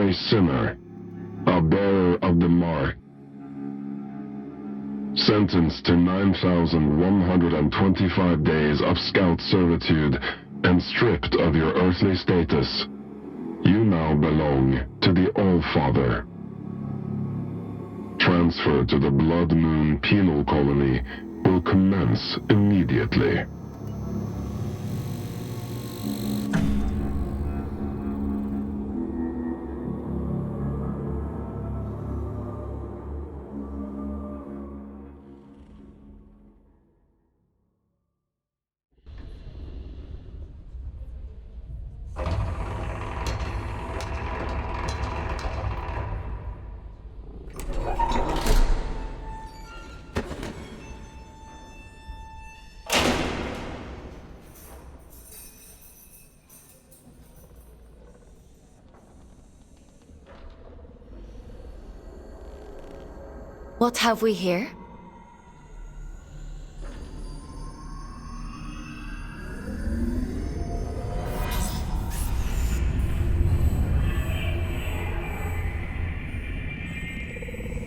a sinner, a bearer of the mark, sentenced to 9,125 days of scout servitude and stripped of your earthly status, you now belong to the All-Father. Transfer to the Blood Moon Penal Colony will commence immediately. What have we here?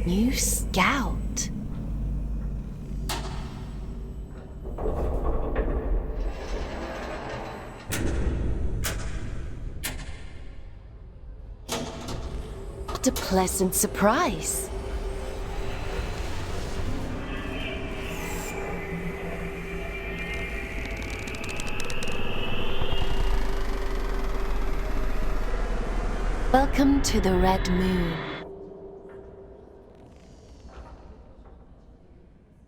New scout. What a pleasant surprise. Welcome to the Red Moon.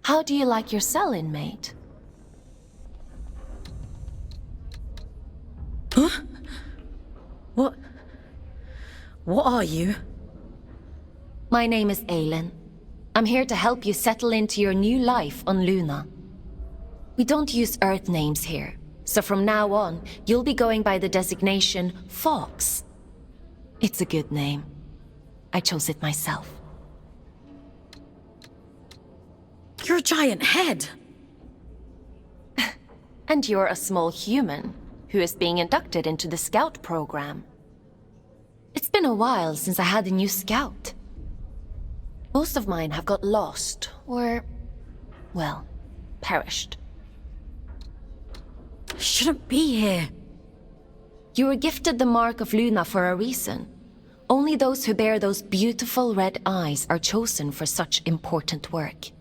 How do you like your cell, inmate? Huh? What are you? My name is Aylin. I'm here to help you settle into your new life on Luna. We don't use Earth names here, so from now on, you'll be going by the designation Fox. It's a good name. I chose it myself. You're a giant head. And you're a small human who is being inducted into the scout program. It's been a while since I had a new scout. Most of mine have got lost or, well, perished. I shouldn't be here. You were gifted the mark of Luna for a reason. Only those who bear those beautiful red eyes are chosen for such important work.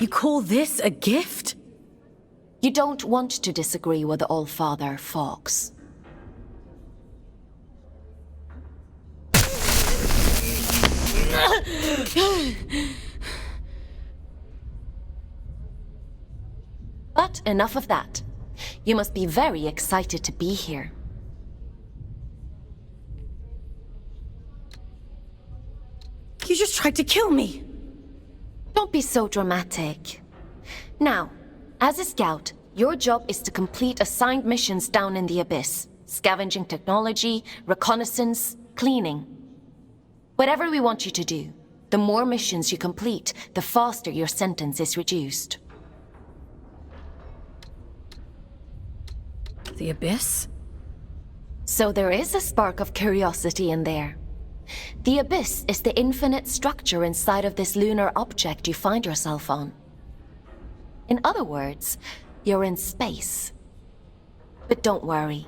You call this a gift? You don't want to disagree with the All-Father, Fox. But enough of that. You must be very excited to be here. You just tried to kill me. Don't be so dramatic. Now, as a scout, your job is to complete assigned missions down in the Abyss. Scavenging technology, reconnaissance, cleaning. Whatever we want you to do, the more missions you complete, the faster your sentence is reduced. The Abyss? So there is a spark of curiosity in there. The Abyss is the infinite structure inside of this lunar object you find yourself on. In other words, you're in space. But don't worry.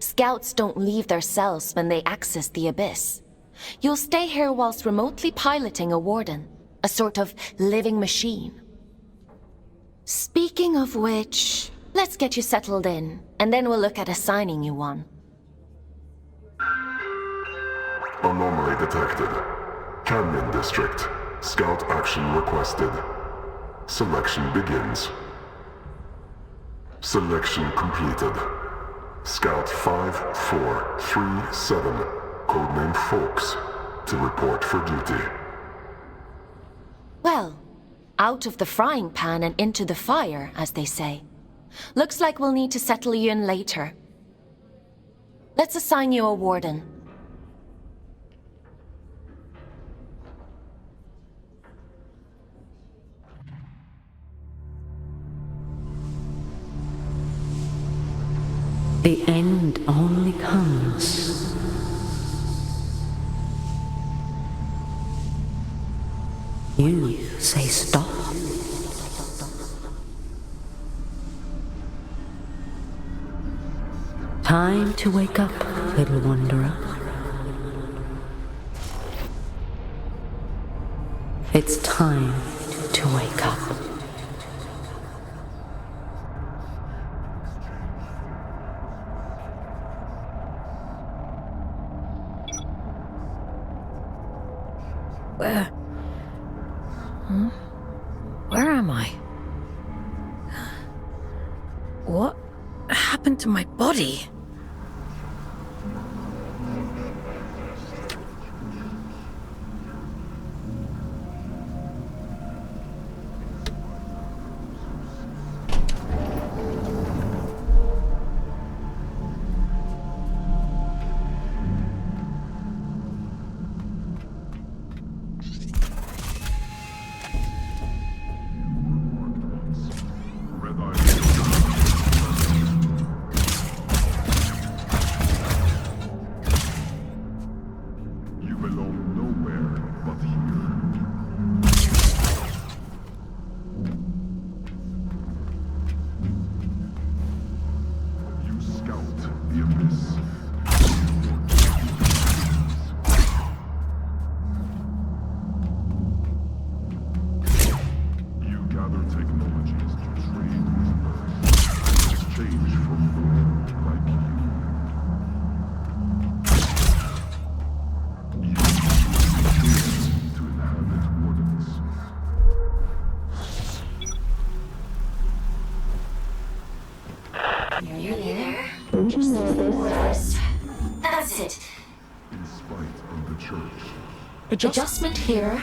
Scouts don't leave their cells when they access the Abyss. You'll stay here whilst remotely piloting a warden, a sort of living machine. Speaking of which, let's get you settled in, and then we'll look at assigning you one. Anomaly detected. Canyon District. Scout action requested. Selection begins. Selection completed. Scout 5437, codename Fox, to report for duty. Well, out of the frying pan and into the fire, as they say. Looks like we'll need to settle you in later. Let's assign you a warden. The end only comes. You say stop. Time to wake up, little wanderer. It's time to wake up. Where am I? What happened to my body? That's it. Adjustment here.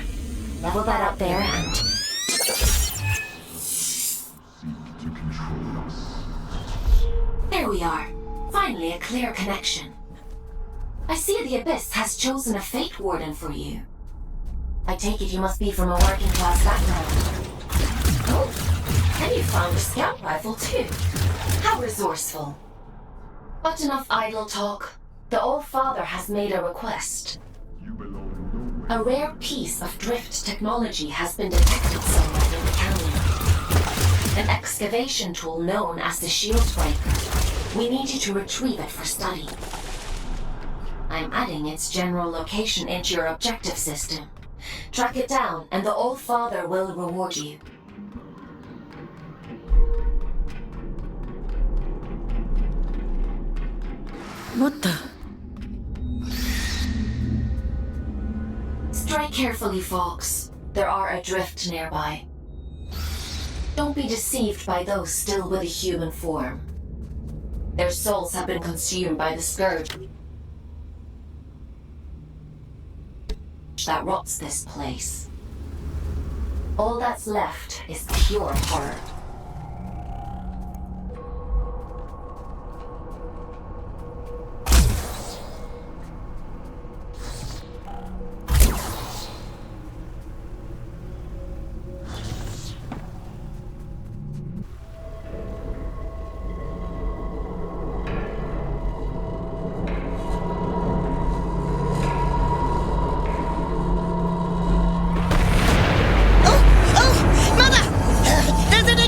Level that up there and... There we are. Finally a clear connection. I see the Abyss has chosen a Fate Warden for you. I take it you must be from a working class background. Oh, and you found a scout rifle too. How resourceful. But enough idle talk. The All-Father has made a request. A rare piece of drift technology has been detected somewhere in the canyon. An excavation tool known as the Shield Breaker. We need you to retrieve it for study. I'm adding its general location into your objective system. Track it down, and the All-Father will reward you. What the? Strike carefully, Fox. There are adrift nearby. Don't be deceived by those still with a human form. Their souls have been consumed by the scourge that rots this place. All that's left is pure horror. There's an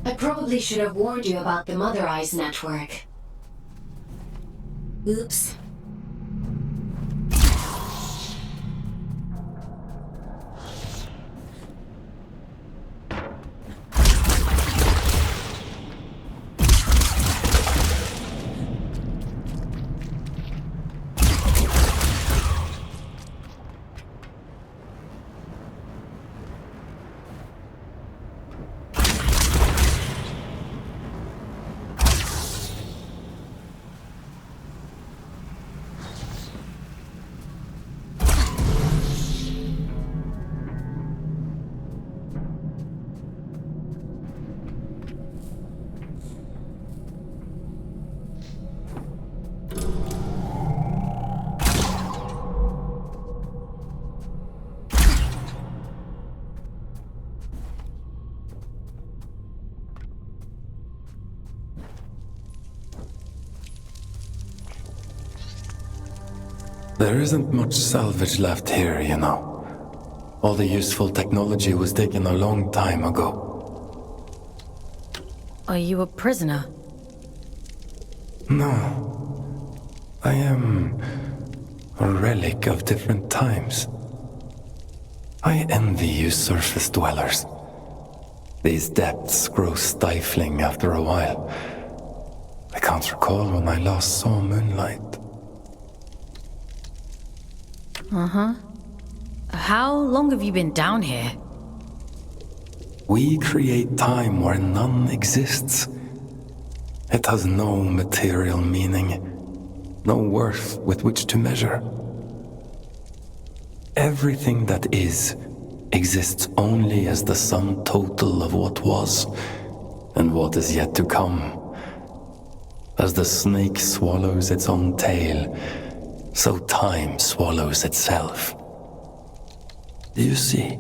I probably should have warned you about the Mother Eyes network. Oops. There isn't much salvage left here, you know. All the useful technology was taken a long time ago. Are you a prisoner? No. I am a relic of different times. I envy you surface dwellers. These depths grow stifling after a while. I can't recall when I last saw moonlight. Uh-huh. How long have you been down here? We create time where none exists. It has no material meaning, no worth with which to measure. Everything that is exists only as the sum total of what was and what is yet to come. As the snake swallows its own tail, so time swallows itself. Do you see?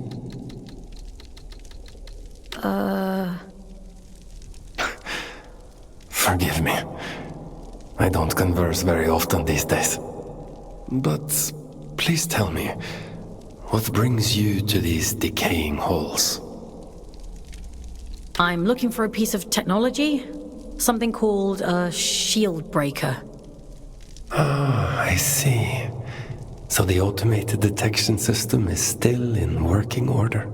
Forgive me. I don't converse very often these days. But please tell me, what brings you to these decaying halls? I'm looking for a piece of technology. Something called a shield breaker. Ah, I see. So the automated detection system is still in working order.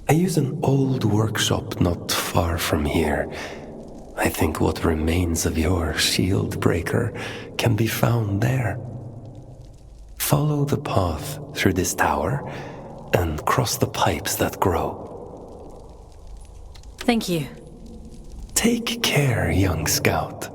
I use an old workshop not far from here. I think what remains of your shield breaker can be found there. Follow the path through this tower and cross the pipes that grow. Thank you. Take care, young scout.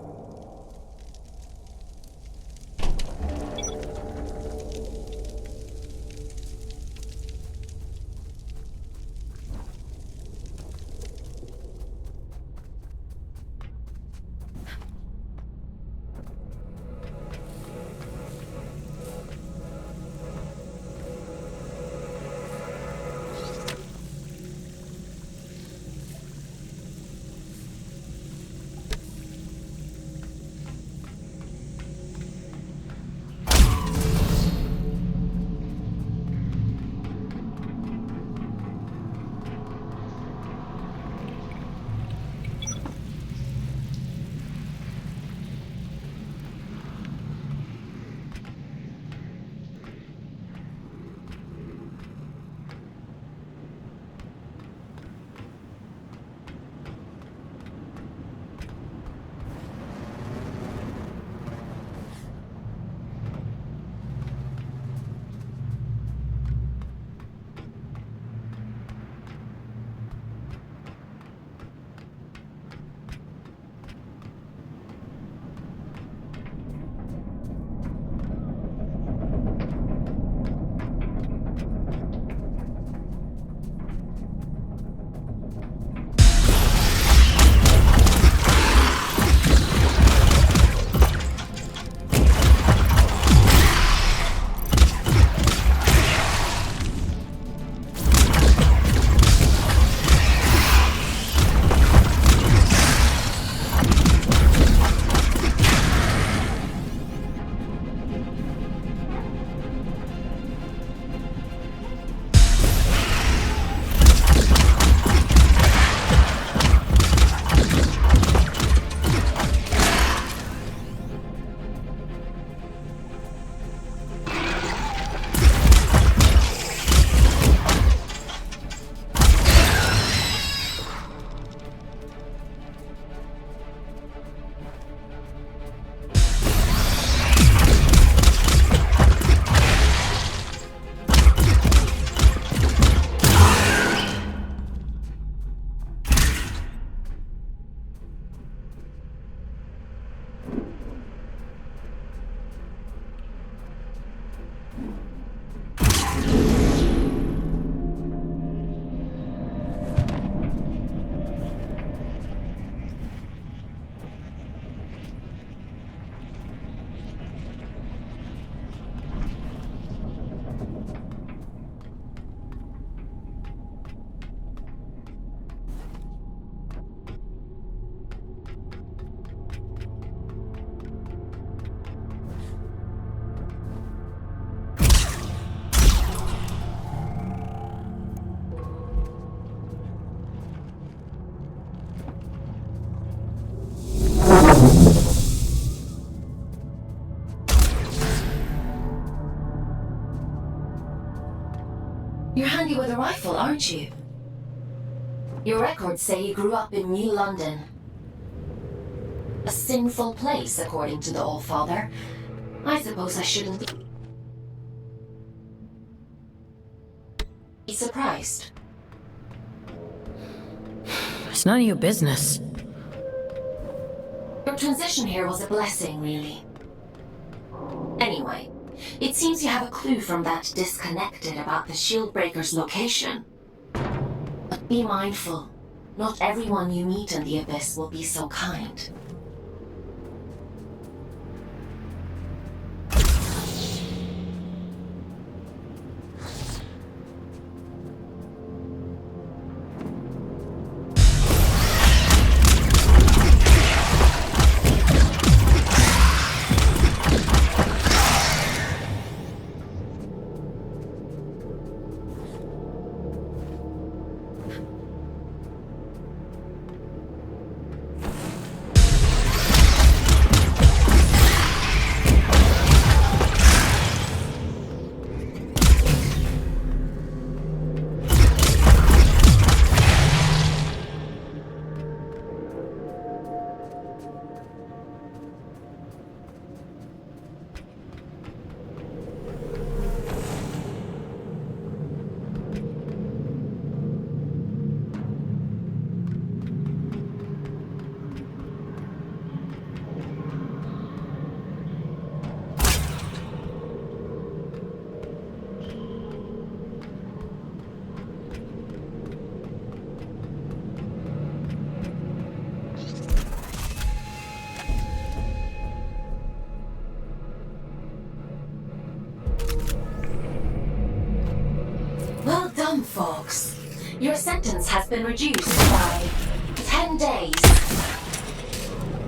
You're handy with a rifle, aren't you? Your records say you grew up in New London. A sinful place, according to the All-Father. I suppose I shouldn't be surprised. It's none of your business. Your transition here was a blessing, really. Anyway, it seems you have a clue from that disconnected about the Shieldbreaker's location. But be mindful. Not everyone you meet in the Abyss will be so kind. Well done, folks. Your sentence has been reduced by 10 days.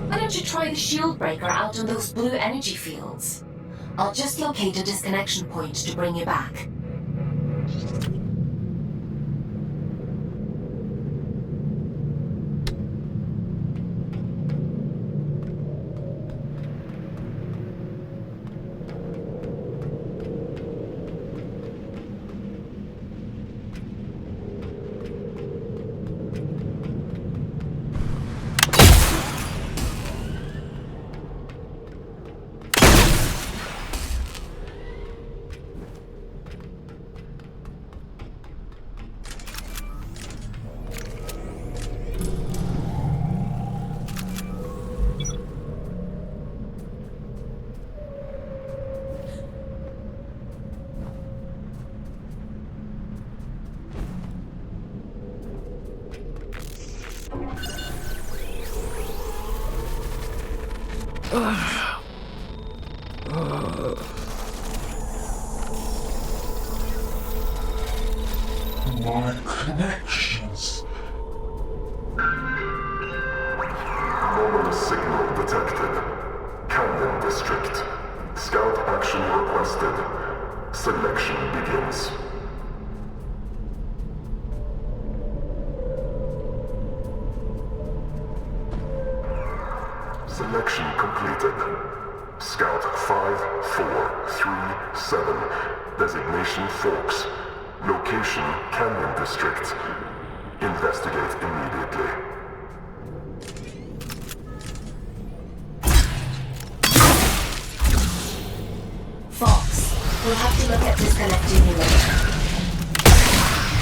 Why don't you try the Shieldbreaker out on those blue energy fields? I'll just locate a disconnection point to bring you back. My connections. Anomalous signal detected. Canyon District. Scout action requested. Selection begins. Selection completed. Scout 5437. Designation Forks. Location Canyon District. Investigate immediately. Fox, we'll have to look at disconnecting you later.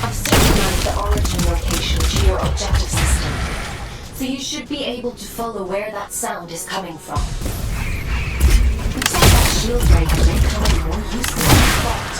I've synchronized the origin location to your objective system, so you should be able to follow where that sound is coming from. Looks like that Shieldbreaker may come in more useful than I thought.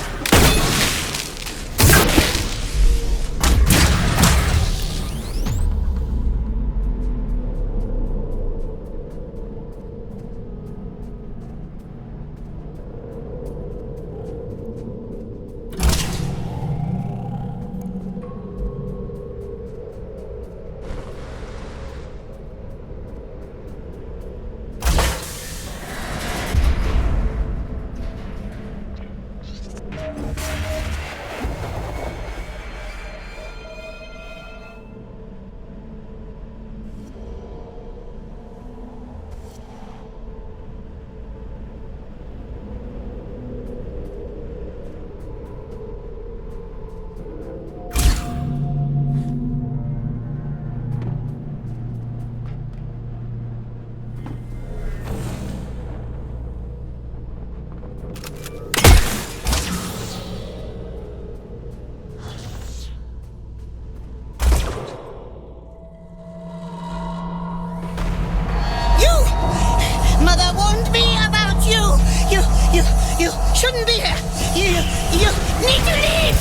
You shouldn't be here. You need to leave.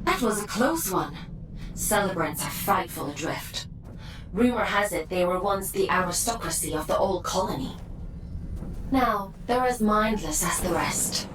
That was a close one. Celebrants are frightful adrift. Rumor has it they were once the aristocracy of the old colony. Now, they're as mindless as the rest.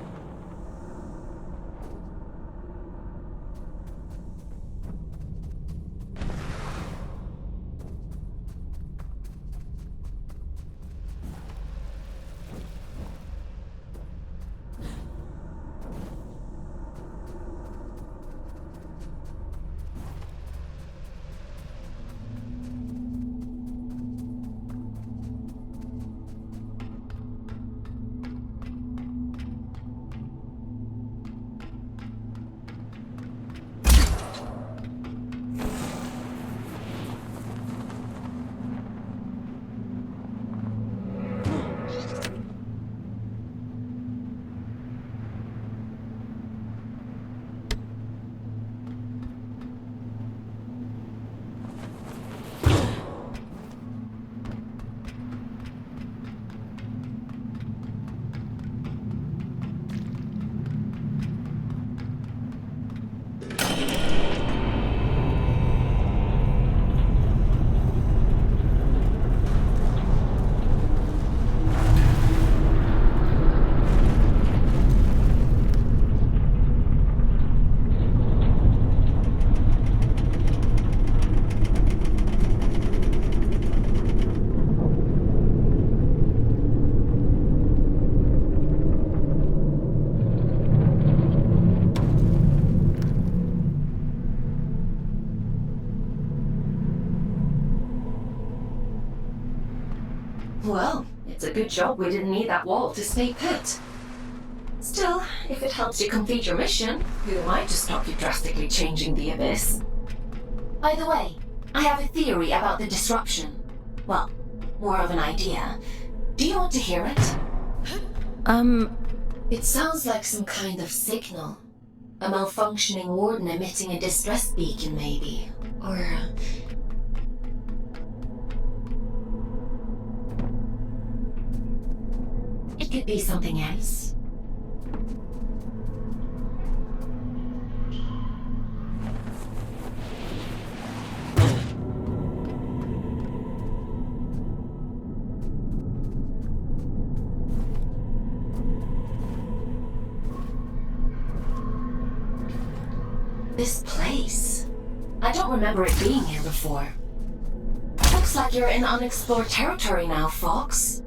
Well, it's a good job we didn't need that wall to stay put. Still, if it helps you complete your mission, who am I to stop you drastically changing the Abyss? By the way, I have a theory about the disruption. Well, more of an idea. Do you want to hear it? It sounds like some kind of signal. A malfunctioning warden emitting a distress beacon, maybe. Or... it could be something else. This place. I don't remember it being here before. Looks like you're in unexplored territory now, Fox.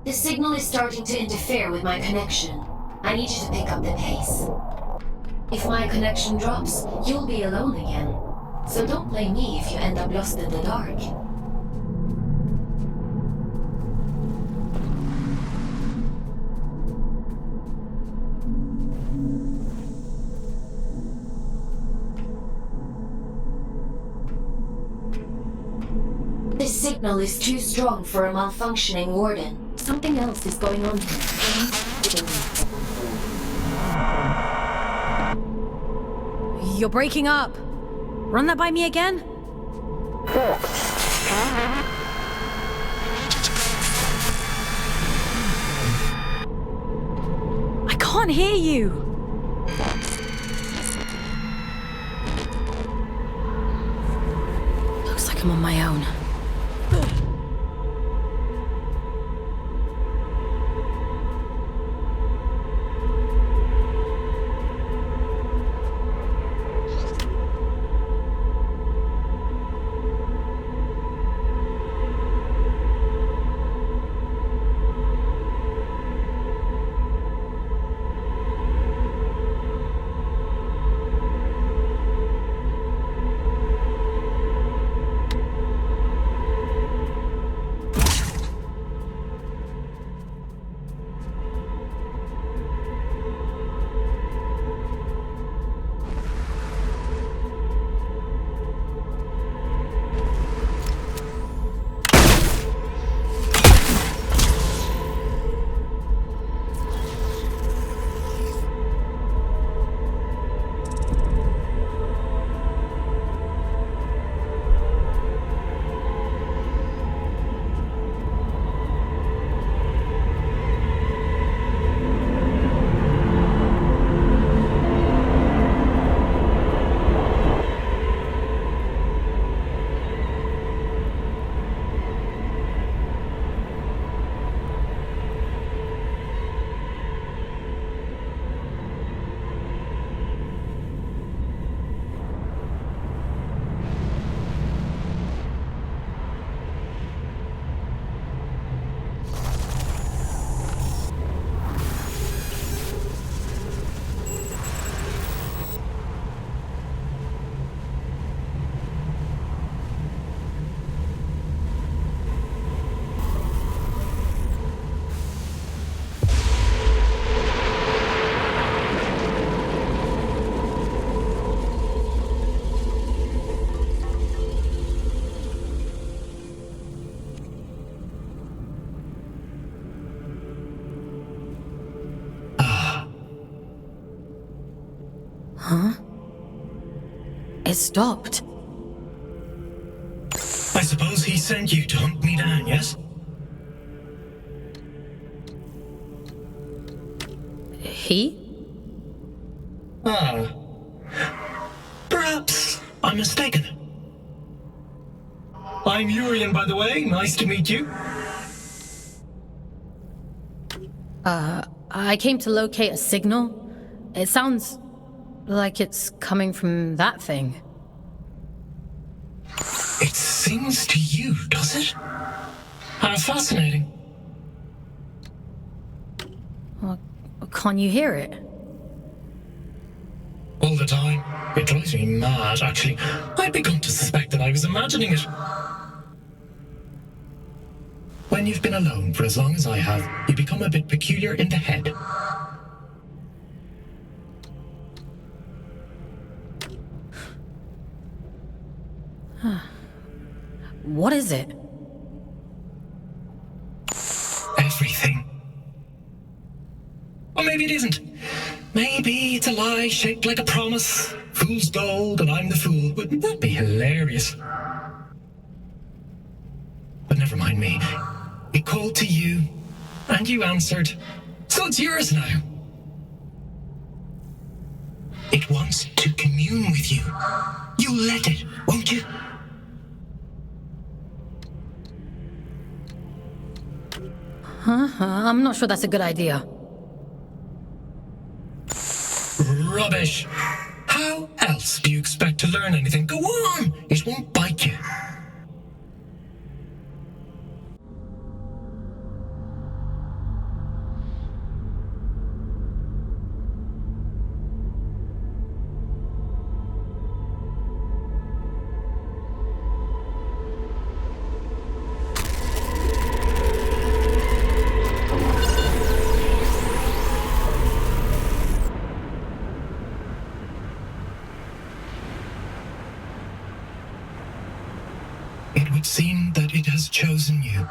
The signal is starting to interfere with my connection. I need you to pick up the pace. If my connection drops, you'll be alone again. So don't blame me if you end up lost in the dark. This signal is too strong for a malfunctioning warden. Something else is going on here. You're breaking up. Run that by me again? I can't hear you. Looks like I'm on my own. Huh? It stopped. I suppose he sent you to hunt me down, yes? He? Ah. Perhaps I'm mistaken. I'm Urian, by the way. Nice to meet you. I came to locate a signal. It sounds like it's coming from that thing. It sings to you, does it? How fascinating. Well, can't you hear it? All the time. It drives me mad, actually. I'd begun to suspect that I was imagining it. When you've been alone for as long as I have, you become a bit peculiar in the head. What is it? Everything. Or maybe it isn't. Maybe it's a lie shaped like a promise. Fool's gold and I'm the fool. Wouldn't that be hilarious? But never mind me. It called to you, and you answered. So it's yours now. It wants to commune with you. You'll let it, won't you? I'm not sure that's a good idea. Rubbish. How else do you expect to learn anything? Go on! It won't bite you. it would seem that it has chosen you.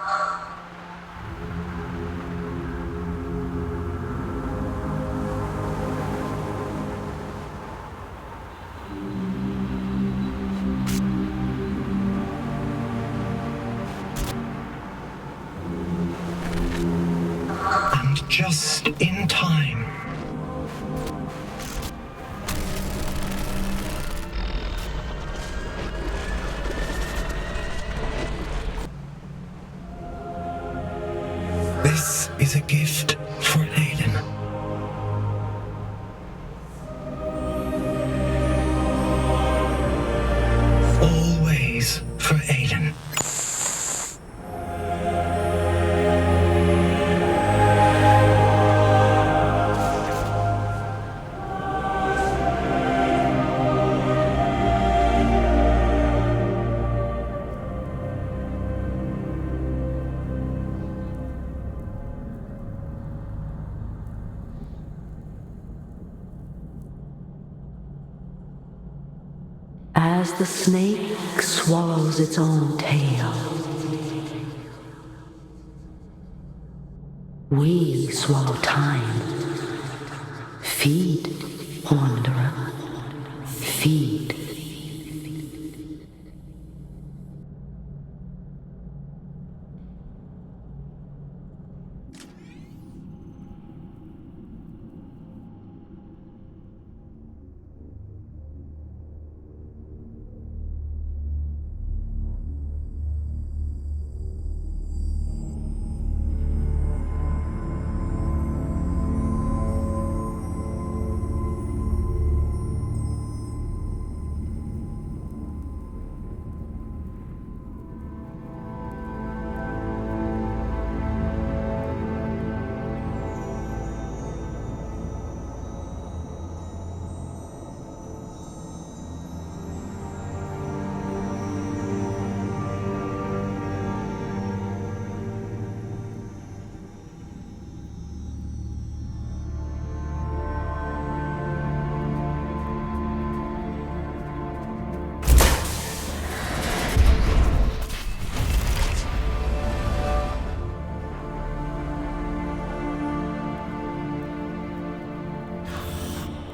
And just in time. This is a gift for Aiden. Always for Aiden. As the snake swallows its own tail, we swallow time. Feed, wanderer, feed.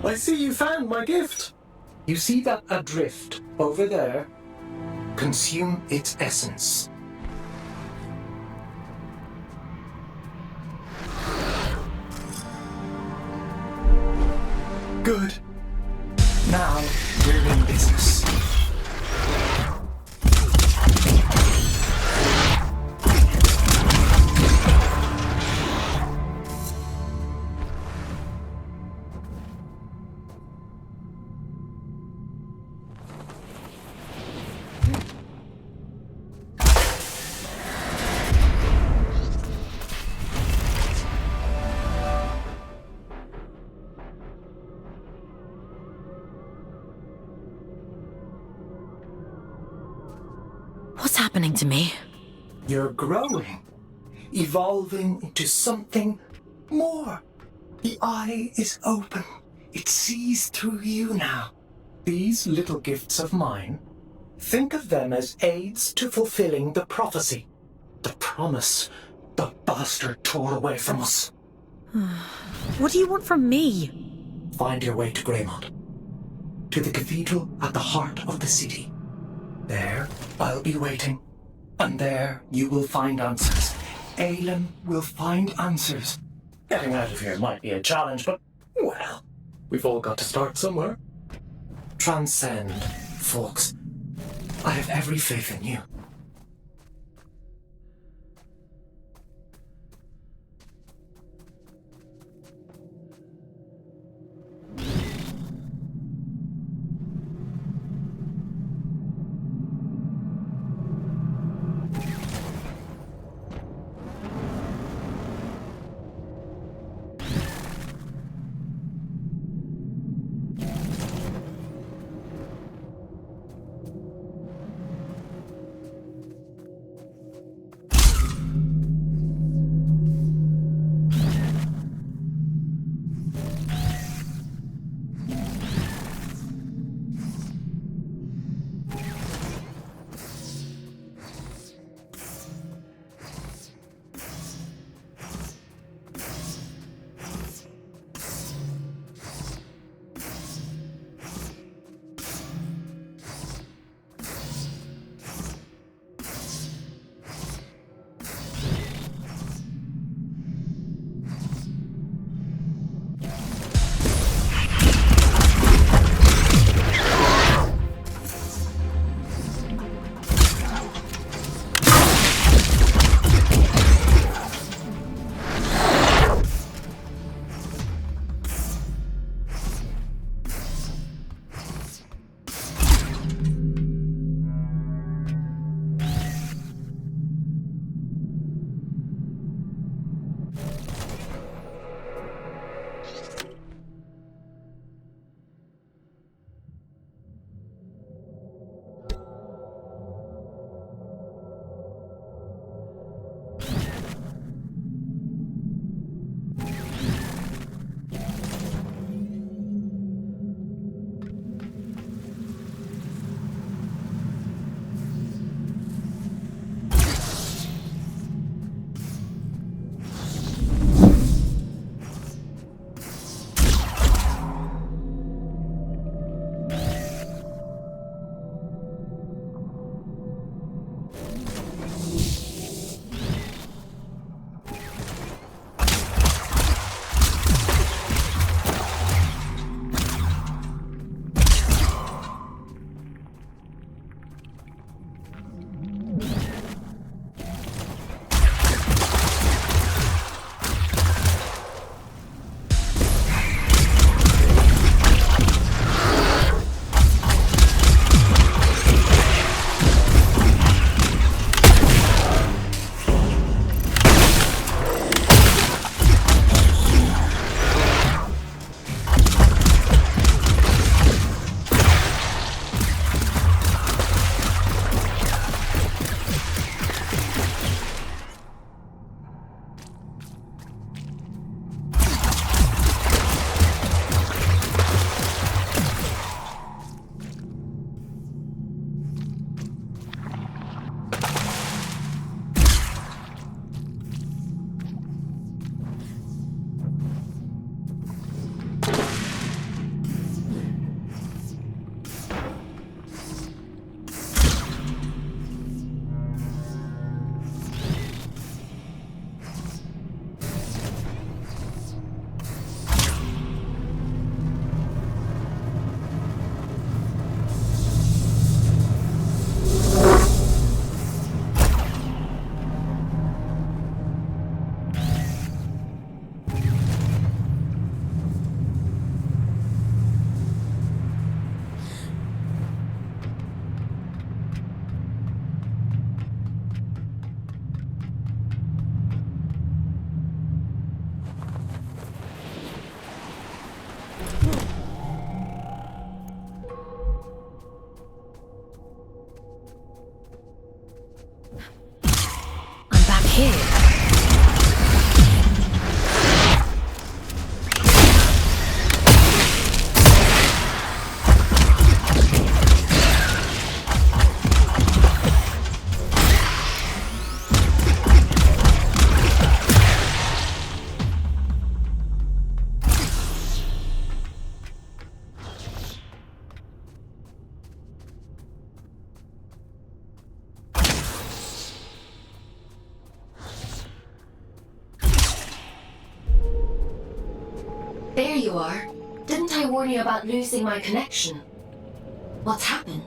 I see you found my gift. You see that adrift over there? Consume its essence. Good. Now we're in business. What's happening to me? You're growing, evolving into something more. The eye is open. It sees through you now. These little gifts of mine, think of them as aids to fulfilling the prophecy, the promise the bastard tore away from us. What do you want from me? Find your way to Greymont, to the cathedral at the heart of the city. There, I'll be waiting, and there you will find answers. Aelin will find answers. Getting out of here might be a challenge, but, well, we've all got to start somewhere. Transcend, folks. I have every faith in you. here? There you are. Didn't I warn you about losing my connection? What's happened?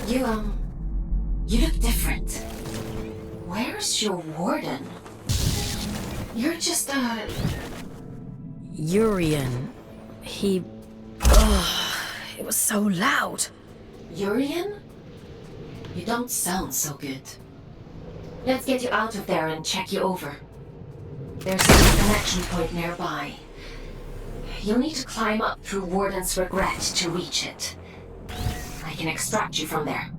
You look different. Where's your warden? You're just Urian. He... it was so loud. Urian? You don't sound so good. Let's get you out of there and check you over. There's a connection point nearby. You'll need to climb up through Warden's Regret to reach it. I can extract you from there.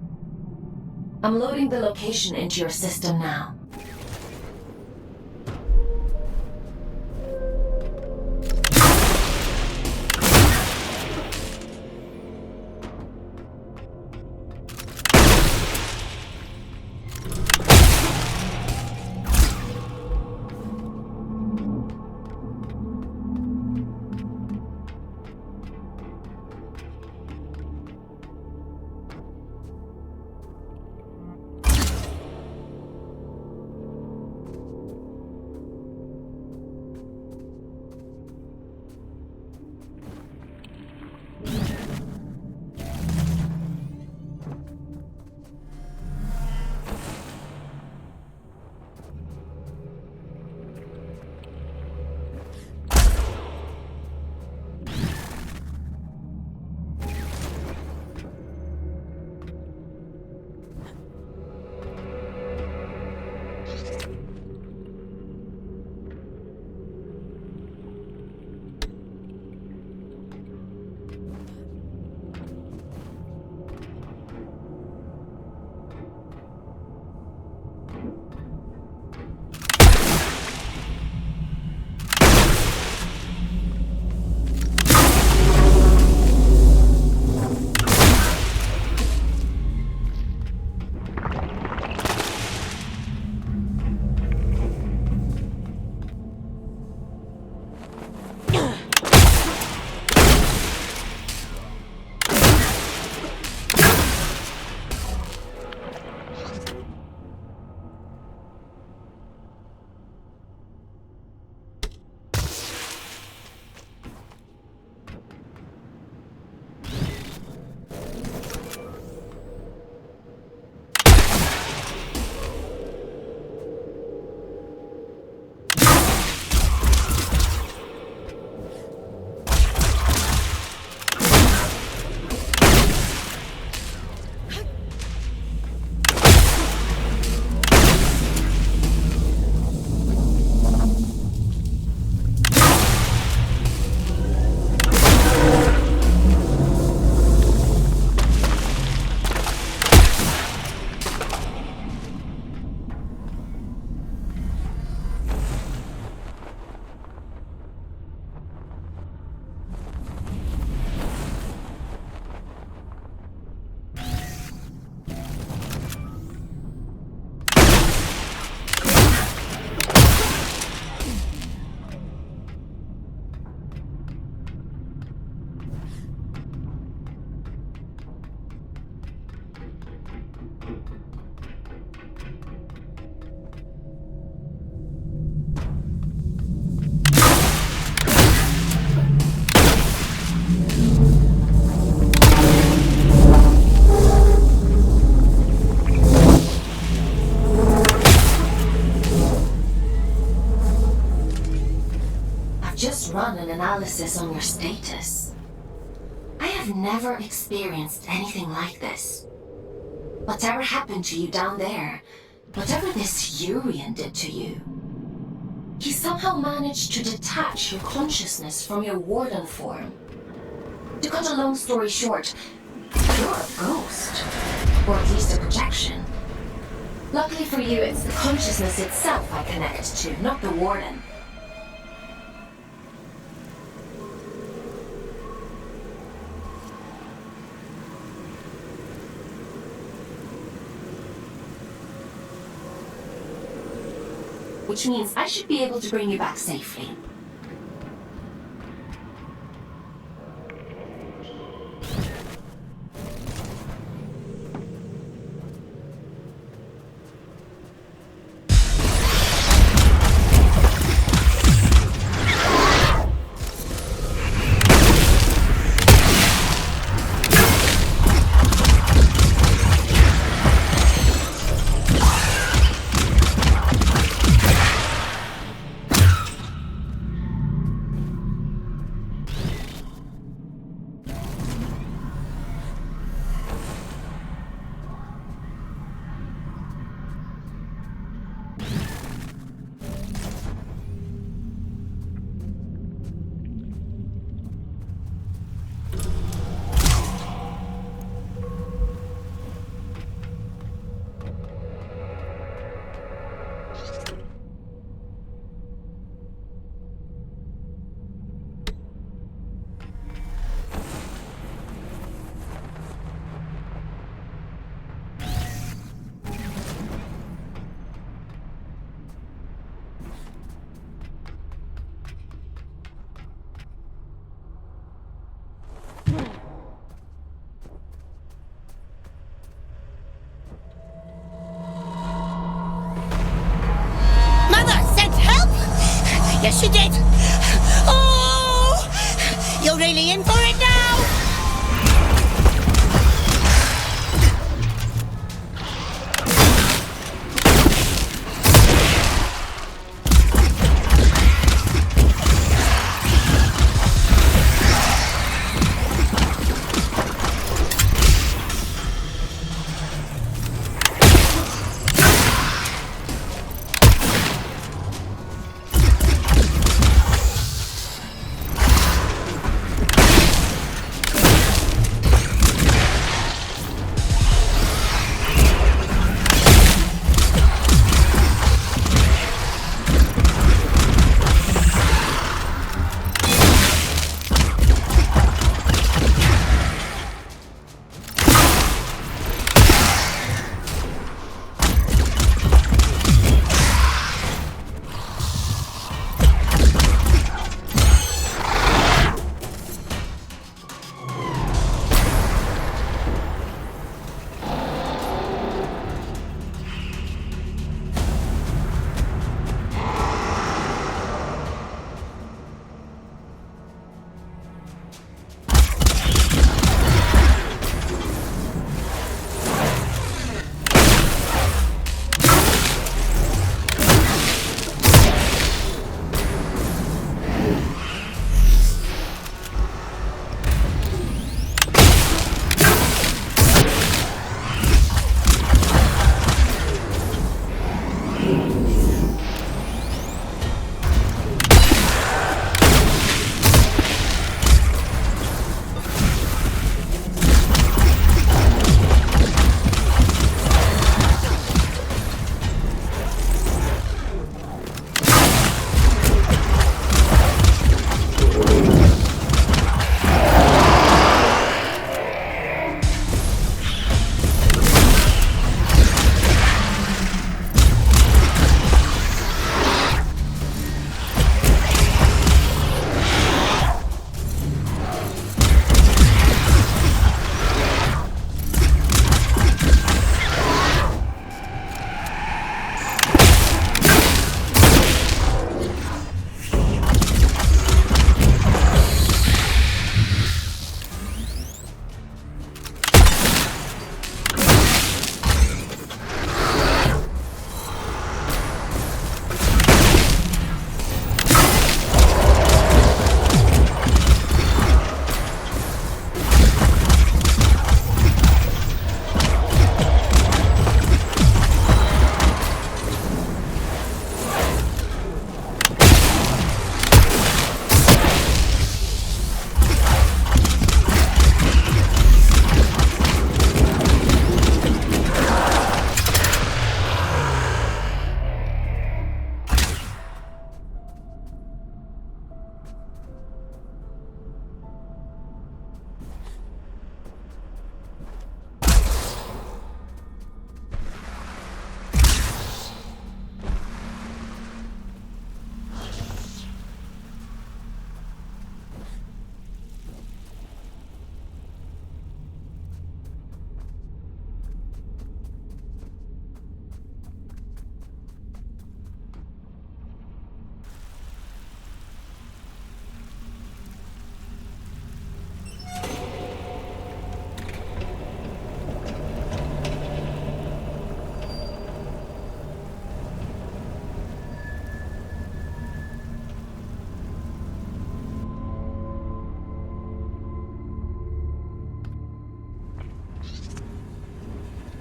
I'm loading the location into your system now. run an analysis on your status. I have never experienced anything like this. Whatever happened to you down there, whatever this Urian did to you, he somehow managed to detach your consciousness from your warden form. To cut a long story short, you're a ghost, or at least a projection. Luckily for you, it's the consciousness itself I connect to, not the warden. Which means I should be able to bring you back safely. Yes, she did. Oh! You're really in for it now!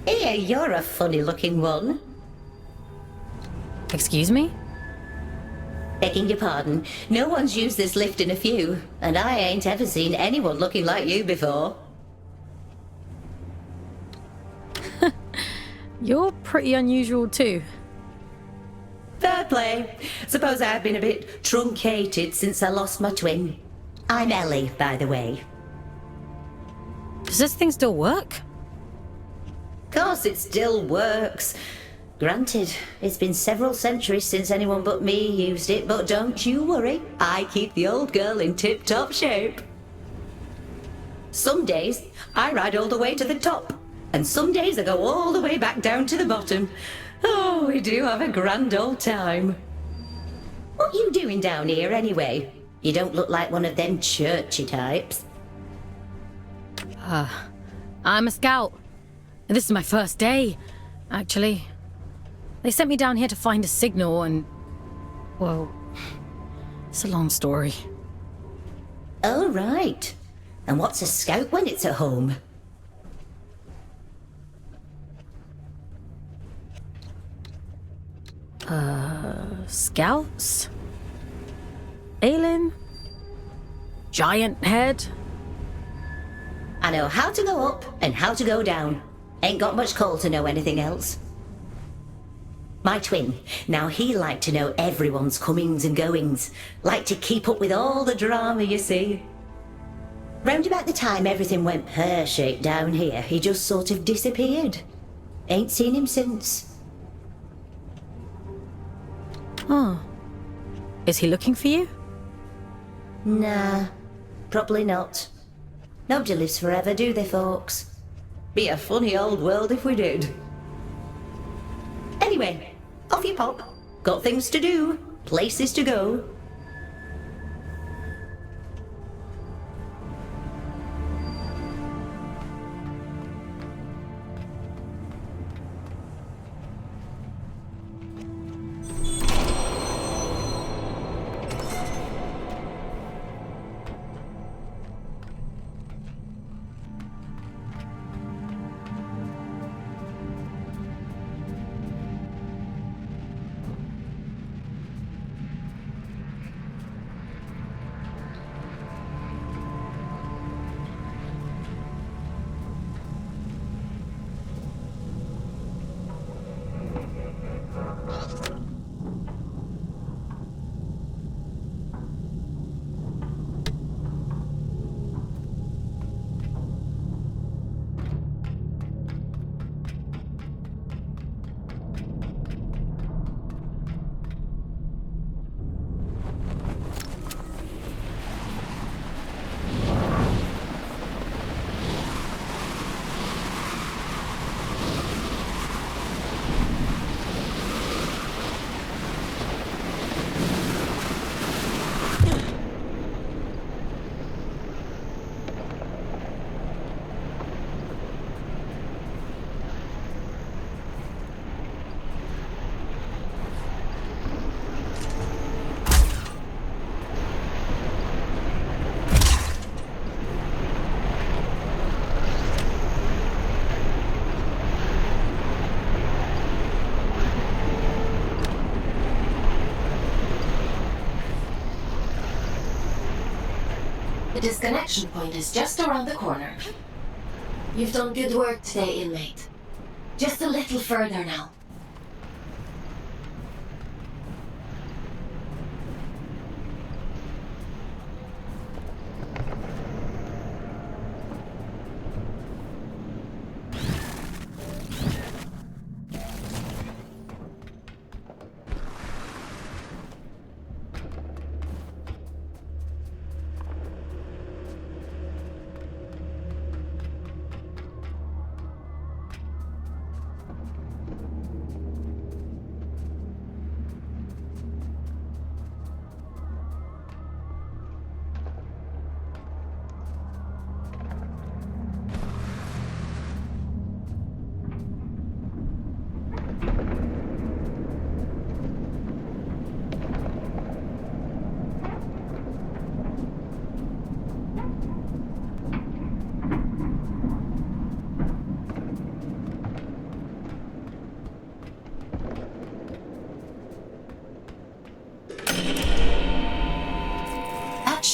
Here, you're a funny-looking one. Excuse me? Begging your pardon, no one's used this lift in a few, and I ain't ever seen anyone looking like you before. You're pretty unusual too. Fair play. Suppose I've been a bit truncated since I lost my twin. I'm Ellie, by the way. Does this thing still work? Course it still works. Granted, it's been several centuries since anyone but me used it, but don't you worry, I keep the old girl in tip-top shape. Some days, I ride all the way to the top, and some days I go all the way back down to the bottom. Oh, we do have a grand old time. What you doing down here anyway? You don't look like one of them churchy types. I'm a scout. This is my first day, actually. They sent me down here to find a signal and... well, it's a long story. Oh, right. And what's a scout when it's at home? Scouts? Aelin? Giant head? I know how to go up and how to go down. Ain't got much call to know anything else. My twin, now he liked to know everyone's comings and goings. Liked to keep up with all the drama, you see. Round about the time everything went pear-shaped down here, he just sort of disappeared. Ain't seen him since. Oh. Is he looking for you? Nah, probably not. Nobody lives forever, do they, folks? Be a funny old world if we did. Anyway, off you pop. Got things to do, places to go. The disconnection point is just around the corner. You've done good work today, inmate. Just a little further now.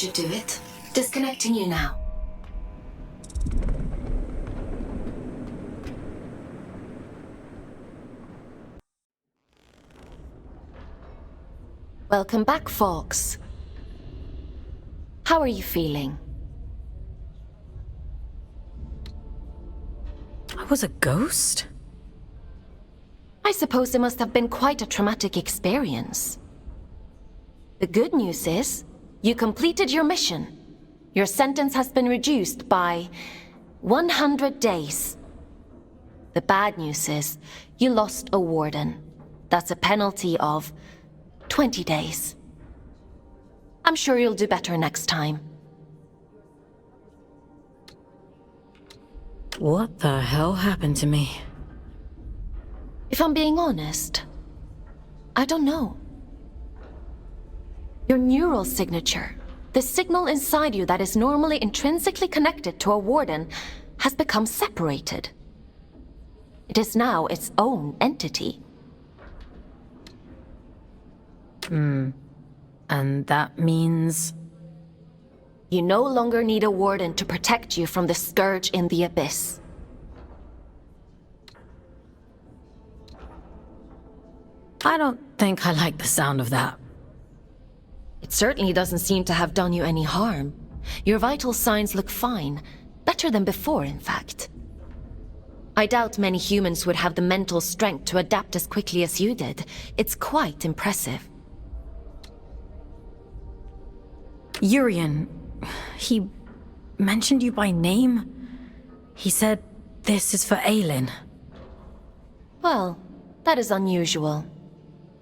should do it. Disconnecting you now. Welcome back, folks. How are you feeling? I was a ghost? I suppose it must have been quite a traumatic experience. The good news is, you completed your mission. Your sentence has been reduced by 100 days. The bad news is, you lost a warden. That's a penalty of 20 days. I'm sure you'll do better next time. What the hell happened to me? If I'm being honest, I don't know. Your neural signature, the signal inside you that is normally intrinsically connected to a warden, has become separated. It is now its own entity. And that means... You no longer need a warden to protect you from the scourge in the abyss. I don't think I like the sound of that. It certainly doesn't seem to have done you any harm. Your vital signs look fine. Better than before, in fact. I doubt many humans would have the mental strength to adapt as quickly as you did. It's quite impressive. Urian, he mentioned you by name? He said this is for Aelin. Well, that is unusual.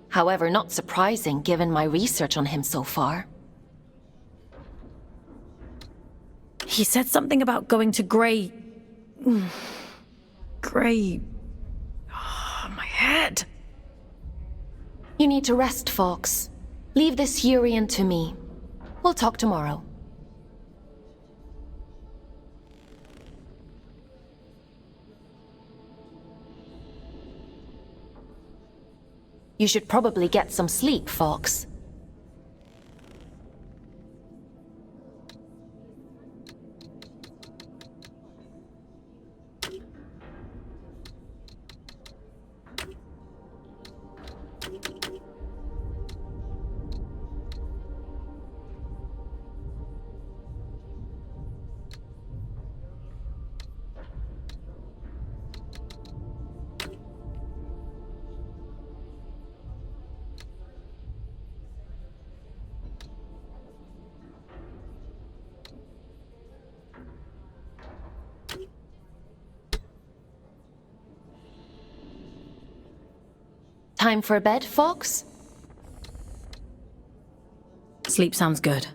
However, not surprising given my research on him so far. He said something about going to Grey... Grey... Oh, my head. You need to rest, Fox. Leave this Urian to me. We'll talk tomorrow. You should probably get some sleep, Fox. Time for bed, Fox? Sleep sounds good.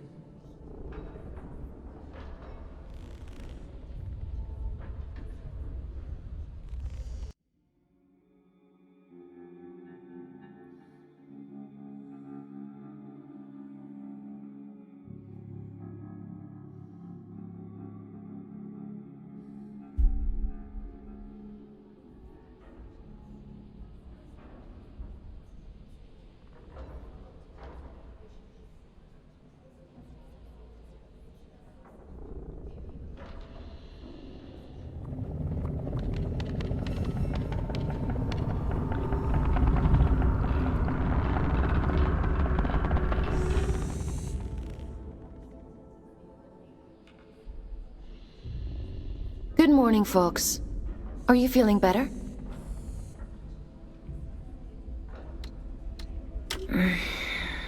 Good morning, Fox. Are you feeling better?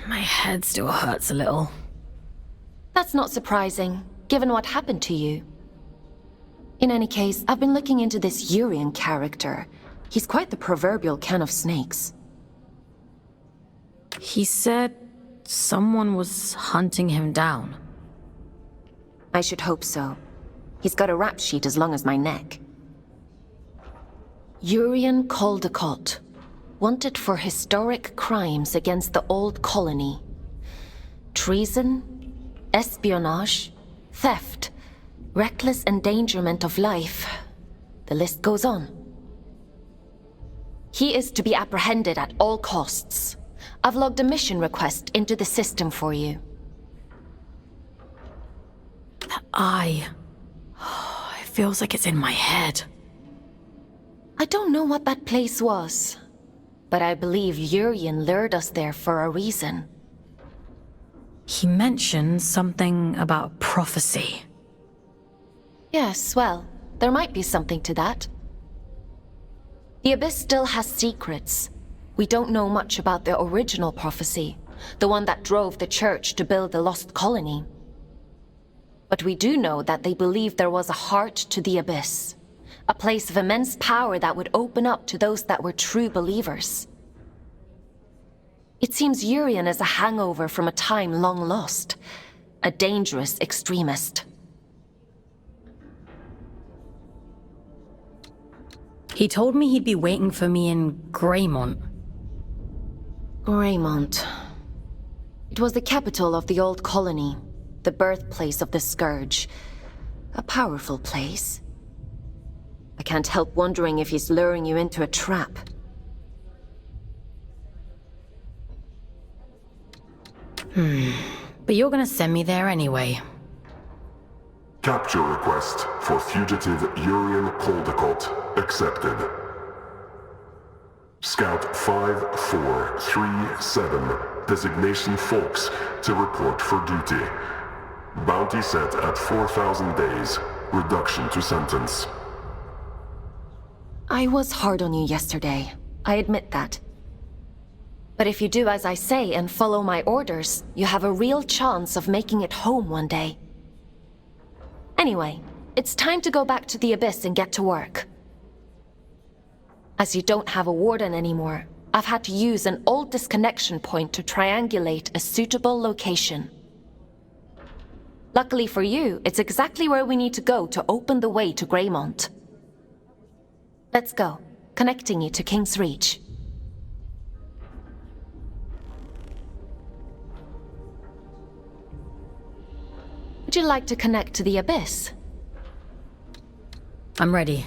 My head still hurts a little. That's not surprising, given what happened to you. In any case, I've been looking into this Urian character. He's quite the proverbial can of snakes. He said someone was hunting him down. I should hope so. He's got a rap sheet as long as my neck. Urian Caldecott, wanted for historic crimes against the old colony. Treason, espionage, theft, reckless endangerment of life. The list goes on. He is to be apprehended at all costs. I've logged a mission request into the system for you. eye. It feels like it's in my head. I don't know what that place was, but I believe Urian lured us there for a reason. He mentioned something about prophecy. Yes, well, there might be something to that. The Abyss still has secrets. We don't know much about the original prophecy, the one that drove the Church to build the lost colony. But we do know that they believed there was a heart to the Abyss, a place of immense power that would open up to those that were true believers. It seems Urian is a hangover from a time long lost, a dangerous extremist. He told me he'd be waiting for me in Greymont. Greymont. It was the capital of the old colony, the birthplace of the Scourge. A powerful place. I can't help wondering if he's luring you into a trap. But you're gonna send me there anyway. Capture request for fugitive Urian Caldecott accepted. Scout 5437, designation Folks, to report for duty. Bounty set at 4,000 days, reduction to sentence. I was hard on you yesterday. I admit that. But if you do as I say and follow my orders, you have a real chance of making it home one day. Anyway, it's time to go back to the Abyss and get to work. As you don't have a warden anymore, I've had to use an old disconnection point to triangulate a suitable location. Luckily for you, it's exactly where we need to go to open the way to Greymont. Let's go, connecting you to King's Reach. Would you like to connect to the Abyss? I'm ready.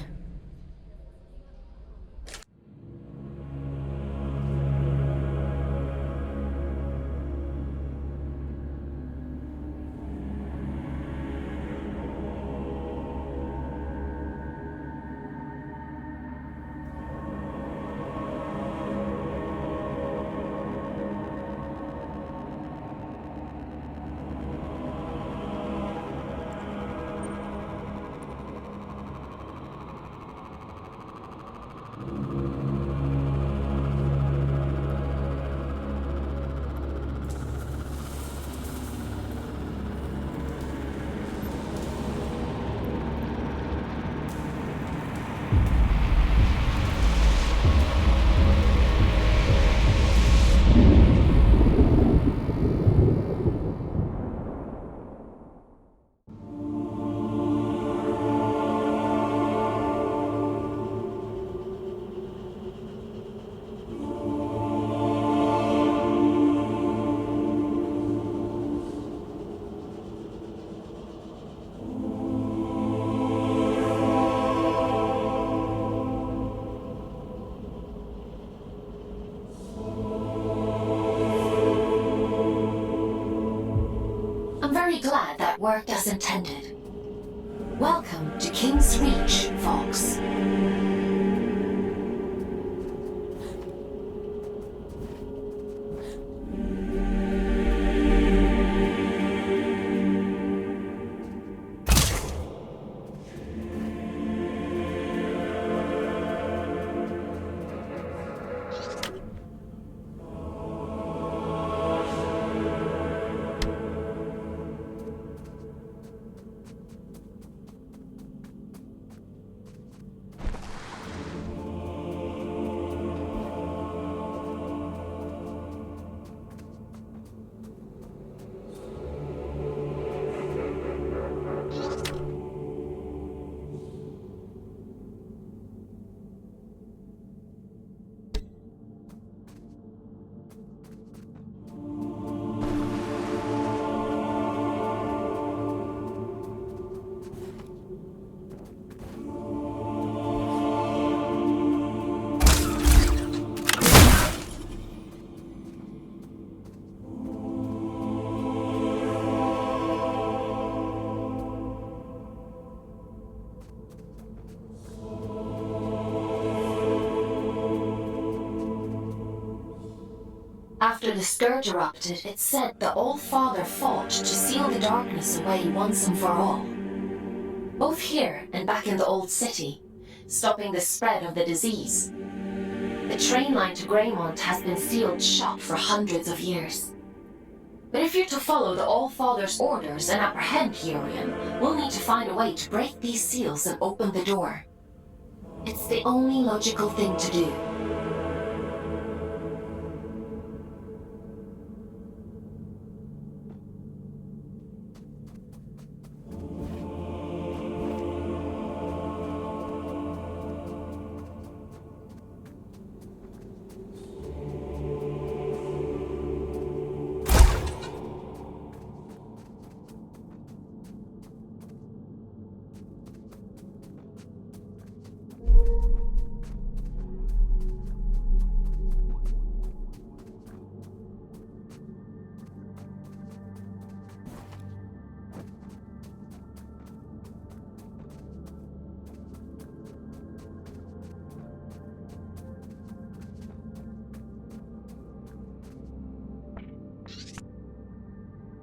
Glad that worked as intended. Welcome to King's Reach, Fox. After the scourge erupted, it's said the All-Father fought to seal the darkness away once and for all. Both here and back in the Old City, stopping the spread of the disease. The train line to Greymont has been sealed shut for hundreds of years. But if you're to follow the All-Father's orders and apprehend Hurian, we'll need to find a way to break these seals and open the door. It's the only logical thing to do.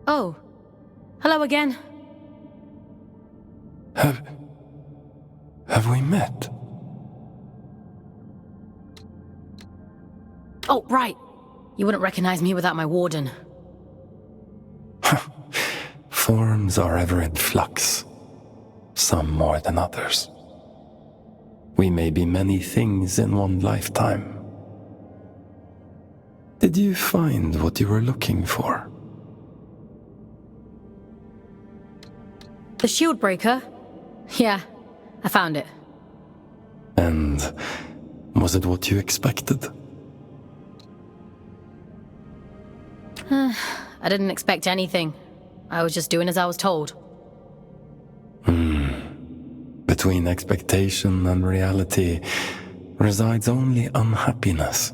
Oh, hello again. Have we met? Oh, right. You wouldn't recognize me without my warden. Forms are ever in flux, some more than others. We may be many things in one lifetime. Did you find what you were looking for? The shield breaker? Yeah, I found it. And was it what you expected? I didn't expect anything. I was just doing as I was told. Between expectation and reality resides only unhappiness.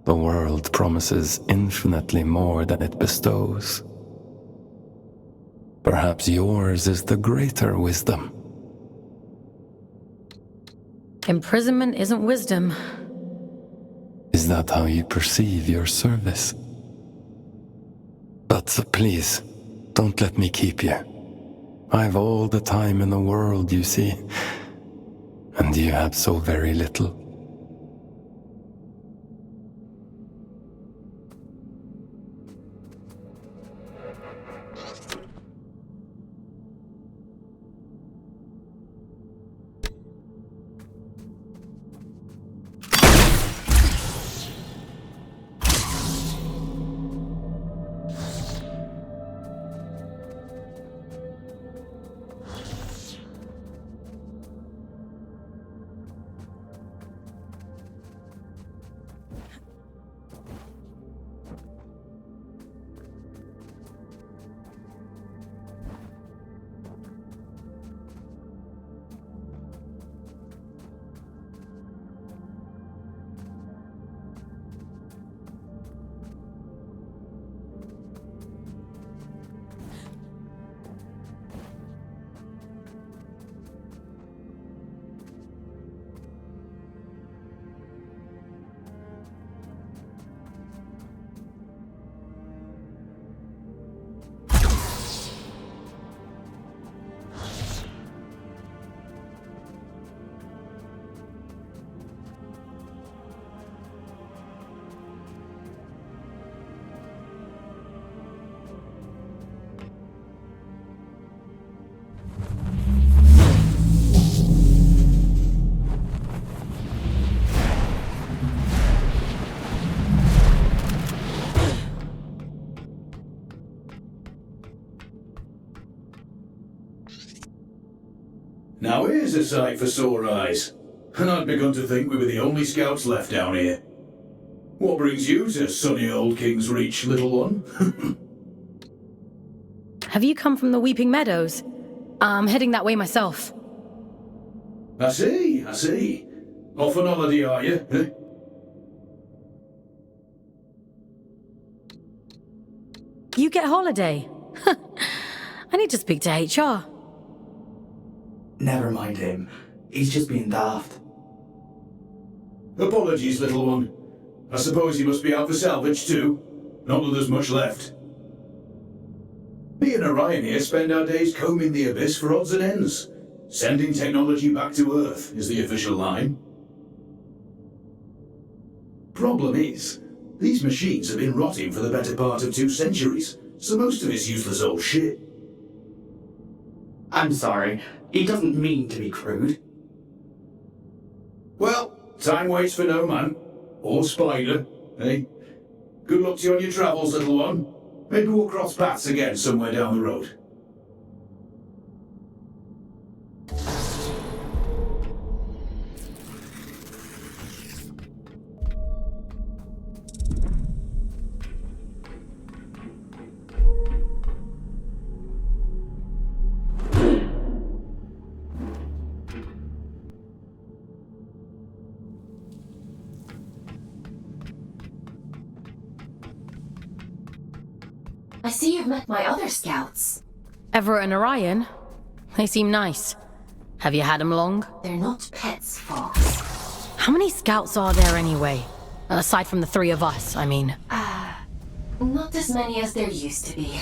The world promises infinitely more than it bestows. Perhaps yours is the greater wisdom. Imprisonment isn't wisdom. Is that how you perceive your service? But please, don't let me keep you. I've all the time in the world, you see. And you have so very little. Now here's a sight for sore eyes. And I'd begun to think we were the only scouts left down here. What brings you to sunny old King's Reach, little one? Have you come from the Weeping Meadows? I'm heading that way myself. I see. Off on holiday, are you? Eh? You get holiday? I need to speak to HR. Never mind him. He's just being daft. Apologies, little one. I suppose you must be out for salvage too. Not that there's much left. Me and Orion here spend our days combing the abyss for odds and ends. Sending technology back to Earth is the official line. Problem is, these machines have been rotting for the better part of 2 centuries, so most of it's useless old shit. I'm sorry, he doesn't mean to be crude. Well, time waits for no man. Or spider, eh? Good luck to you on your travels, little one. Maybe we'll cross paths again somewhere down the road. I see you've met my other scouts. Everett and Orion? They seem nice. Have you had them long? They're not pets, Fox. How many scouts are there anyway? Aside from the 3 of us, I mean. Not as many as there used to be.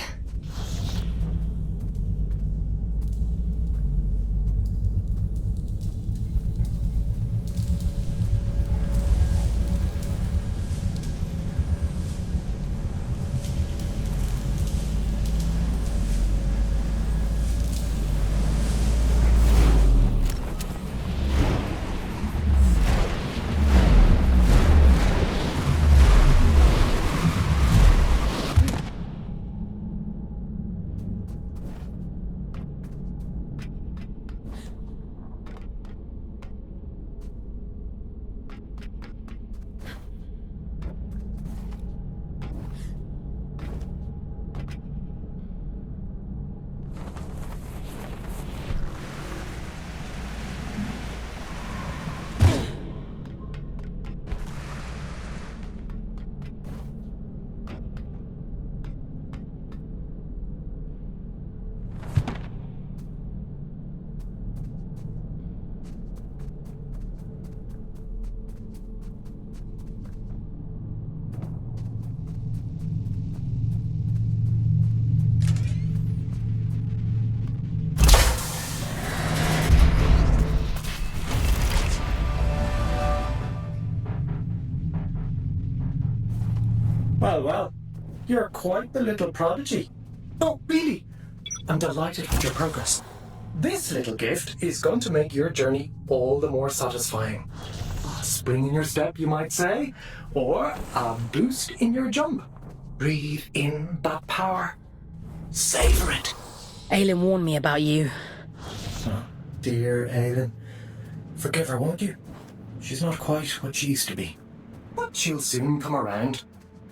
Well, you're quite the little prodigy. Oh, really? I'm delighted with your progress. This little gift is going to make your journey all the more satisfying. A spring in your step, you might say, or a boost in your jump. Breathe in that power. Savor it. Aelin warned me about you. Oh, dear Aelin. Forgive her, won't you? She's not quite what she used to be. But she'll soon come around.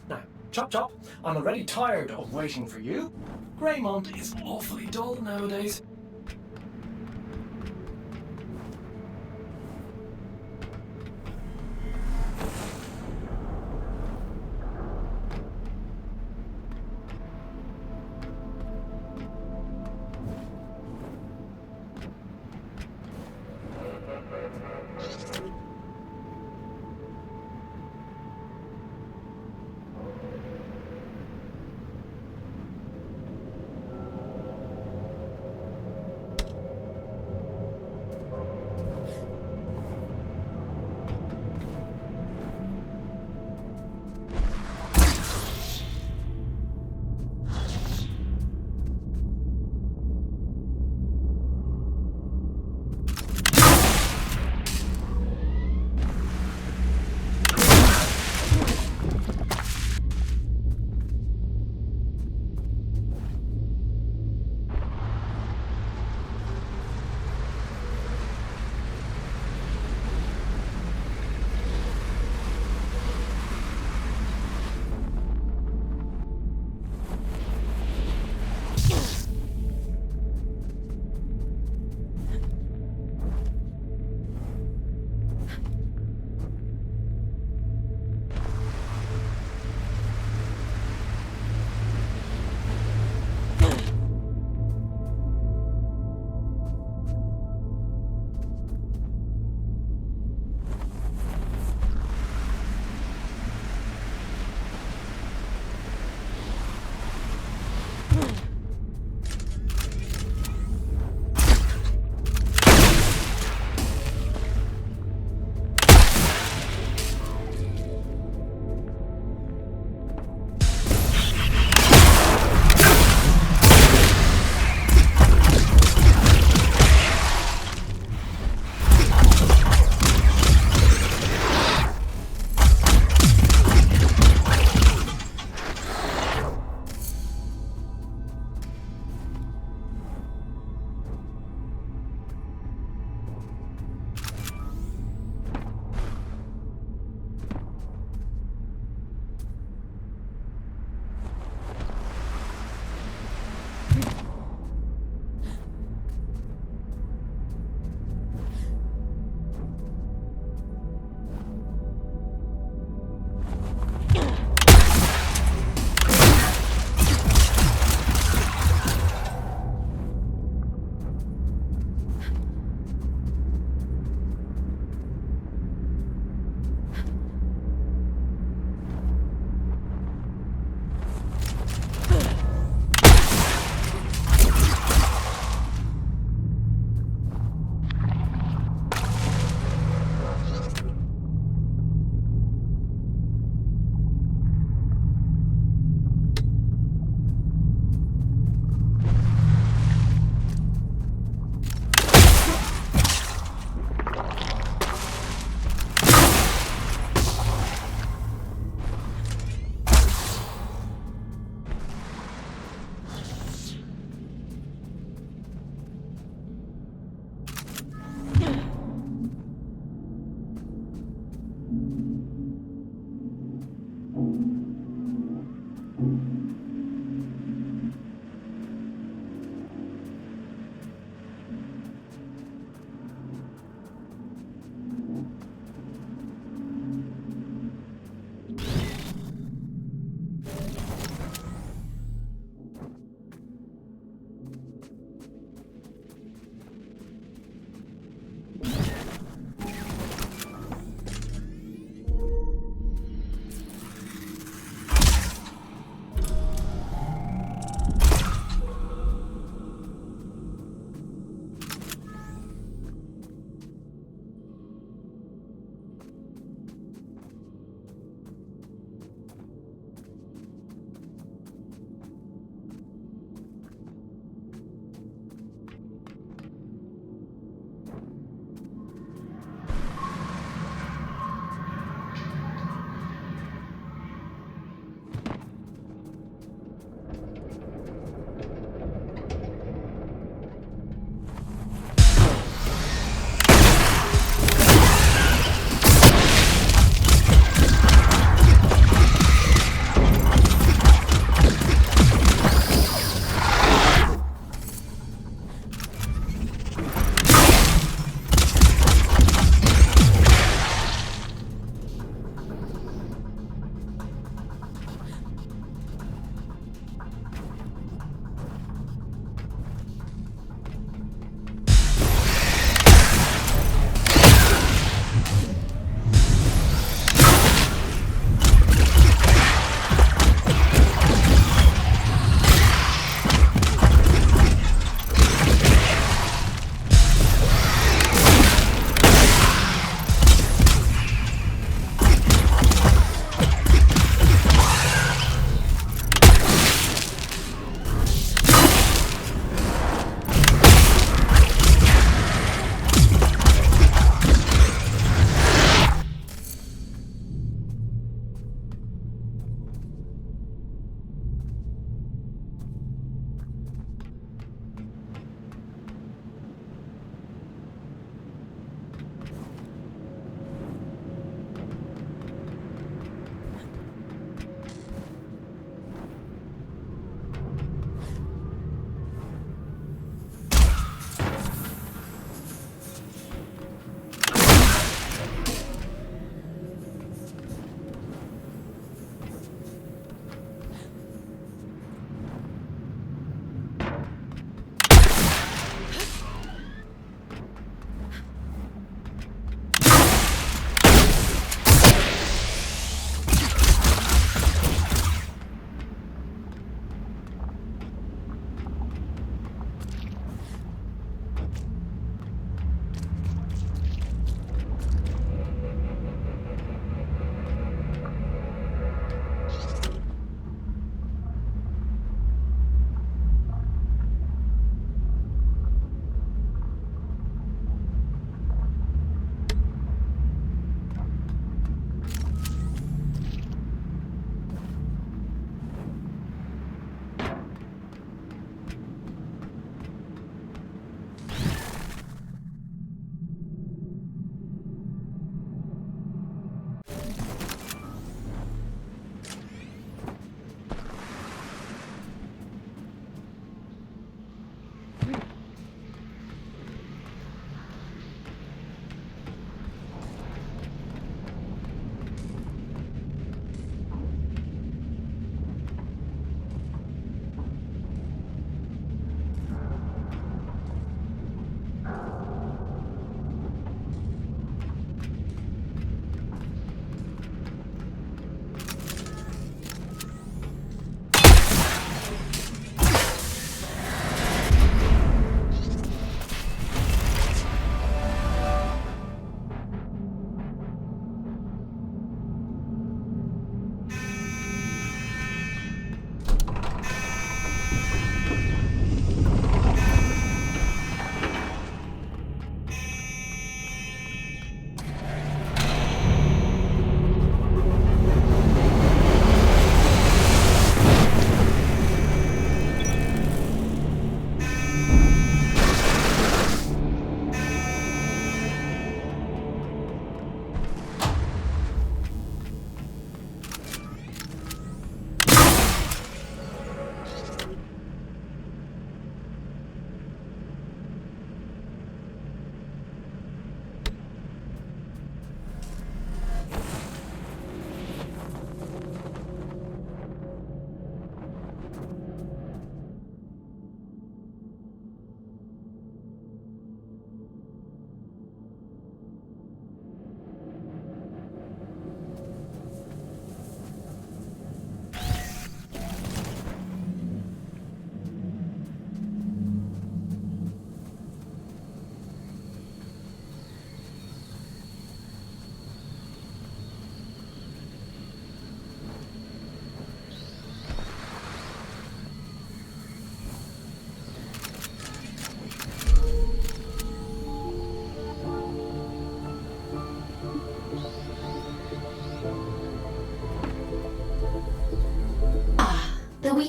Now, chop chop, I'm already tired of waiting for you. Greymont is awfully dull nowadays.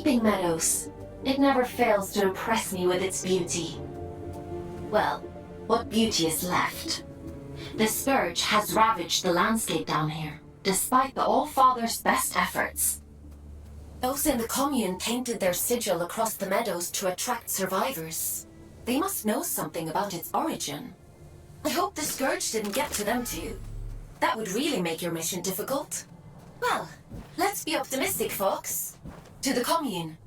weeping meadows. It never fails to impress me with its beauty. Well, what beauty is left? The scourge has ravaged the landscape down here, despite the All-Father's best efforts. Those in the commune painted their sigil across the meadows to attract survivors. They must know something about its origin. I hope the scourge didn't get to them too. That would really make your mission difficult. Well, let's be optimistic, folks. To the commune.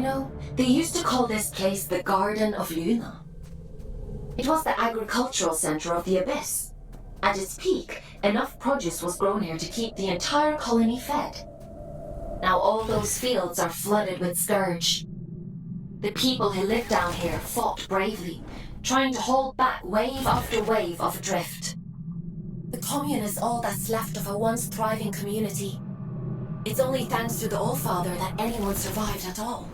know, they used to call this place the Garden of Luna. It was the agricultural center of the Abyss. At its peak, enough produce was grown here to keep the entire colony fed. Now all those fields are flooded with scourge. The people who lived down here fought bravely, trying to hold back wave after wave of drift. The commune is all that's left of a once thriving community. It's only thanks to the Allfather that anyone survived at all.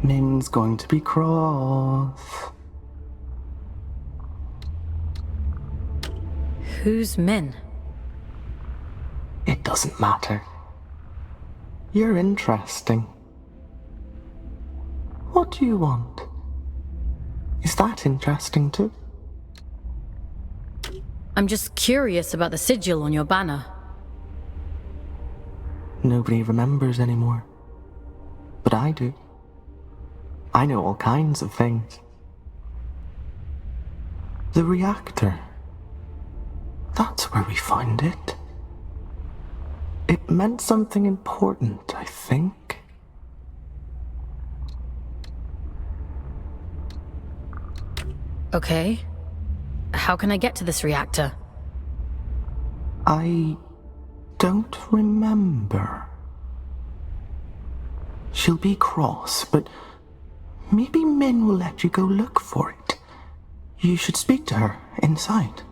Min's going to be cross. Who's Min? It doesn't matter. You're interesting. What do you want? Is that interesting too? I'm just curious about the sigil on your banner. Nobody remembers anymore. But I do. I know all kinds of things. The reactor. That's where we found it. It meant something important, I think. Okay. How can I get to this reactor? I don't remember. She'll be cross, but maybe Min will let you go look for it. You should speak to her inside.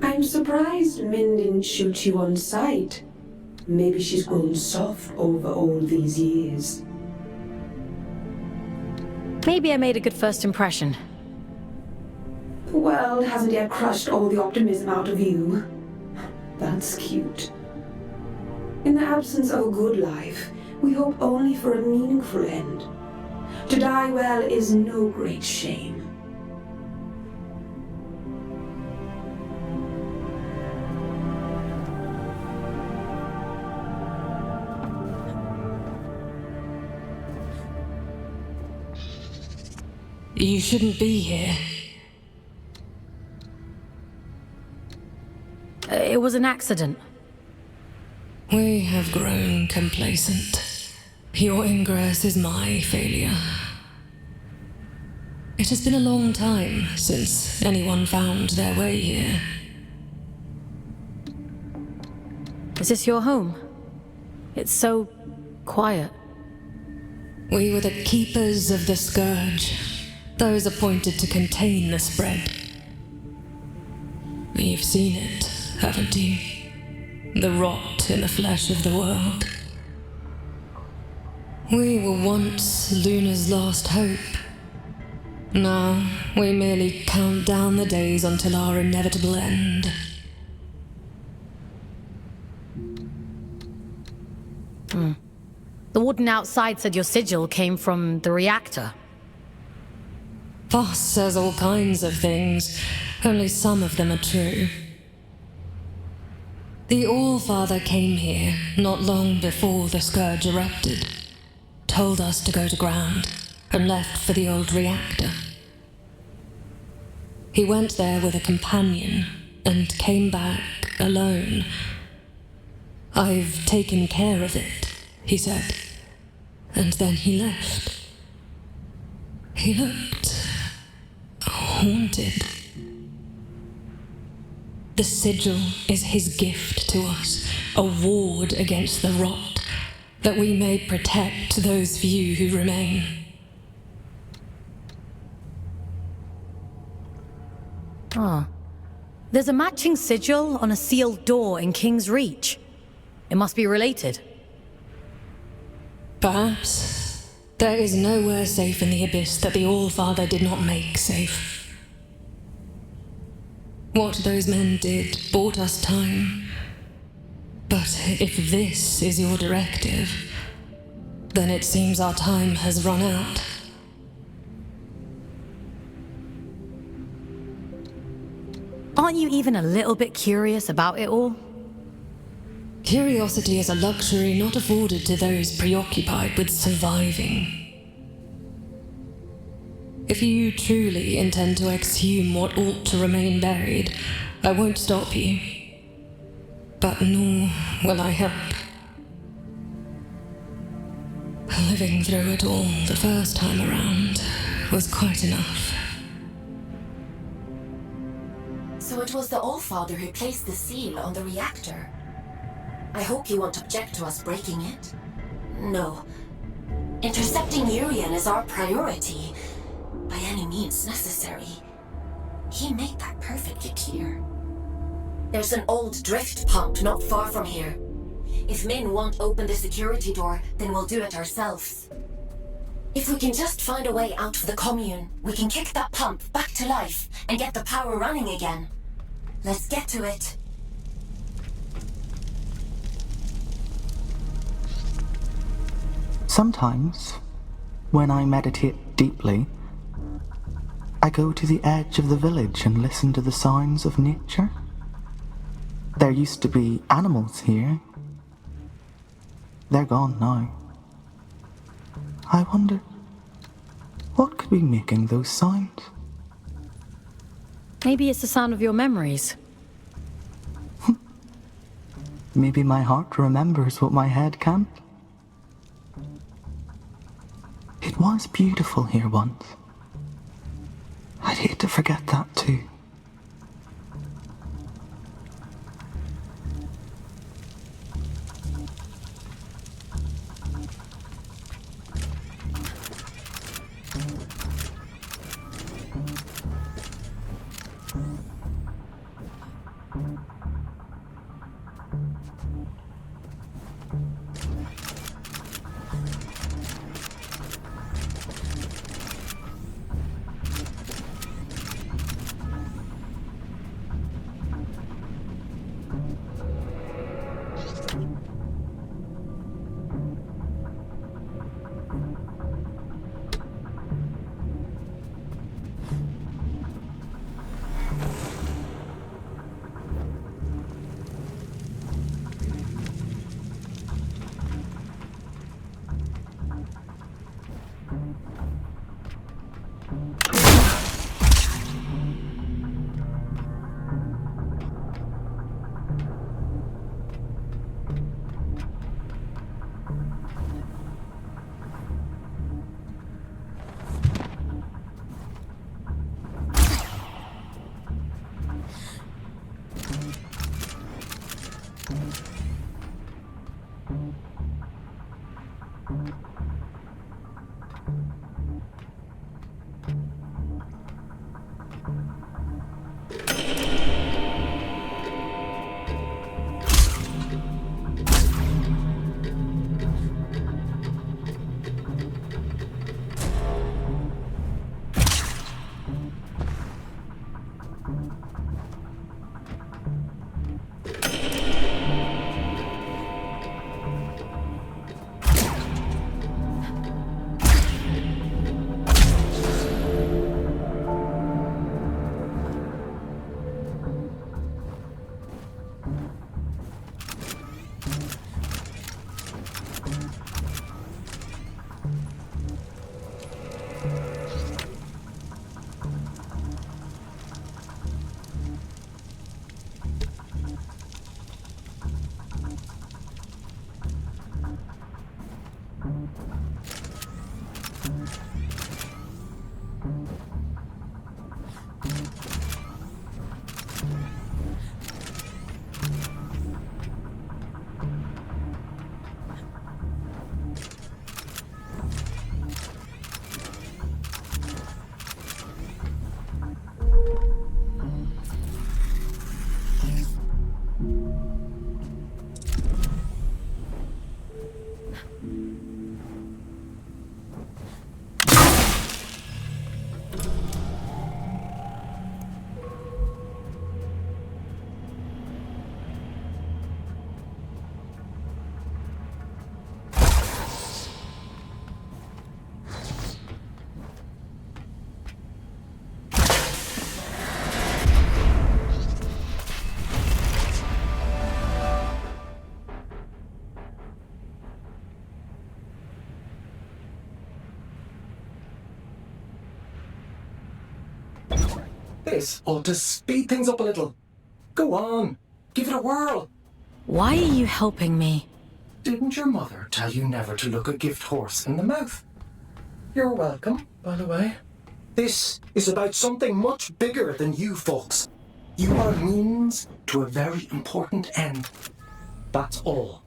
I'm surprised Min didn't shoot you on sight. Maybe she's grown soft over all these years. Maybe I made a good first impression. The world hasn't yet crushed all the optimism out of you. That's cute. In the absence of a good life, we hope only for a meaningful end. To die well is no great shame. You shouldn't be here. It was an accident. We have grown complacent. Your ingress is my failure. It has been a long time since anyone found their way here. Is this your home? It's so quiet. We were the keepers of the scourge, those appointed to contain the spread. You've seen it, haven't you? The rot in the flesh of the world. We were once Luna's last hope. Now, we merely count down the days until our inevitable end. The warden outside said your sigil came from the reactor. Voss says all kinds of things, only some of them are true. The All-Father came here not long before the scourge erupted, told us to go to ground, and left for the old reactor. He went there with a companion, and came back alone. "I've taken care of it," he said, and then he left. He looked haunted. The sigil is his gift to us, a ward against the rot, that we may protect those few who remain. Ah. There's a matching sigil on a sealed door in King's Reach. It must be related. Perhaps. There is nowhere safe in the abyss that the All-Father did not make safe. What those men did bought us time. But if this is your directive, then it seems our time has run out. Aren't you even a little bit curious about it all? Curiosity is a luxury not afforded to those preoccupied with surviving. If you truly intend to exhume what ought to remain buried, I won't stop you. But nor will I help. Living through it all the first time around was quite enough. So it was the All-Father who placed the seal on the reactor. I hope you won't object to us breaking it. No. Intercepting Urian is our priority, by any means necessary. He made that perfectly clear. There's an old drift pump not far from here. If Min won't open the security door, then we'll do it ourselves. If we can just find a way out of the commune, we can kick that pump back to life and get the power running again. Let's get to it. Sometimes, when I meditate deeply, I go to the edge of the village and listen to the sounds of nature. There used to be animals here. They're gone now. I wonder, what could be making those sounds? Maybe it's the sound of your memories. Maybe my heart remembers what my head can't. It was beautiful here once. I'd hate to forget that too. This ought to speed things up a little. Go on, give it a whirl. Why are you helping me? Didn't your mother tell you never to look a gift horse in the mouth? You're welcome, by the way. This is about something much bigger than you folks. You are a means to a very important end. That's all.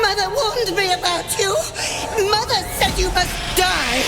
Mother warned me about you. Mother said you must die.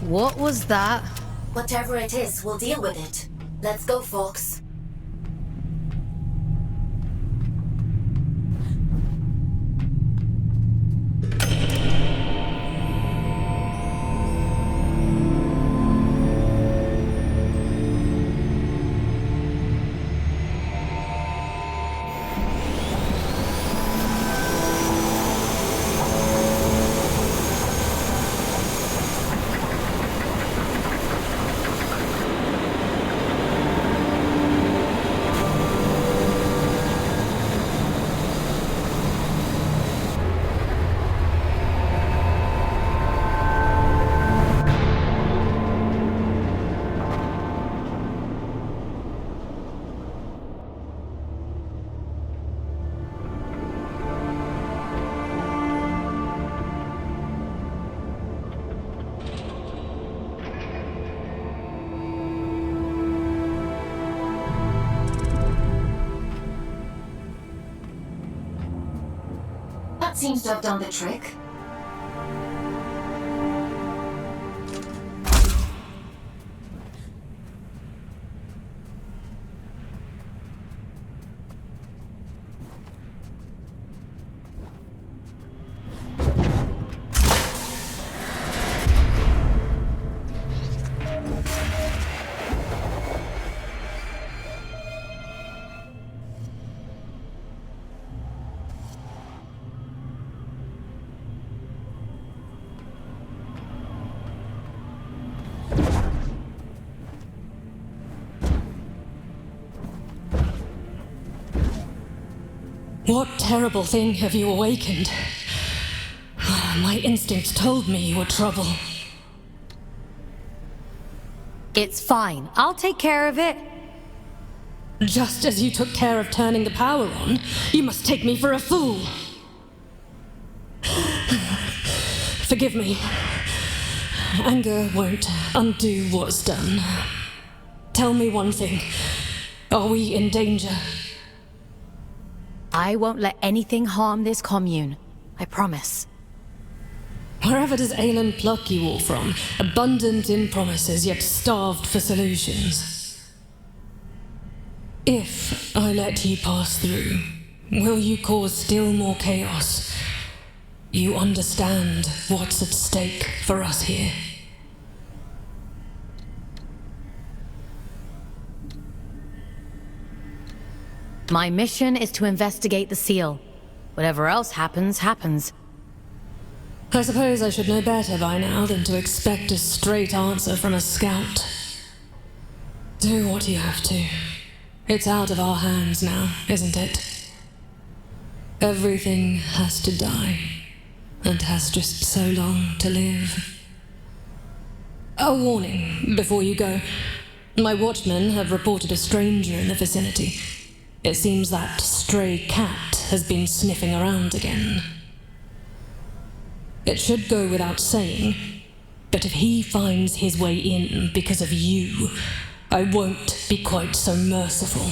What was that? Whatever it is, we'll deal with it. Let's go, folks. That seems to have done the trick. What terrible thing have you awakened? My instincts told me you were trouble. It's fine. I'll take care of it. Just as you took care of turning the power on, you must take me for a fool. Forgive me. Anger won't undo what's done. Tell me one thing. Are we in danger? I won't let anything harm this commune. I promise. Wherever does Aelin pluck you all from? Abundant in promises, yet starved for solutions. If I let you pass through, will you cause still more chaos? You understand what's at stake for us here. My mission is to investigate the seal. Whatever else happens, happens. I suppose I should know better by now than to expect a straight answer from a scout. Do what you have to. It's out of our hands now, isn't it? Everything has to die, and has just so long to live. A warning before you go. My watchmen have reported a stranger in the vicinity. It seems that stray cat has been sniffing around again. It should go without saying, but if he finds his way in because of you, I won't be quite so merciful.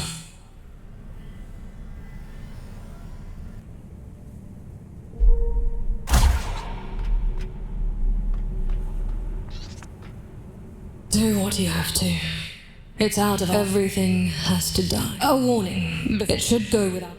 Do what you have to. It's out of everything has to die. A warning, but it should go without.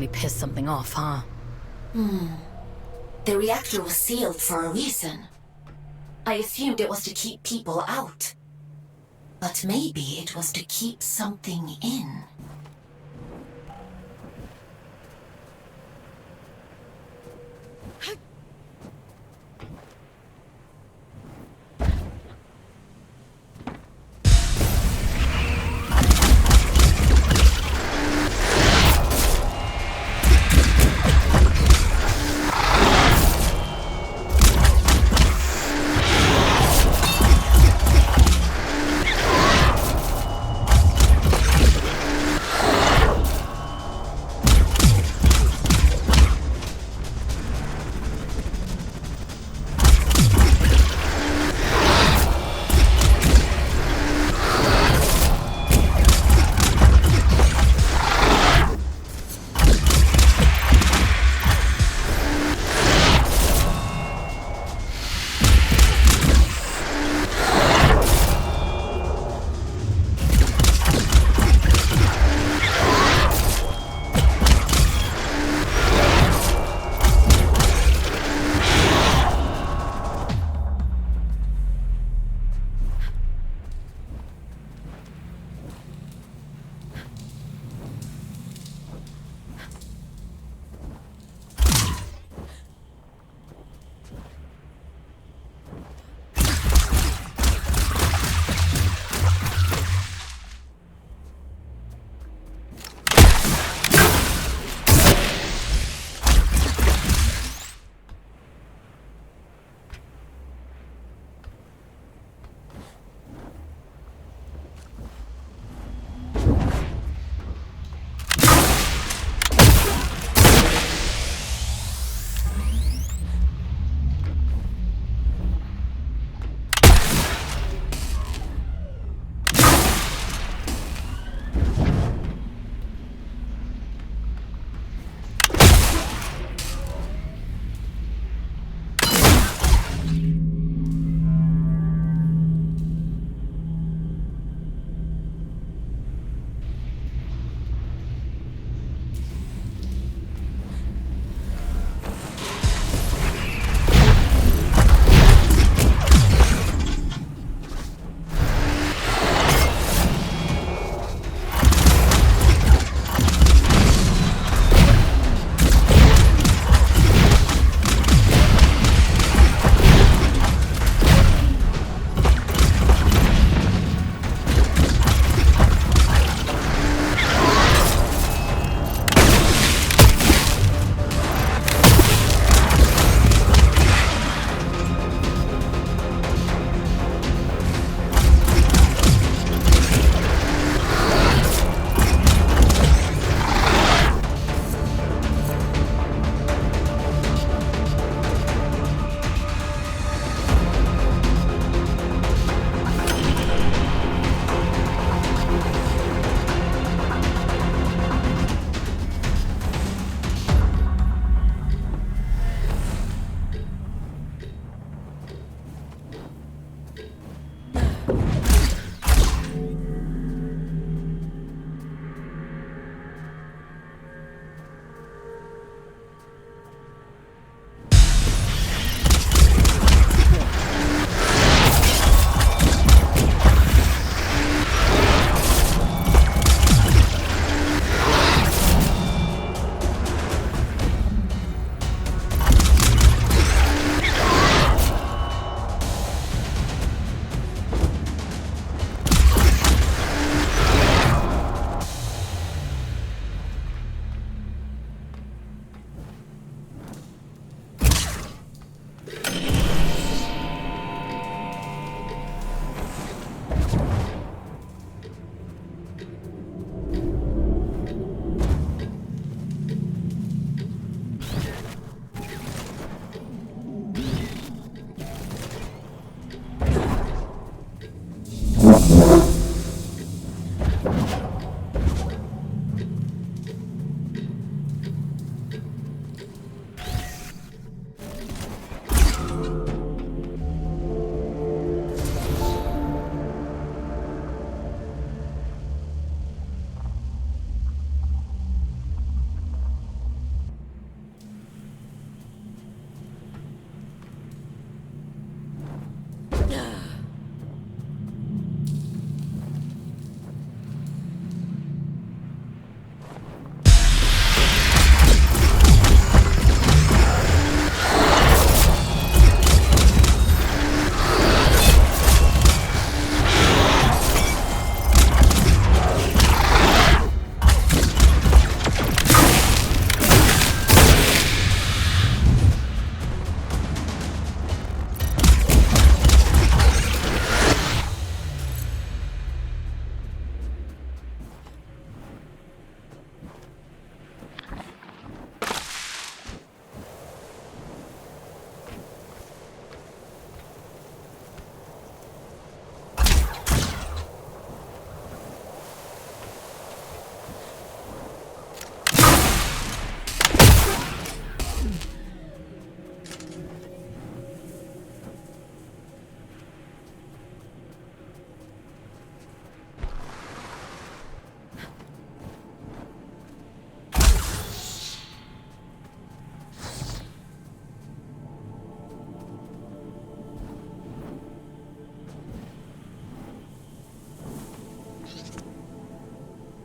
really pissed something off, huh? The reactor was sealed for a reason. I assumed it was to keep people out. But maybe it was to keep something in.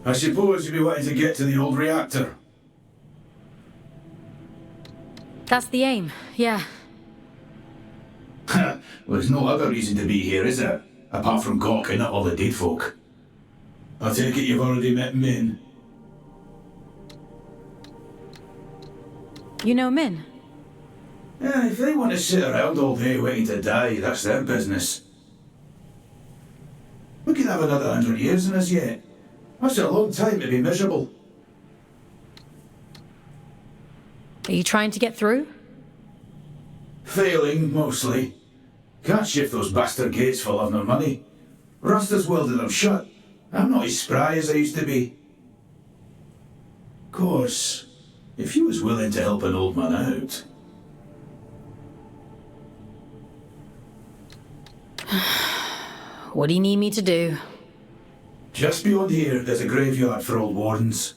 I suppose you'll be wanting to get to the old reactor. That's the aim, yeah. Well, there's no other reason to be here, is there? Apart from gawking at all the dead folk. I take it you've already met Min. You know Min? Yeah, if they want to sit around all day waiting to die, that's their business. We could have another 100 years in us yet. That's a long time to be miserable. Are you trying to get through? Failing, mostly. Can't shift those bastard gates for love nor money. Rusta's welded them shut. I'm not as spry as I used to be. Of course, if you was willing to help an old man out... What do you need me to do? Just beyond here, there's a graveyard for old wardens.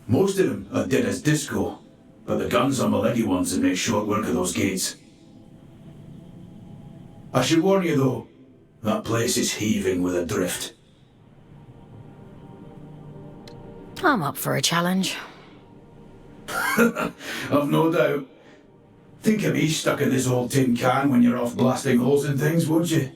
Most of them are dead as disco, but the guns are my leggy ones that make short work of those gates. I should warn you though, that place is heaving with a drift. I'm up for a challenge. I've no doubt. Think of me stuck in this old tin can when you're off blasting holes in things, would you?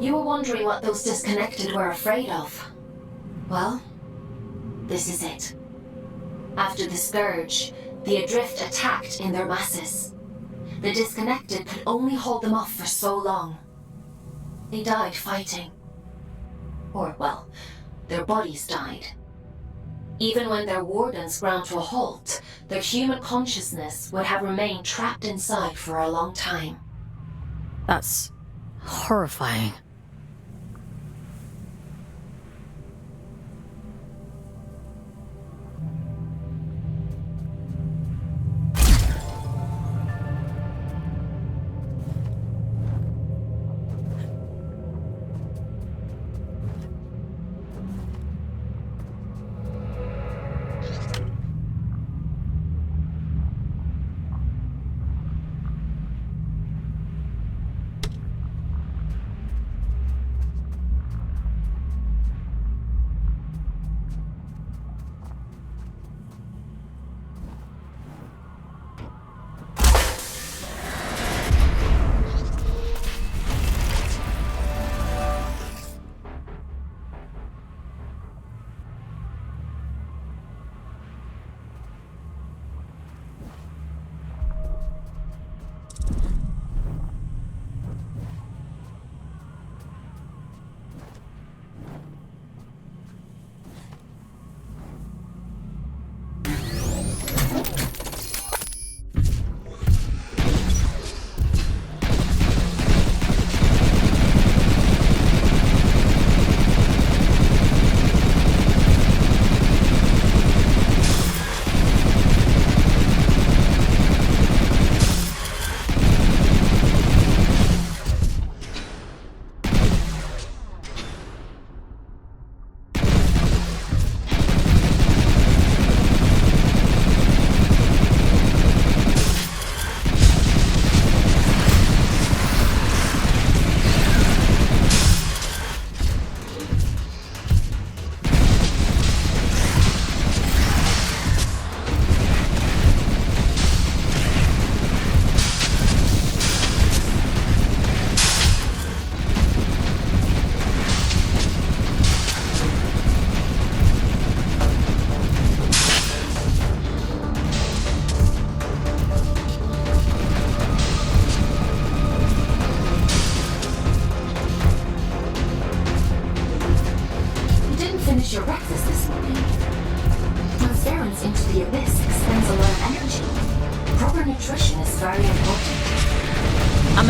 You were wondering what those disconnected were afraid of. Well, this is it. After the Scourge, the Adrift attacked in their masses. The disconnected could only hold them off for so long. They died fighting. Or, well, their bodies died. Even when their wardens ground to a halt, their human consciousness would have remained trapped inside for a long time. That's horrifying.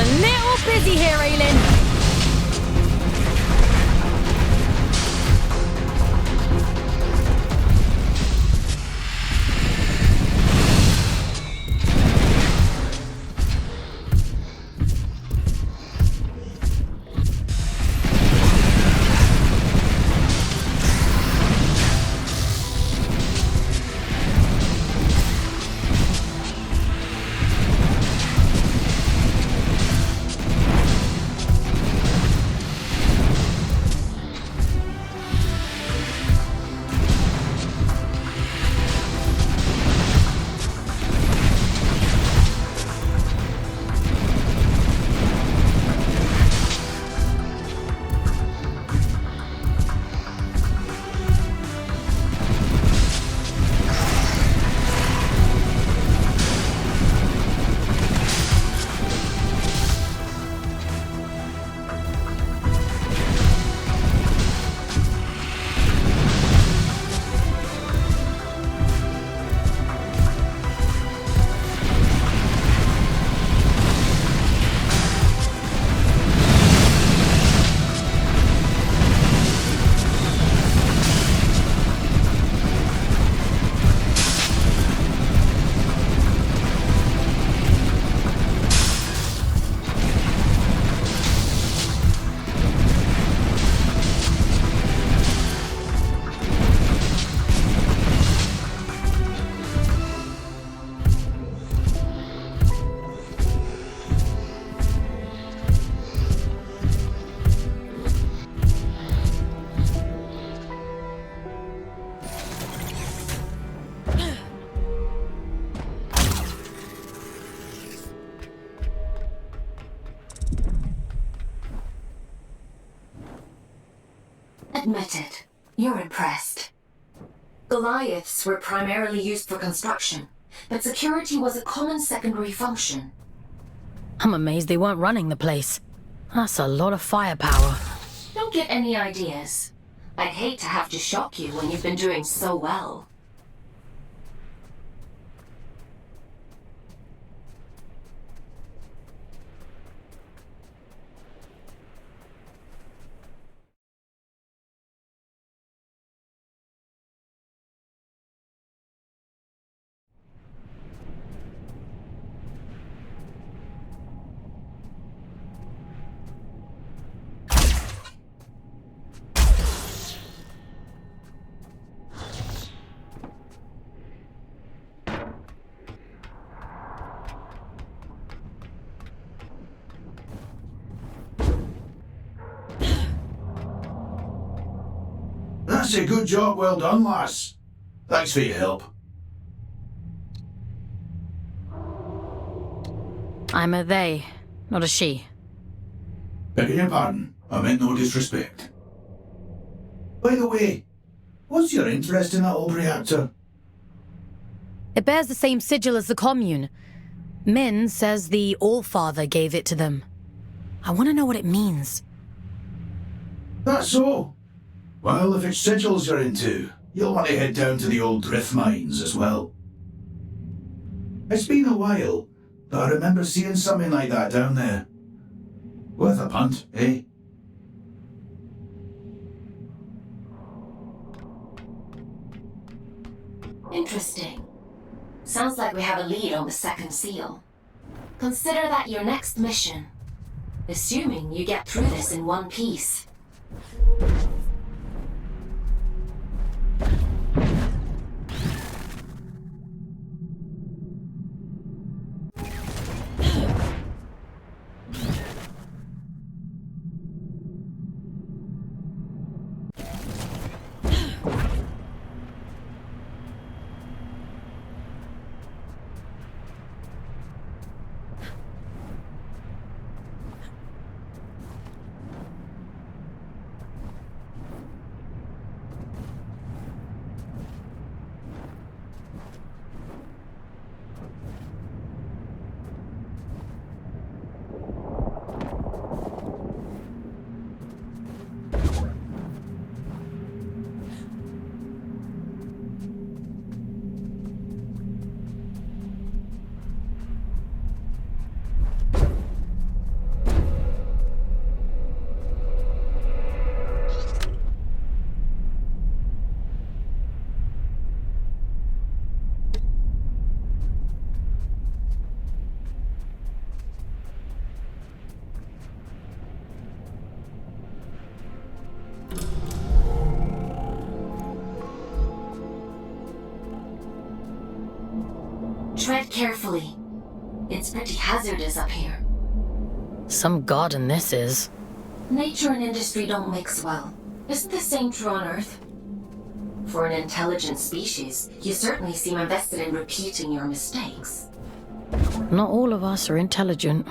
a little busy here, Aylin. Admit it, you're impressed. Goliaths were primarily used for construction, but security was a common secondary function. I'm amazed they weren't running the place. That's a lot of firepower. Don't get any ideas. I'd hate to have to shock you when you've been doing so well. That's a good job, well done, lass. Thanks for your help. I'm a they, not a she. Begging your pardon, I meant no disrespect. By the way, what's your interest in that old reactor? It bears the same sigil as the commune. Min says the Allfather gave it to them. I want to know what it means. That's so. Well, if it's sigils you're into, you'll want to head down to the old drift mines as well. It's been a while, but I remember seeing something like that down there. Worth a punt, eh? Interesting. Sounds like we have a lead on the second seal. Consider that your next mission. Assuming you get through this in one piece. Tread carefully. It's pretty hazardous up here. Some garden this is. Nature and industry don't mix well. Isn't the same true on Earth? For an intelligent species, you certainly seem invested in repeating your mistakes. Not all of us are intelligent.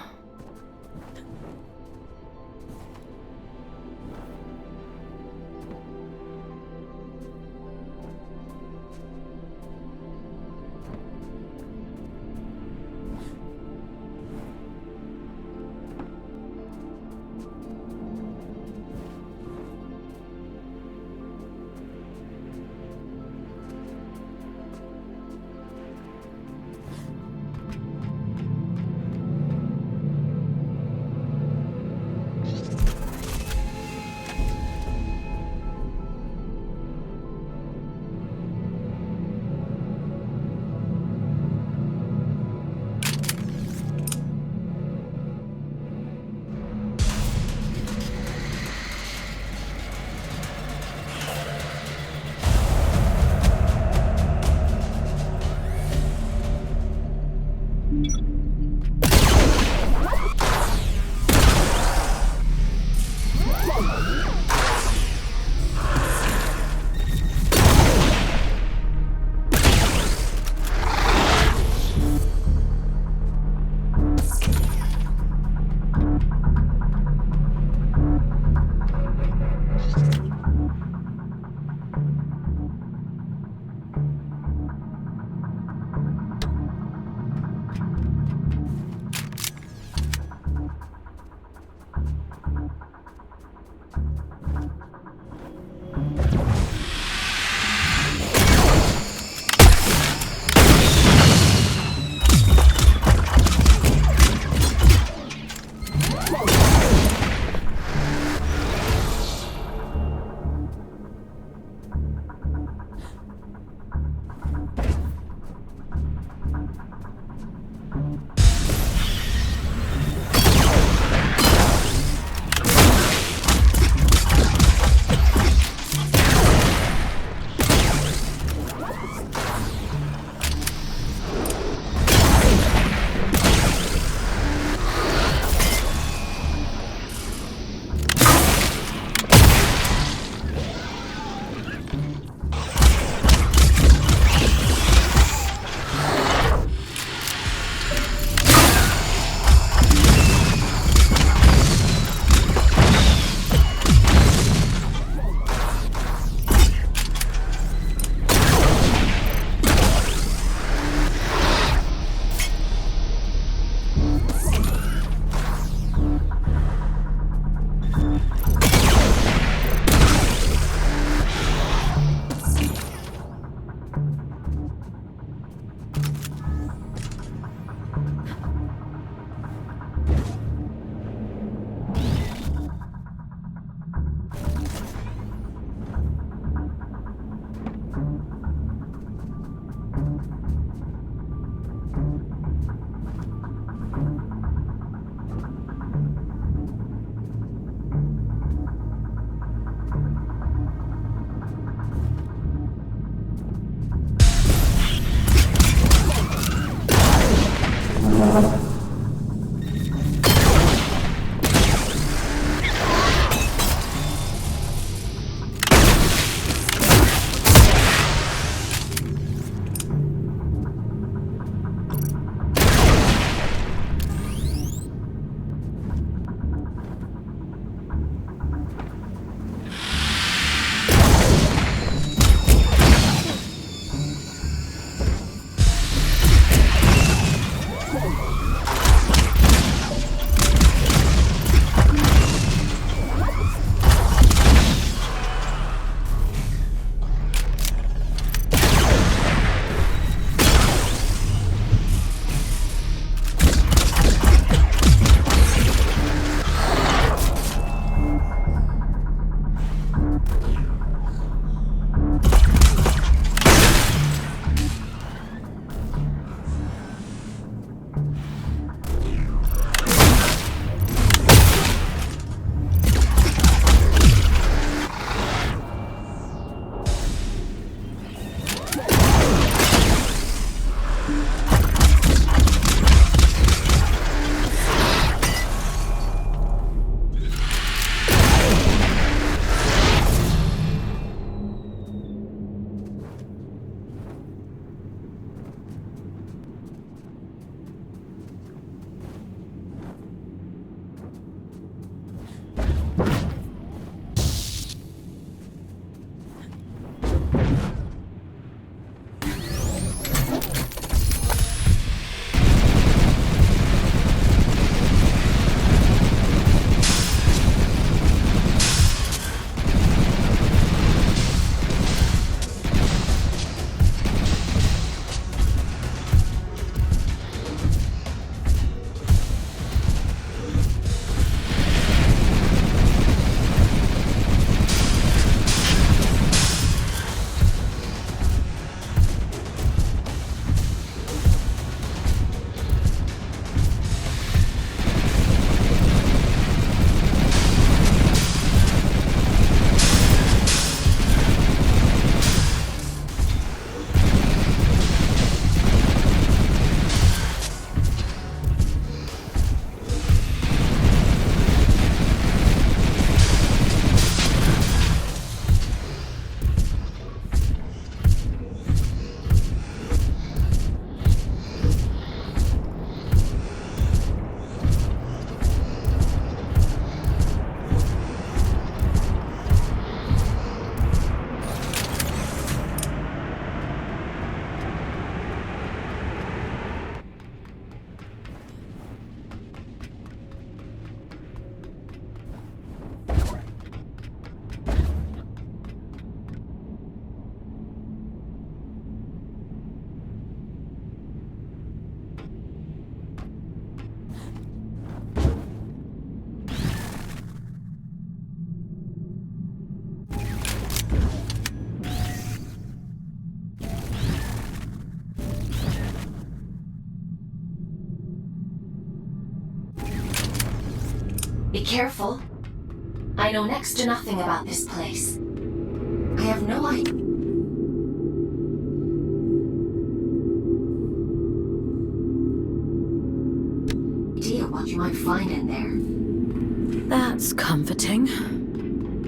Be careful. I know next to nothing about this place. I have no idea what you might find in there. That's comforting.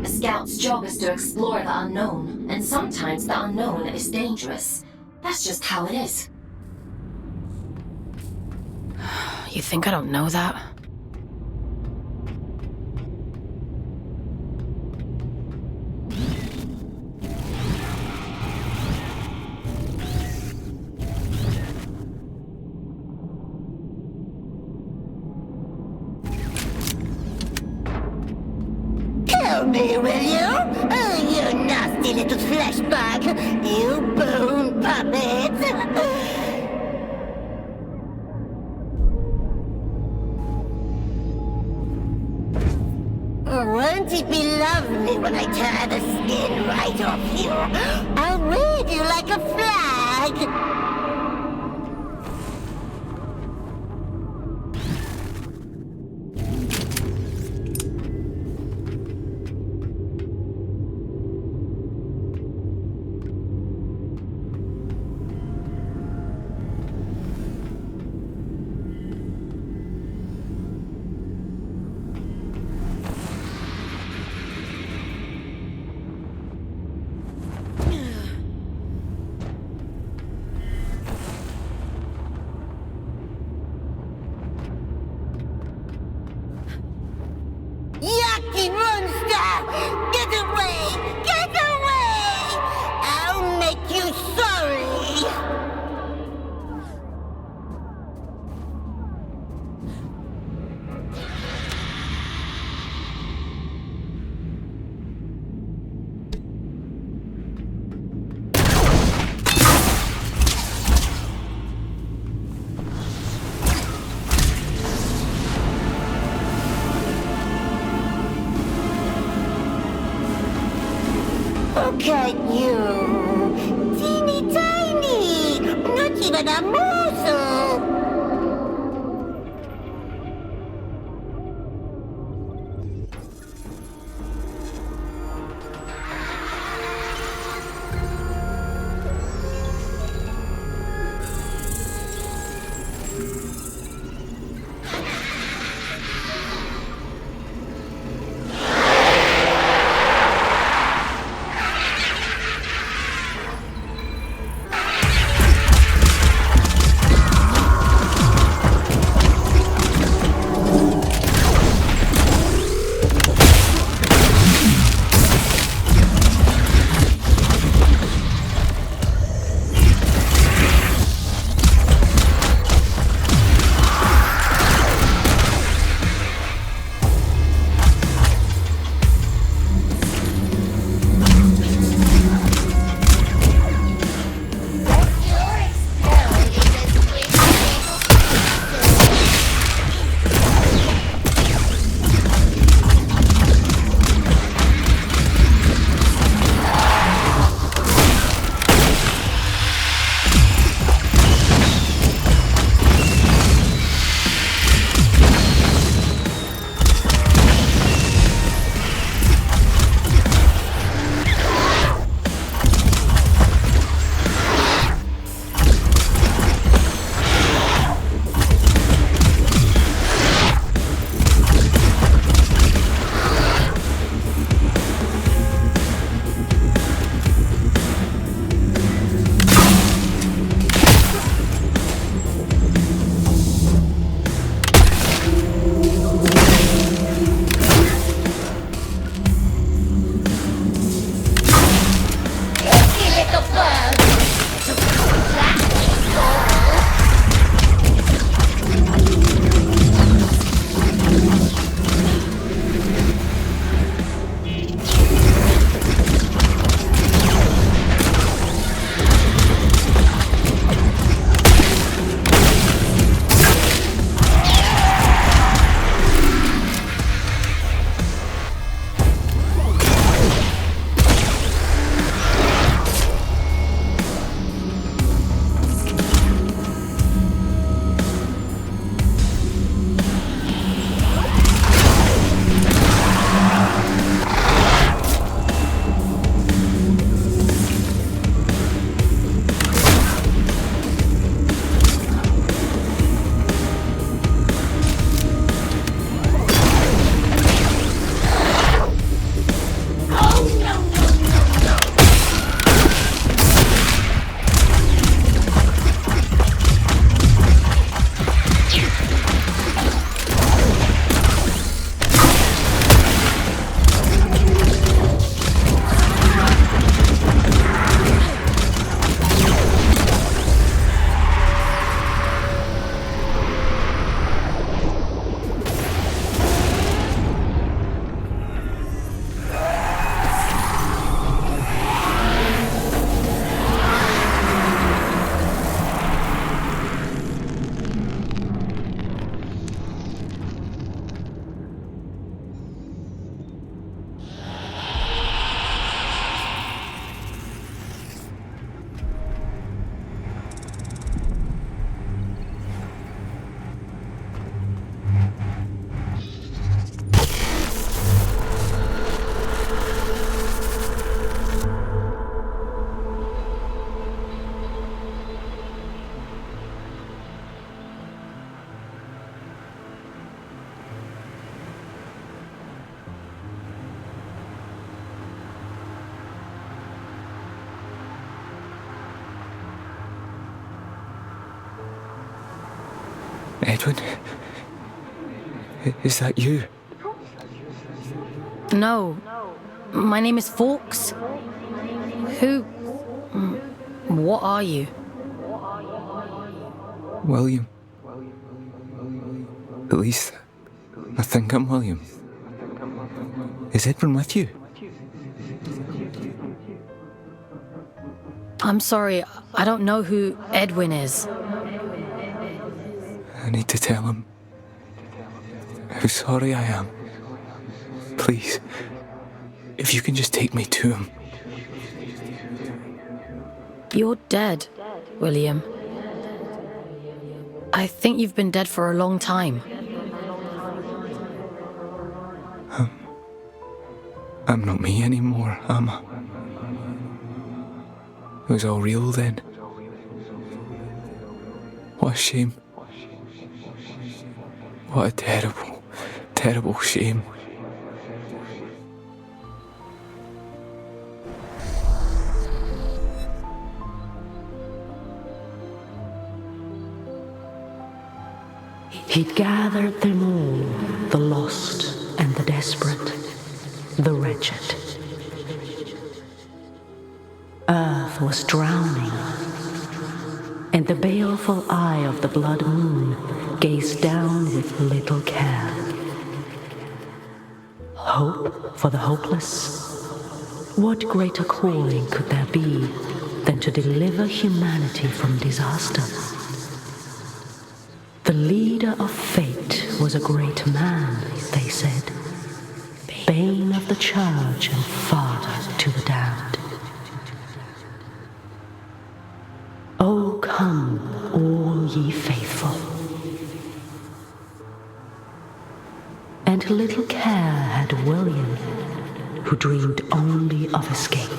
A scout's job is to explore the unknown, and sometimes the unknown is dangerous. That's just how it is. You think I don't know that? Help me, will you? Oh, you nasty little flesh bag. You bone puppet. Won't it be lovely when I tear the skin right off you? I'll wave you like a flag. Yucky monster! Get away! Get away! I'll make you sorry! Look at you! Teeny tiny! Not even a morsel! Edwin? Is that you? No. My name is Fawkes. Who... What are you? William. At least, I think I'm William. Is Edwin with you? I'm sorry, I don't know who Edwin is. I need to tell him how sorry I am. Please, if you can just take me to him. You're dead, William. I think you've been dead for a long time. I'm not me anymore, am I? It was all real then. What a shame. What a terrible, terrible shame. He'd gathered them all, the lost and the desperate, the wretched. Earth was drowning, and the baleful eye of the blood moon gazed down with little care. Hope for the hopeless? What greater calling could there be than to deliver humanity from disaster? The leader of fate was a great man, they said, bane of the church and father to the damned. Oh, come, all ye faithful. And little care had William, who dreamed only of escape.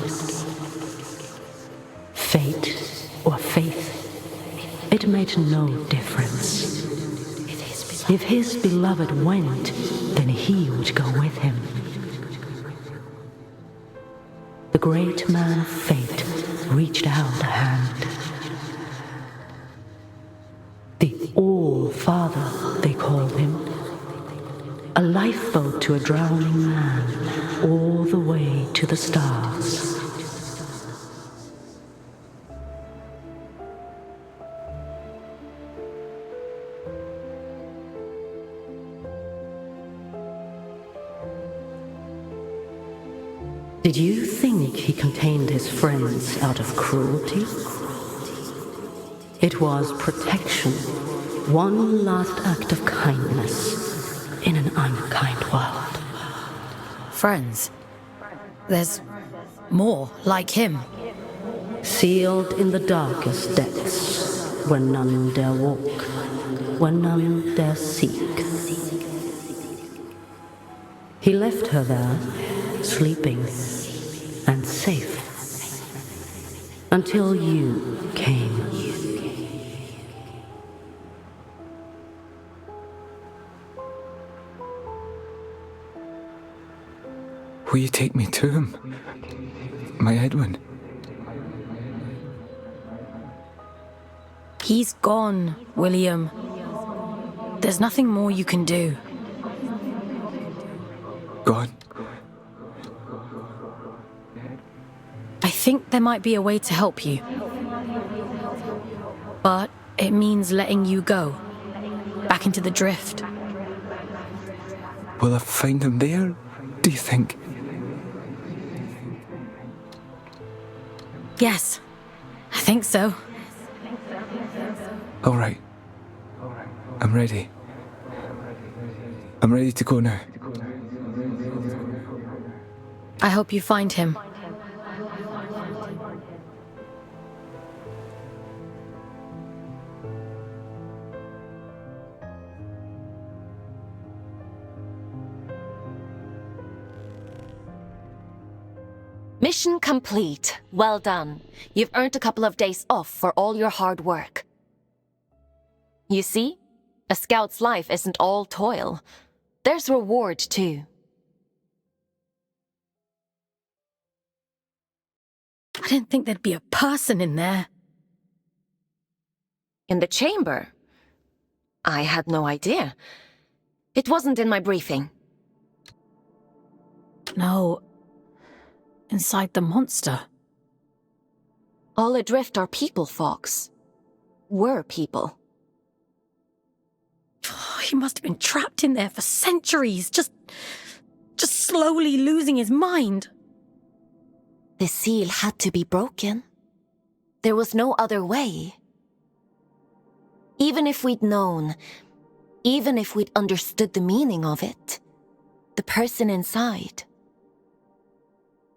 Fate or faith, it made no difference. If his beloved went, then he would go with him. The great man of fate reached out a hand. The All-Father, they called him. A lifeboat to a drowning man, all the way to the stars. Did you think he contained his friends out of cruelty? It was protection, one last act of kindness in an unkind world. Friends? There's more like him. Sealed in the darkest depths, where none dare walk, where none dare seek. He left her there, sleeping and safe, until you came. Will you take me to him? My Edwin? He's gone, William. There's nothing more you can do. Gone? I think there might be a way to help you. But it means letting you go. Back into the drift. Will I find him there, do you think? Yes, I think so. All right. I'm ready. I'm ready to go now. I hope you find him. Mission complete. Well done. You've earned a couple of days off for all your hard work. You see? A scout's life isn't all toil. There's reward, too. I didn't think there'd be a person in there. In the chamber? I had no idea. It wasn't in my briefing. No. Inside the monster. All adrift are people, Fox. Were people. He must have been trapped in there for centuries, just slowly losing his mind. The seal had to be broken. There was no other way. Even if we'd known, even if we'd understood the meaning of it, the person inside...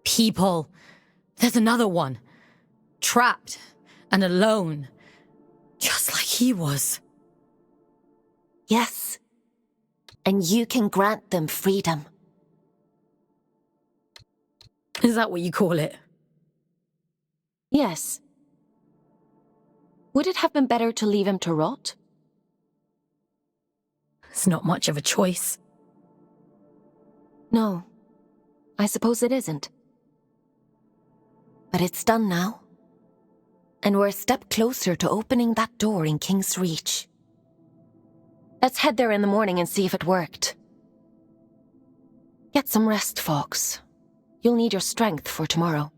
People. There's another one. Trapped and alone. Just like he was. Yes. And you can grant them freedom. Is that what you call it? Yes. Would it have been better to leave him to rot? It's not much of a choice. No. I suppose it isn't. But it's done now. And we're a step closer to opening that door in King's Reach. Let's head there in the morning and see if it worked. Get some rest, Fox. You'll need your strength for tomorrow.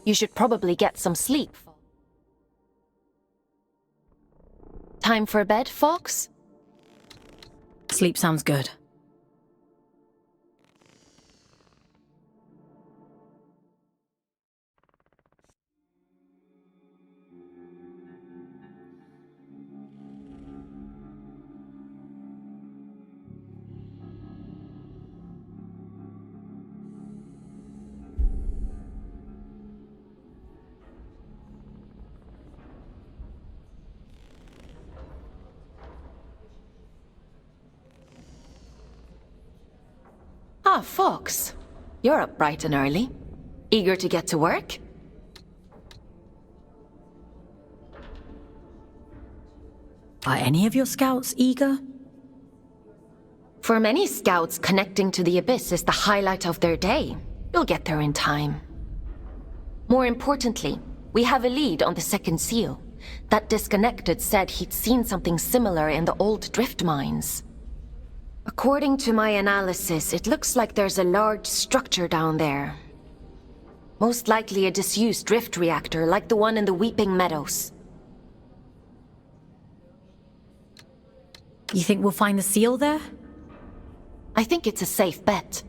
You should probably get some sleep. Time for bed, Fox? Sleep sounds good. Ah, Fox. You're up bright and early. Eager to get to work? Are any of your scouts eager? For many scouts, connecting to the Abyss is the highlight of their day. You'll get there in time. More importantly, we have a lead on the second seal. That disconnected said he'd seen something similar in the old drift mines. According to my analysis, it looks like there's a large structure down there. Most likely a disused drift reactor like the one in the Weeping Meadows. You think we'll find the seal there? I think it's a safe bet.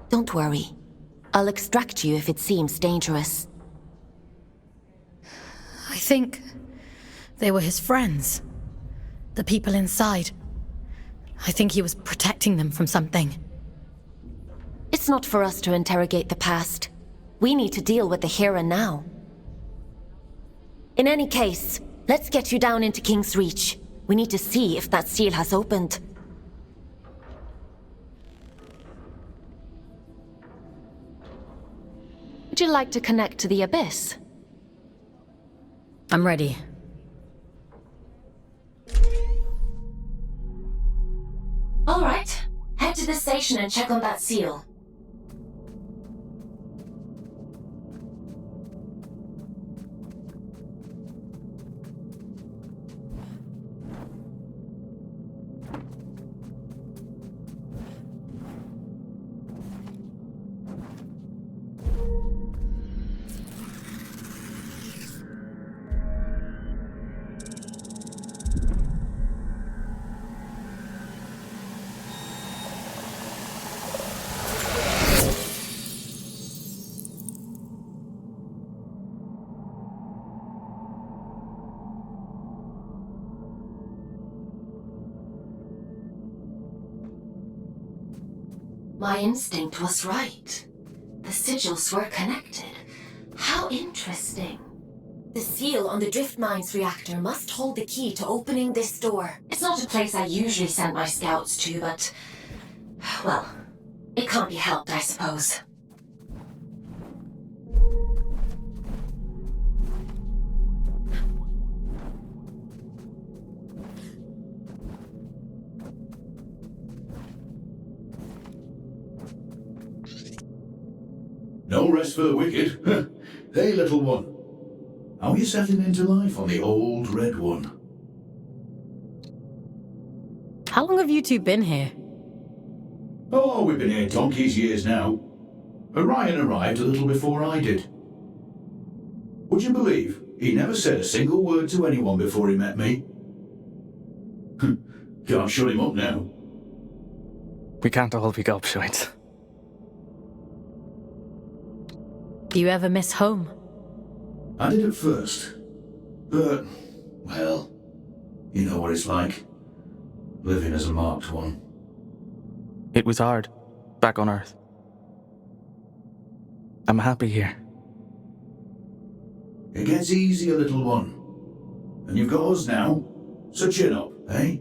Don't worry. I'll extract you if it seems dangerous. I think they were his friends. The people inside. I think he was protecting them from something. It's not for us to interrogate the past. We need to deal with the here and now. In any case, let's get you down into King's Reach. We need to see if that seal has opened. Would you like to connect to the Abyss? I'm ready. All right. Head to the station and check on that seal. My instinct was right. The sigils were connected. How interesting. The seal on the drift mines reactor must hold the key to opening this door. It's not a place I usually send my scouts to, but... well, it can't be helped, I suppose. No rest for the wicked. Hey, little one. How are you settling into life on the old red one? How long have you two been here? Oh, we've been here donkey's years now. Orion arrived a little before I did. Would you believe he never said a single word to anyone before he met me? Can't shut him up now. We can't all be gobshites. Do you ever miss home? I did at first. But, well, you know what it's like. Living as a marked one. It was hard, back on Earth. I'm happy here. It gets easier, little one. And you've got us now, so chin up, eh?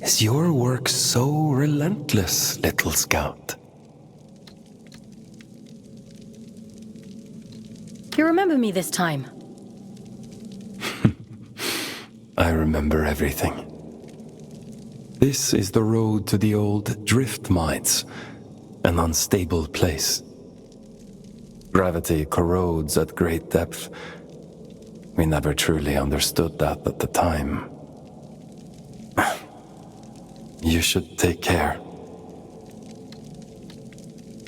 Is your work so relentless, little scout? You remember me this time? I remember everything. This is the road to the old drift mines, an unstable place. Gravity corrodes at great depth. We never truly understood that at the time. You should take care.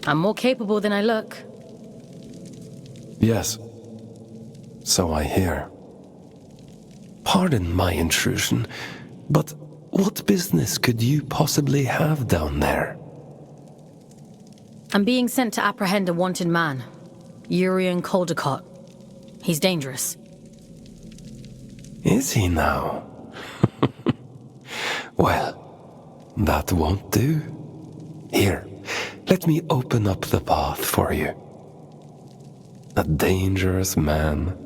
I'm more capable than I look. Yes. So I hear. Pardon my intrusion, but what business could you possibly have down there? I'm being sent to apprehend a wanted man. Urian Caldecott. He's dangerous. Is he now? Well, that won't do. Here, let me open up the path for you. A dangerous man.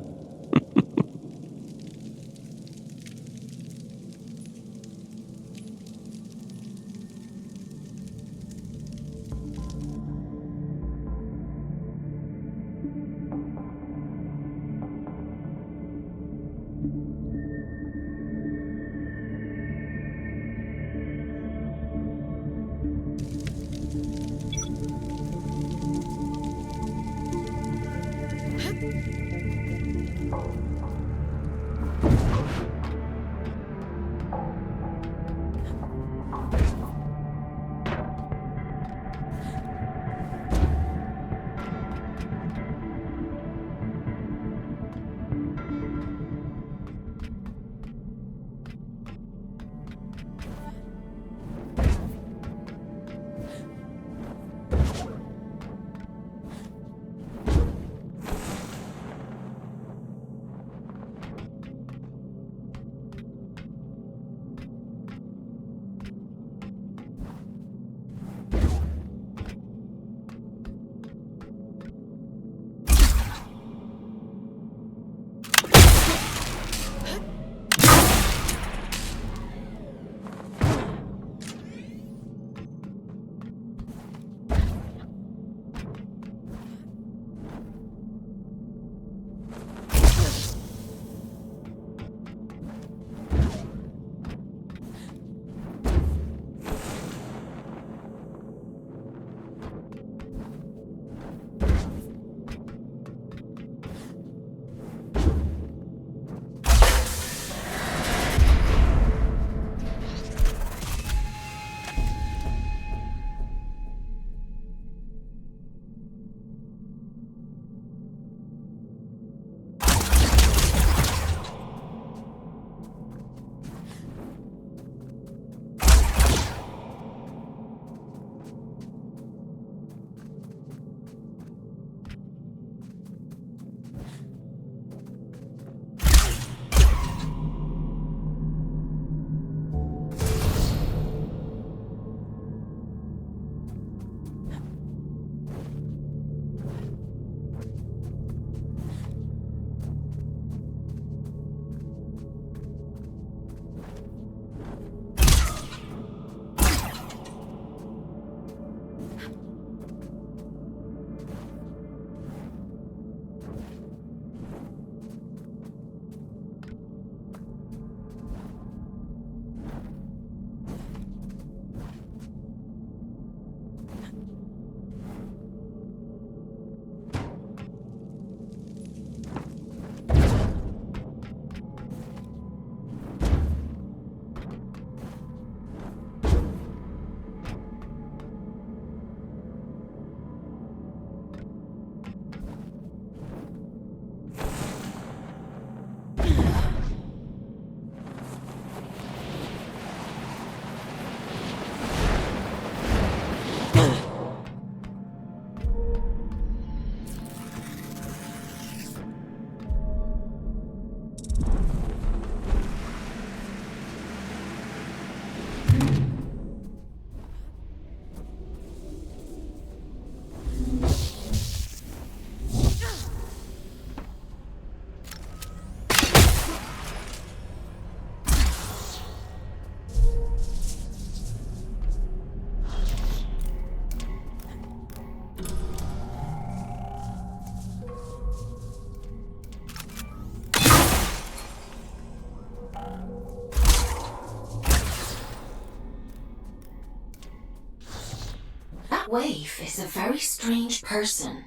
Waif is a very strange person.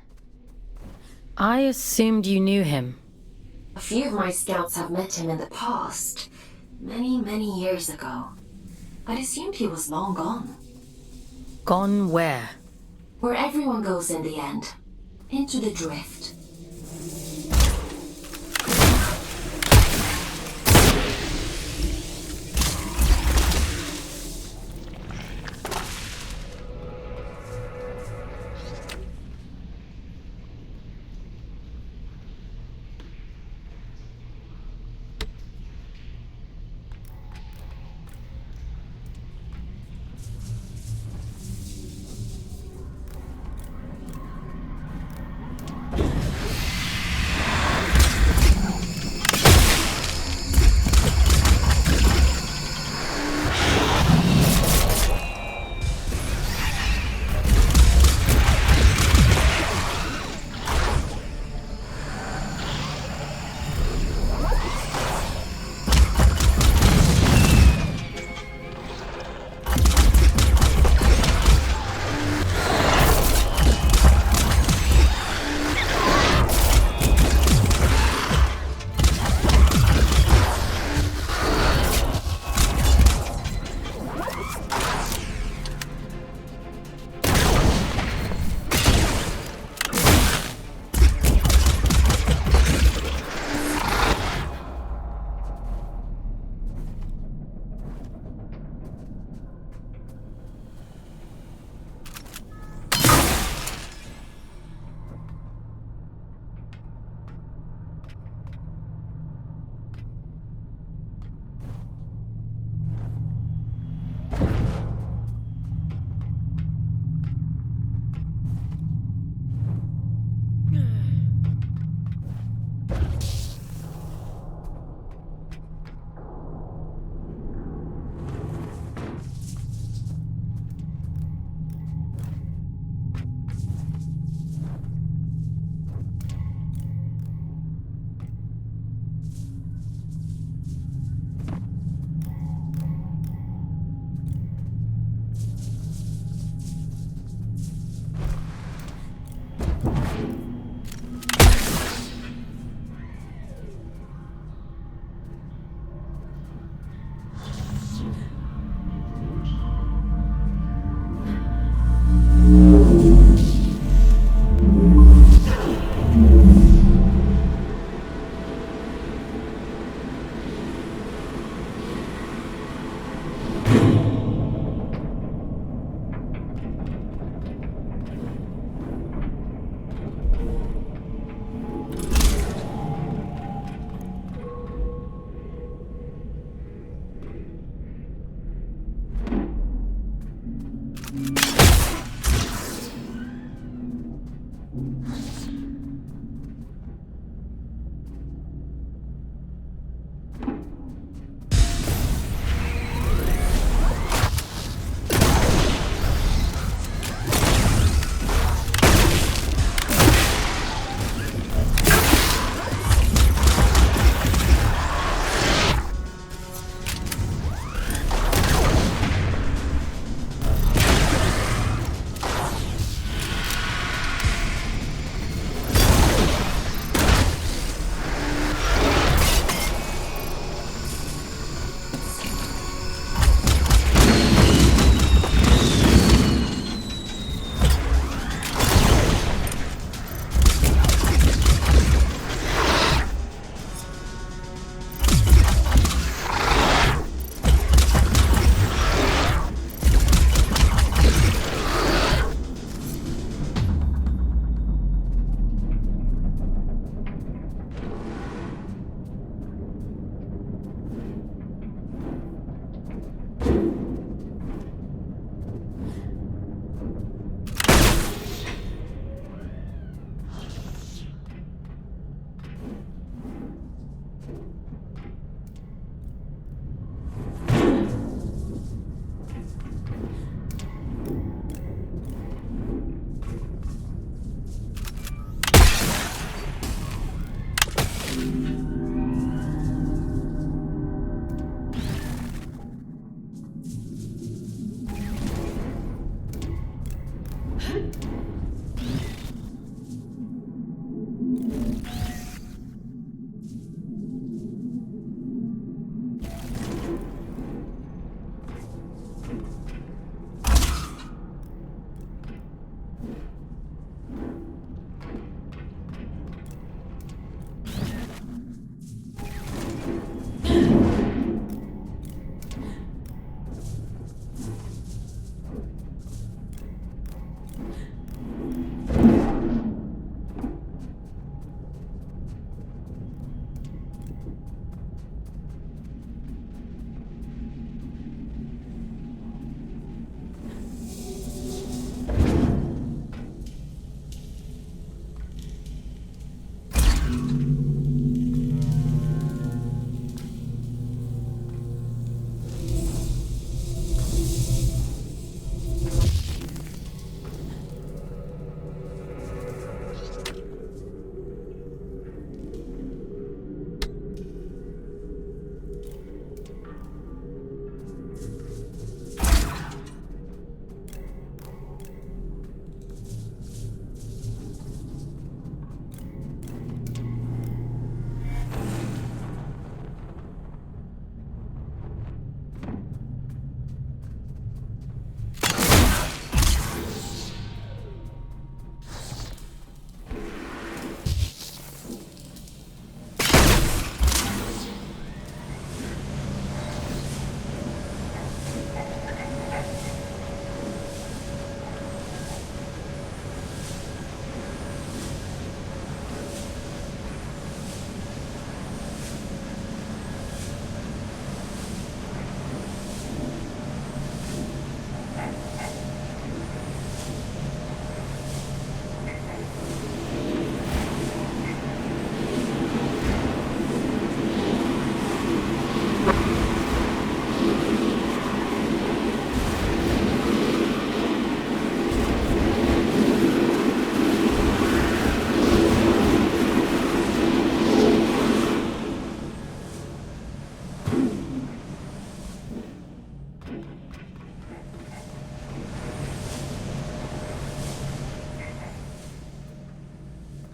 I assumed you knew him. A few of my scouts have met him in the past. Many years ago. I'd assumed he was long gone. Gone where? Where everyone goes in the end. Into the drift.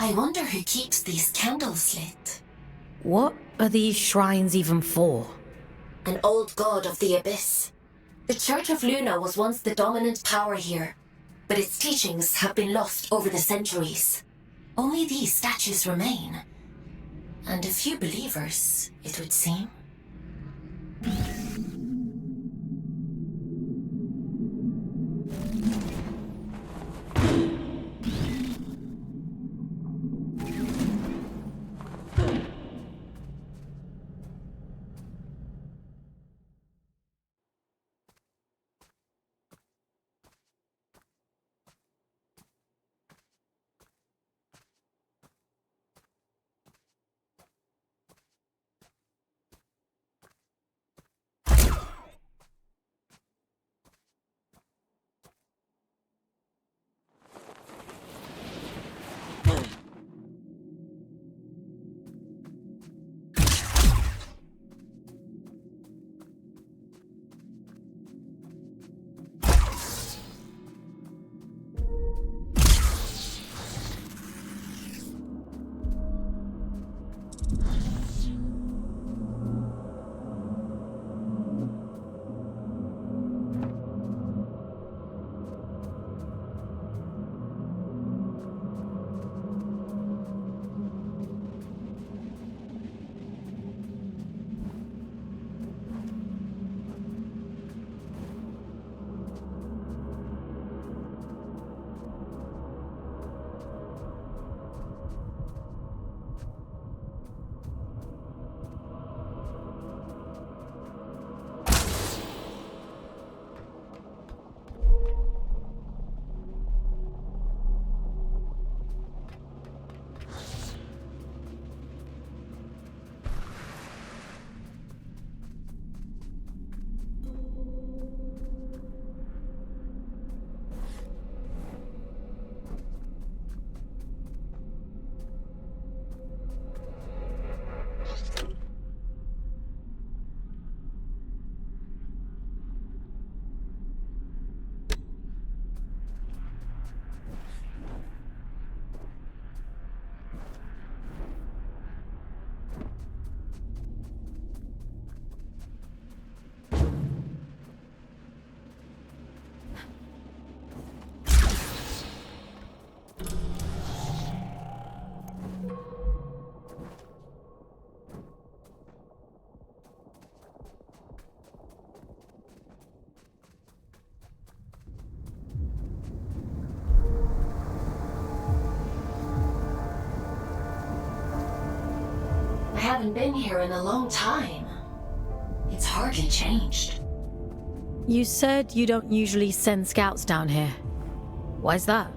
I wonder who keeps these candles lit. What are these shrines even for? An old god of the abyss. The Church of Luna was once the dominant power here, but its teachings have been lost over the centuries. Only these statues remain. And a few believers, it would seem. haven't been here in a long time. It's hardly changed. You said you don't usually send scouts down here. Why's that?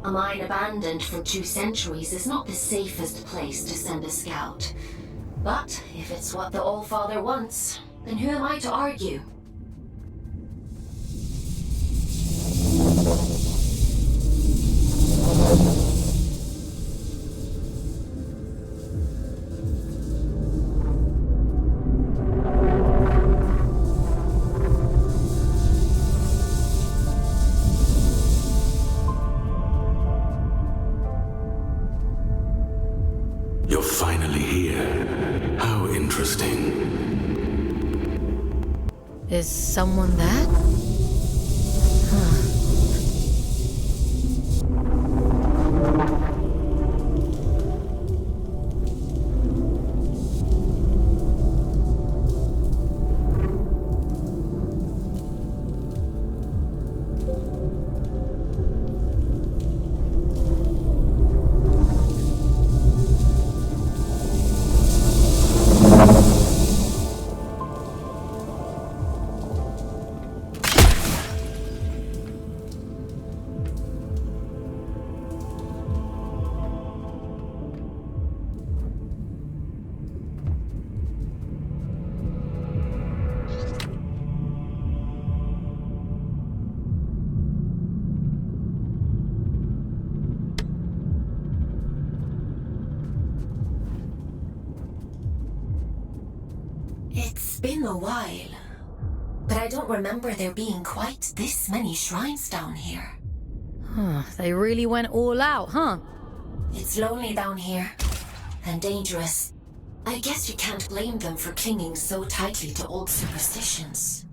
A mine abandoned for 2 centuries is not the safest place to send a scout. But if it's what the All-Father wants, then who am I to argue? You're finally here. How interesting. Is someone there? It's been a while, but I don't remember there being quite this many shrines down here. They really went all out, huh? It's lonely down here, and dangerous. I guess you can't blame them for clinging so tightly to old superstitions.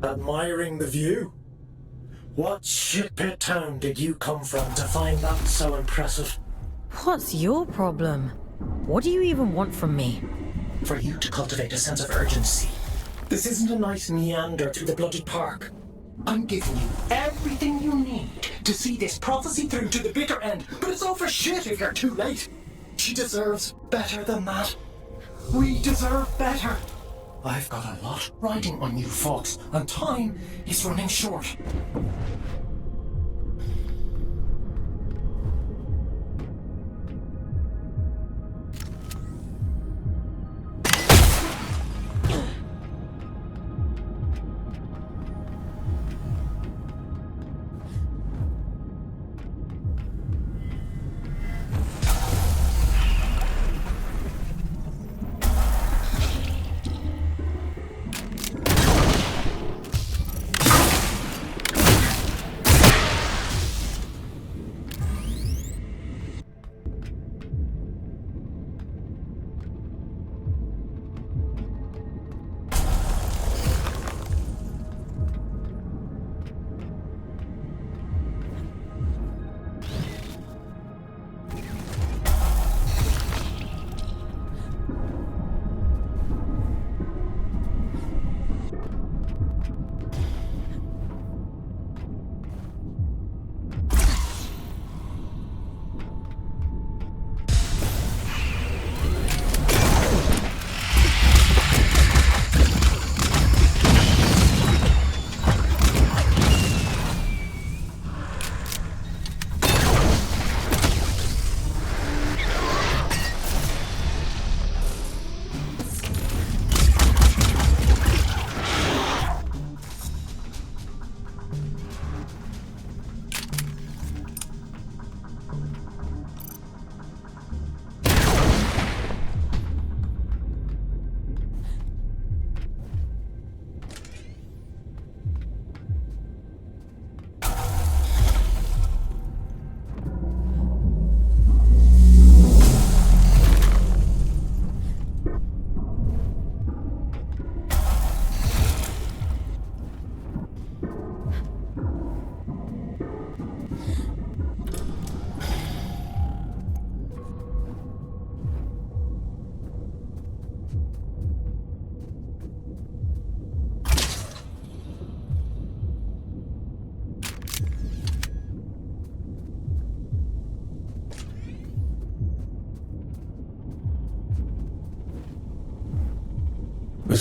Admiring the view? What shitpit town did you come from to find that so impressive? What's your problem? What do you even want from me? For you to cultivate a sense of urgency. This isn't a nice meander through the bloody park. I'm giving you everything you need to see this prophecy through to the bitter end, but it's all for shit if you're too late. She deserves better than that. We deserve better. I've got a lot riding on you folks, and time is running short.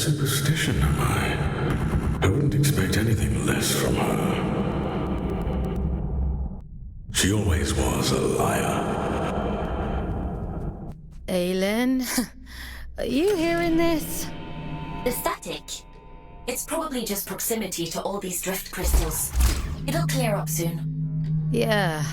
superstition, am I? I wouldn't expect anything less from her. She always was a liar. Aylin, are you hearing this? The static. It's probably just proximity to all these drift crystals. It'll clear up soon. Yeah.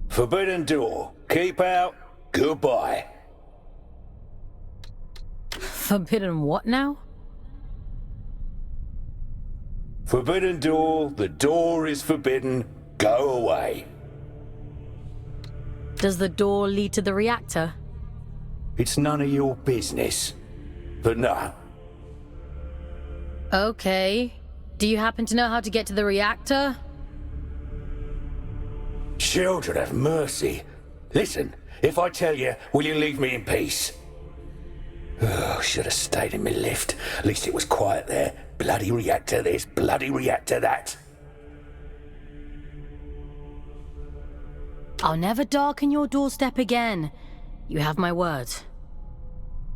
Forbidden door. Keep out. Goodbye. Forbidden what now? Forbidden door. The door is forbidden. Go away. Does the door lead to the reactor? It's none of your business. But no. Okay. Do you happen to know how to get to the reactor? Children have mercy. Listen, if I tell you, will you leave me in peace? Oh, should have stayed in my lift. At least it was quiet there. Bloody reactor this, bloody reactor that. I'll never darken your doorstep again. You have my word.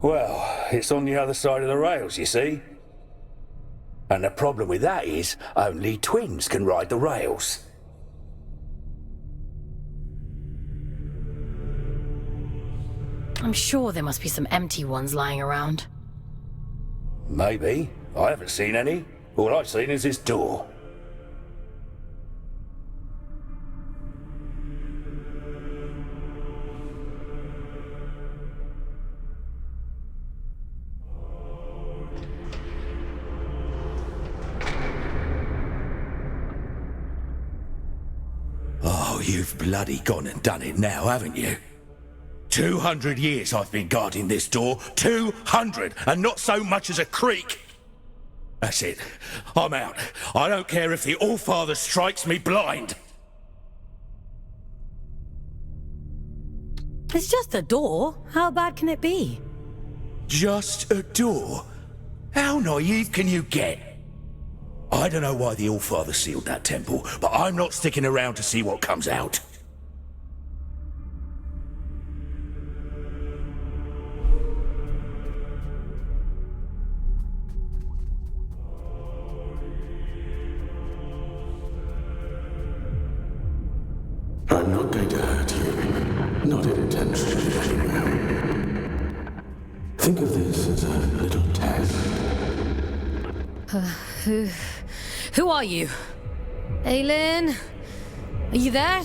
Well, it's on the other side of the rails, you see. And the problem with that is, only twins can ride the rails. I'm sure there must be some empty ones lying around. Maybe. I haven't seen any. All I've seen is this door. Oh, you've bloody gone and done it now, haven't you? 200 years I've been guarding this door. 200, and not so much as a creak. That's it. I'm out. I don't care if the Allfather strikes me blind. It's just a door. How bad can it be? Just a door? How naive can you get? I don't know why the Allfather sealed that temple, but I'm not sticking around to see what comes out. I'm not going to hurt you. Not intentionally, anyway. Think of this as a little test. Who are you? Aylin? Are you there?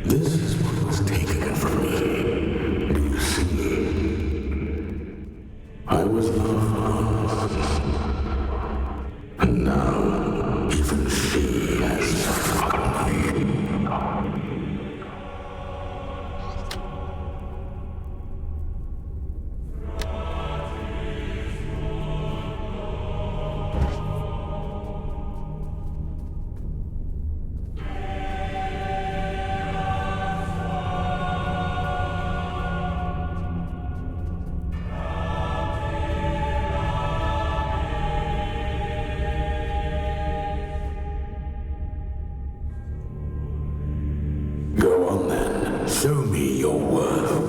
This is what was taken from me. Do you Show me your worth.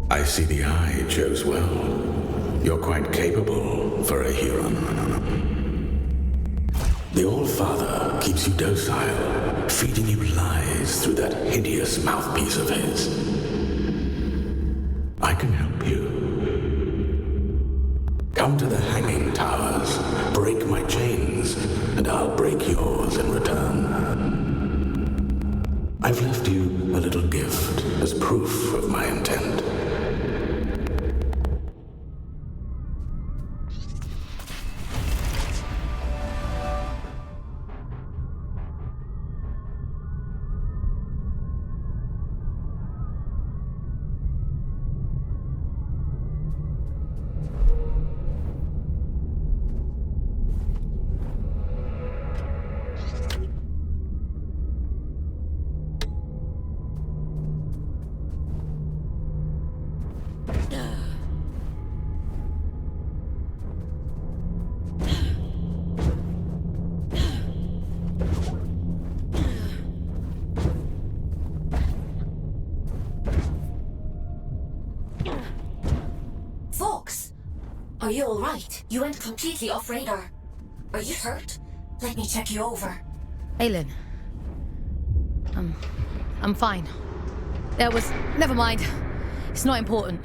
I see the eye chose well. You're quite capable for a Huron. The All-Father keeps you docile, feeding you lies through that hideous mouthpiece of his. I can help you. Come to the hanging towers, break my chains, and I'll break yours in return. I've left you a little gift as proof of my intent. Are you alright? You went completely off radar. Are you hurt? Let me check you over. Aylin. I'm fine. Never mind. It's not important.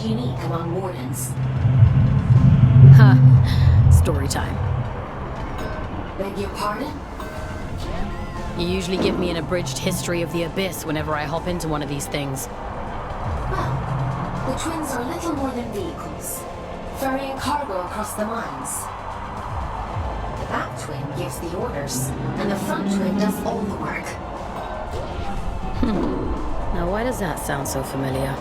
unique among wardens. Huh. Story time. Beg your pardon? You usually give me an abridged history of the Abyss whenever I hop into one of these things. Well, the twins are little more than vehicles, ferrying cargo across the mines. The back twin gives the orders, and the front twin does all the work. Now why does that sound so familiar?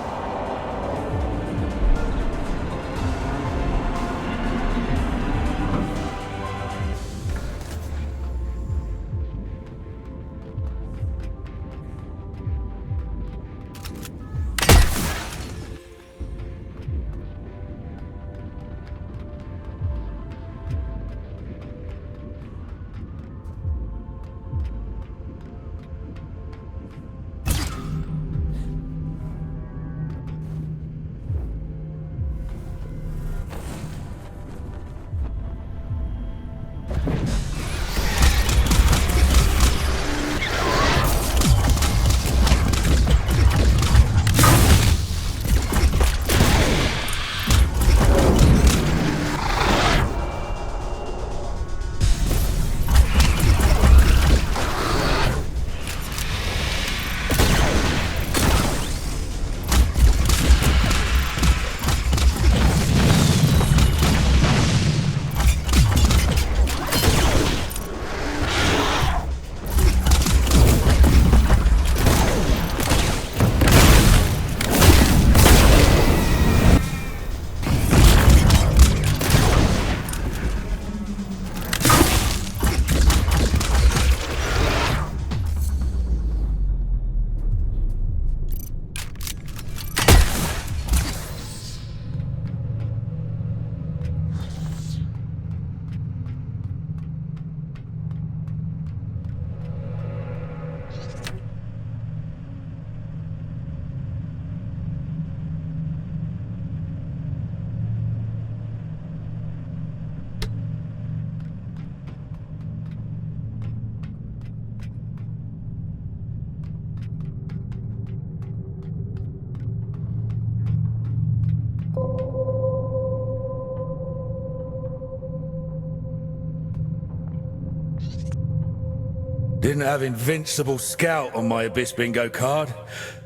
Didn't have Invincible Scout on my Abyss bingo card,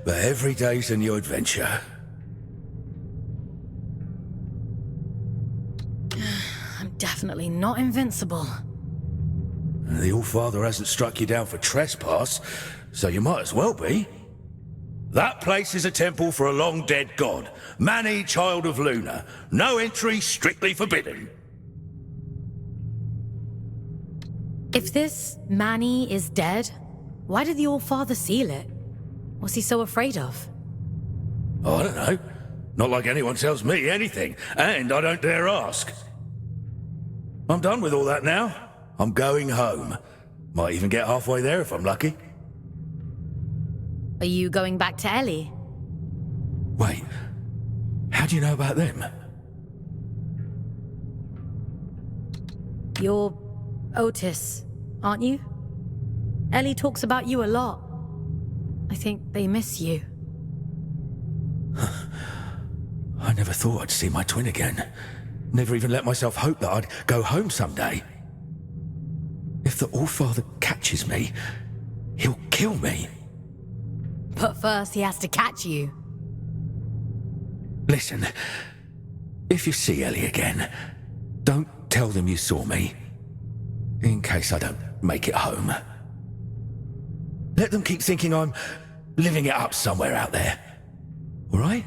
but every day's a new adventure. I'm definitely not invincible. The Allfather hasn't struck you down for trespass, so you might as well be. That place is a temple for a long-dead god, Mani, child of Luna. No entry, strictly forbidden. If this Mani is dead, why did the Allfather seal it? What's he so afraid of? I don't know. Not like anyone tells me anything, and I don't dare ask. I'm done with all that now. I'm going home. Might even get halfway there if I'm lucky. Are you going back to Ellie? Wait, how do you know about them? You're Otis, aren't you? Ellie talks about you a lot. I think they miss you. I never thought I'd see my twin again. Never even let myself hope that I'd go home someday. If the Allfather catches me, he'll kill me. But first he has to catch you. Listen, if you see Ellie again, don't tell them you saw me. In case I don't make it home. Let them keep thinking I'm living it up somewhere out there. All right?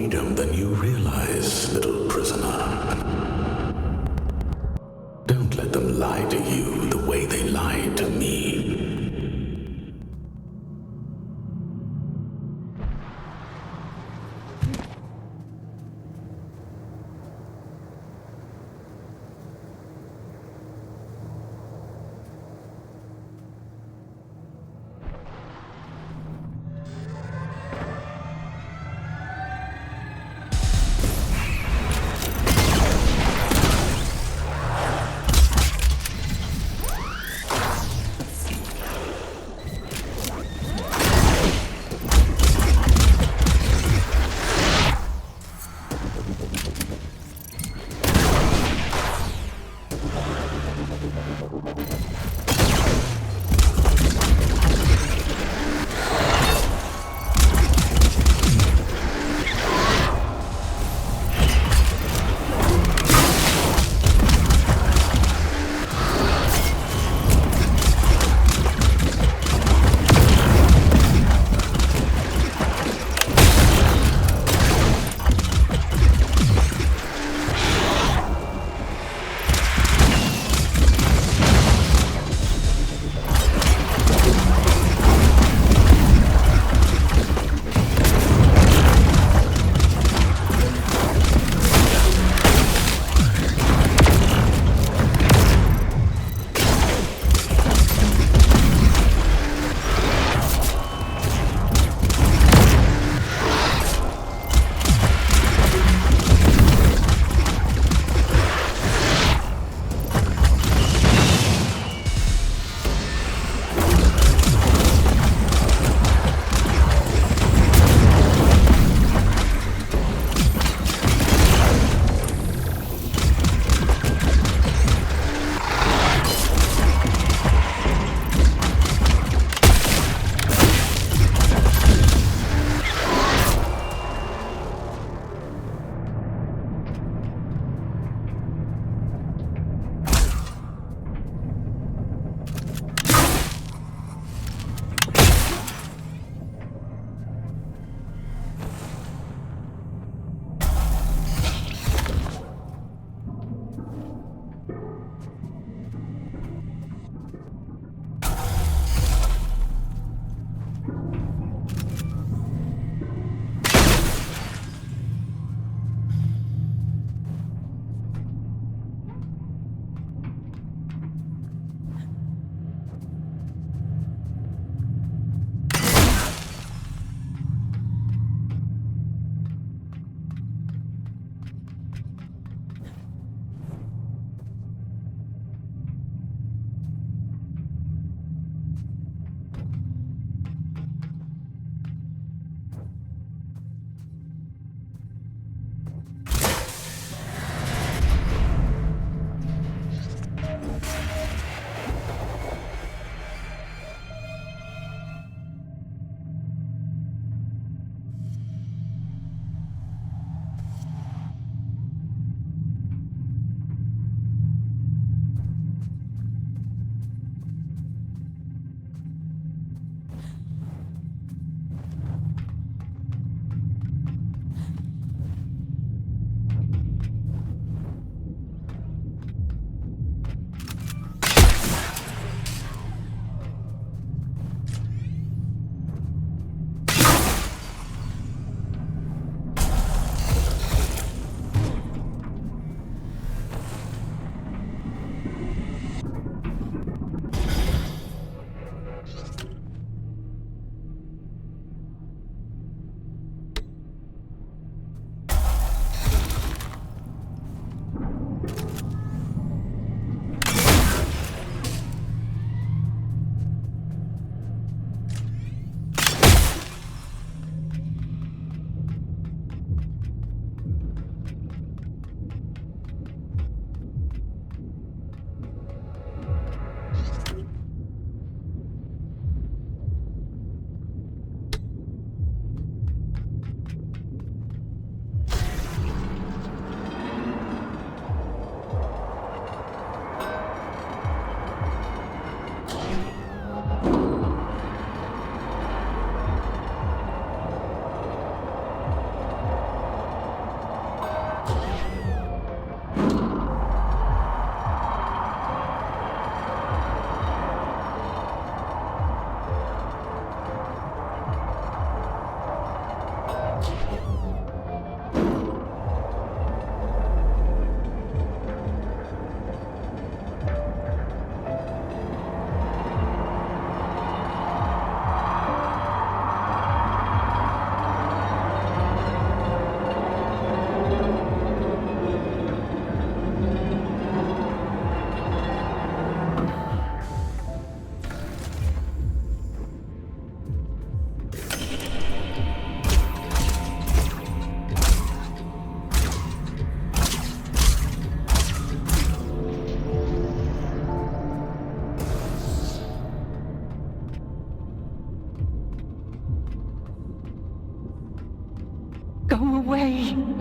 freedom than you realize, little prisoner. Don't let them lie to you the way they lied to me.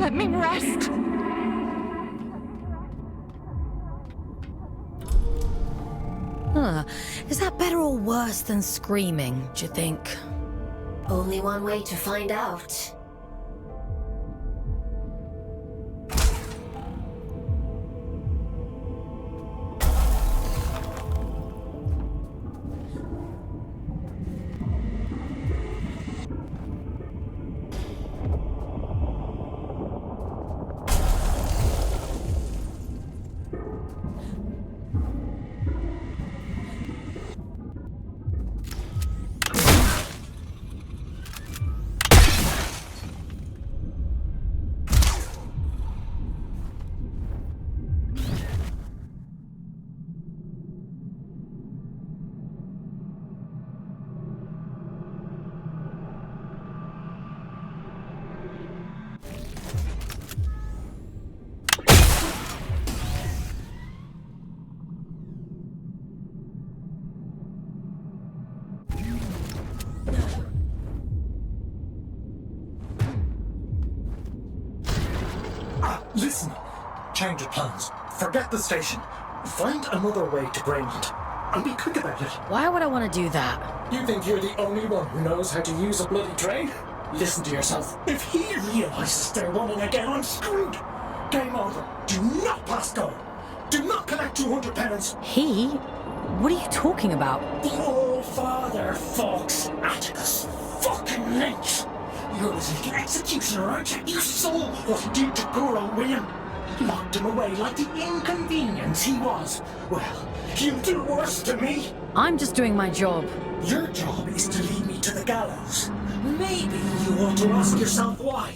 Let me rest. Is that better or worse than screaming, do you think? Only one way to find out. Listen. Change of plans. Forget the station. Find another way to Greyland. And be quick about it. Why would I want to do that? You think you're the only one who knows how to use a bloody train? Listen to yourself. If he realizes they're running again, I'm screwed. Game over. Do not pass go. Do not collect 200 pounds. He? What are you talking about? The All Father, folks. Atticus fucking Lynch. You're his little executioner, aren't you? You saw what he did to poor old William. Locked him away like the inconvenience he was. Well, he'll do worse to me. I'm just doing my job. Your job is to lead me to the gallows. Maybe you ought to ask yourself why.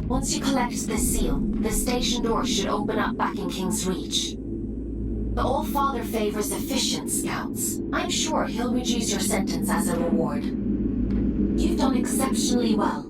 Once you collect this seal, the station door should open up back in King's Reach. The All-Father favors efficient scouts. I'm sure he'll reduce your sentence as a reward. You've done exceptionally well.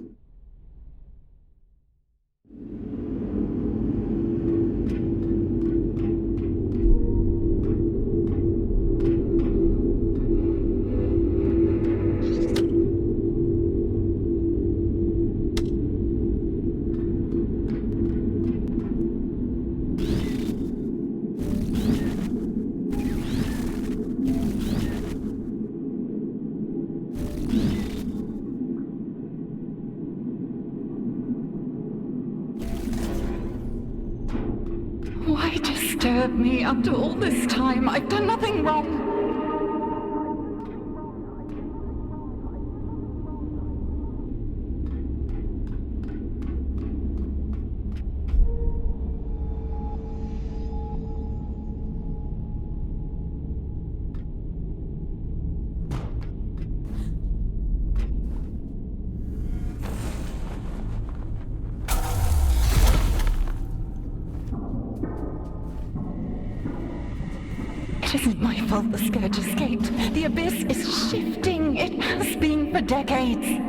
Why disturb me after all this time? I've done nothing wrong. It isn't my fault the Scourge escaped. The Abyss is shifting. It has been for decades.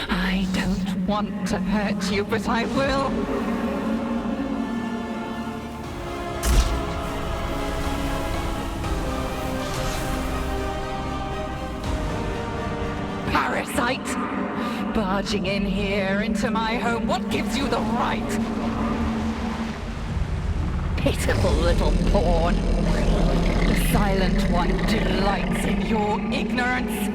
I don't want to hurt you, but I will. Parasite! Barging in here into my home, what gives you the right? Pitiful little pawn. The Silent One delights in your ignorance.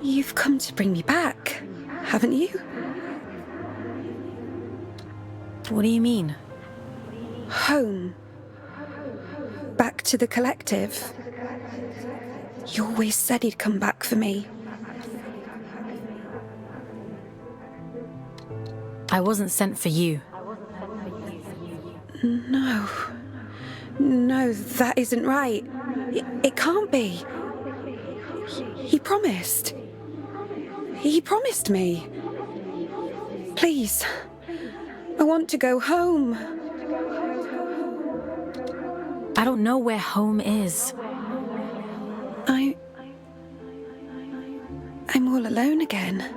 You've come to bring me back, haven't you? What do you mean? Home. Back to the collective. You always said he'd come back for me. I wasn't sent for you. No, that isn't right. It can't be. He promised. He promised me. Please, I want to go home. I don't know where home is. I'm all alone again.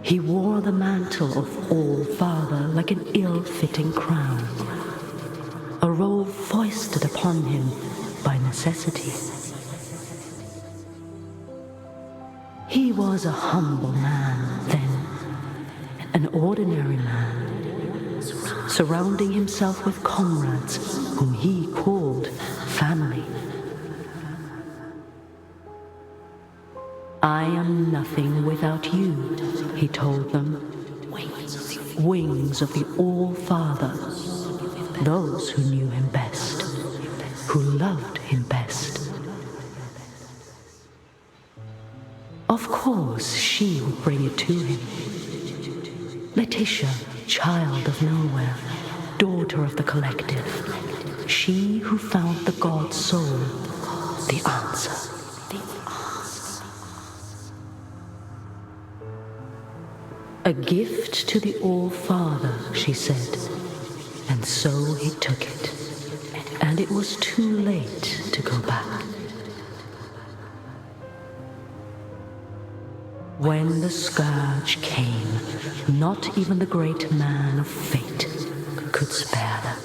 He wore the mantle of All-Father like an ill-fitting crown, a role foisted upon him by necessity. He was a humble man then, an ordinary man, surrounding himself with comrades whom he called family. I am nothing without you, he told them. Wings of the All-Father, those who knew him best, who loved him best. Of course, she would bring it to him. Letitia, child of nowhere, daughter of the collective, she who found the god soul, the answer. A gift to the All-Father, she said, and so he took it, and it was too late to go back. When the scourge came, not even the great man of fate could spare them.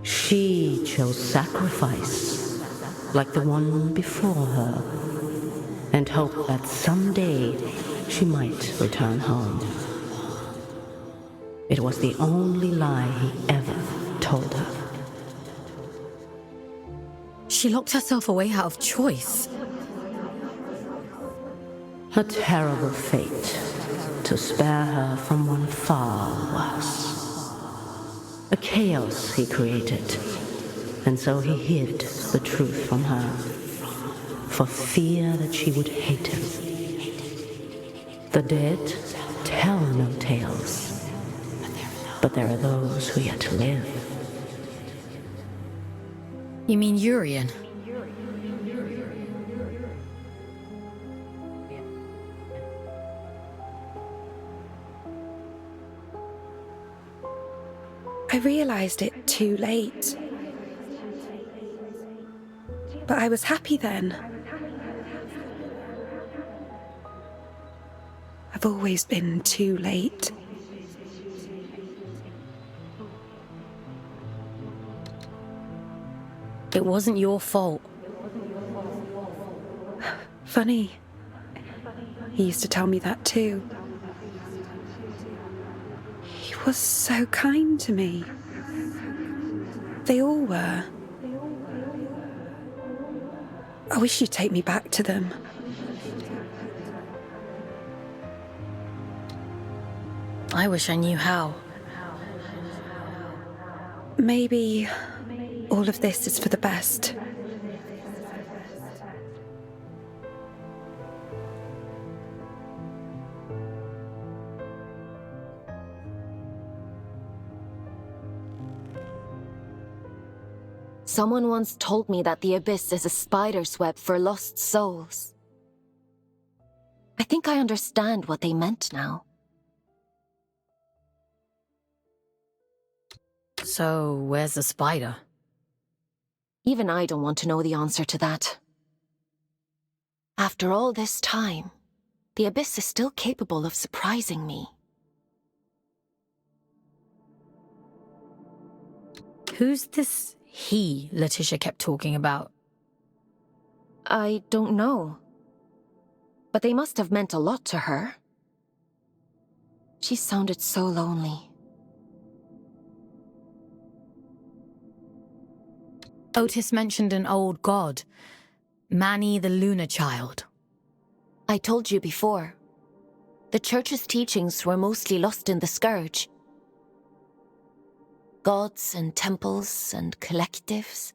She chose sacrifice, like the one before her, and hoped that someday she might return home. It was the only lie he ever told her. She locked herself away out of choice. A terrible fate to spare her from one far worse. A chaos he created, and so he hid the truth from her, for fear that she would hate him. The dead tell no tales, but there are those who yet live. You mean Urian? I realized it too late. But I was happy then. I've always been too late. It wasn't your fault. Funny. He used to tell me that too. He was so kind to me. They all were. I wish you'd take me back to them. I wish I knew how. Maybe all of this is for the best. Someone once told me that the Abyss is a spider's web for lost souls. I think I understand what they meant now. So, where's the spider? Even I don't want to know the answer to that. After all this time, the Abyss is still capable of surprising me. Who's this he Letitia kept talking about? I don't know. But they must have meant a lot to her. She sounded so lonely. Otis mentioned an old god, Manny the Lunar Child. I told you before. The Church's teachings were mostly lost in the Scourge. Gods and temples and collectives.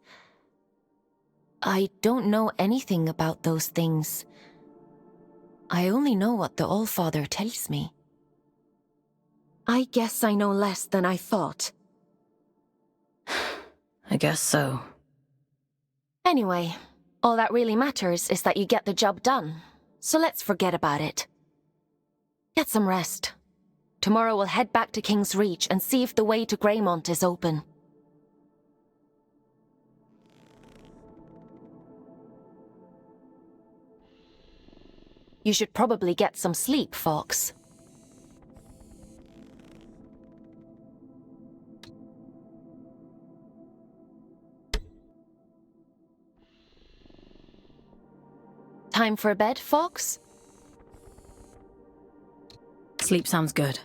I don't know anything about those things. I only know what the Allfather tells me. I guess I know less than I thought. I guess so. Anyway, all that really matters is that you get the job done. So let's forget about it. Get some rest. Tomorrow we'll head back to King's Reach and see if the way to Greymont is open. You should probably get some sleep, Fox. Time for bed, Fox? Sleep sounds good.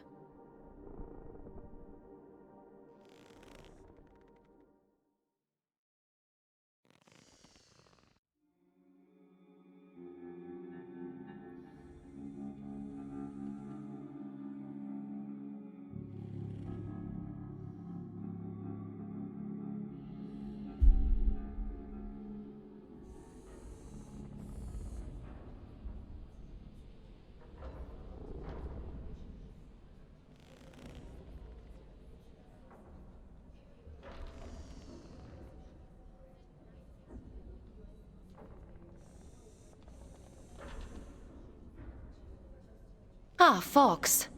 Ah, Fox.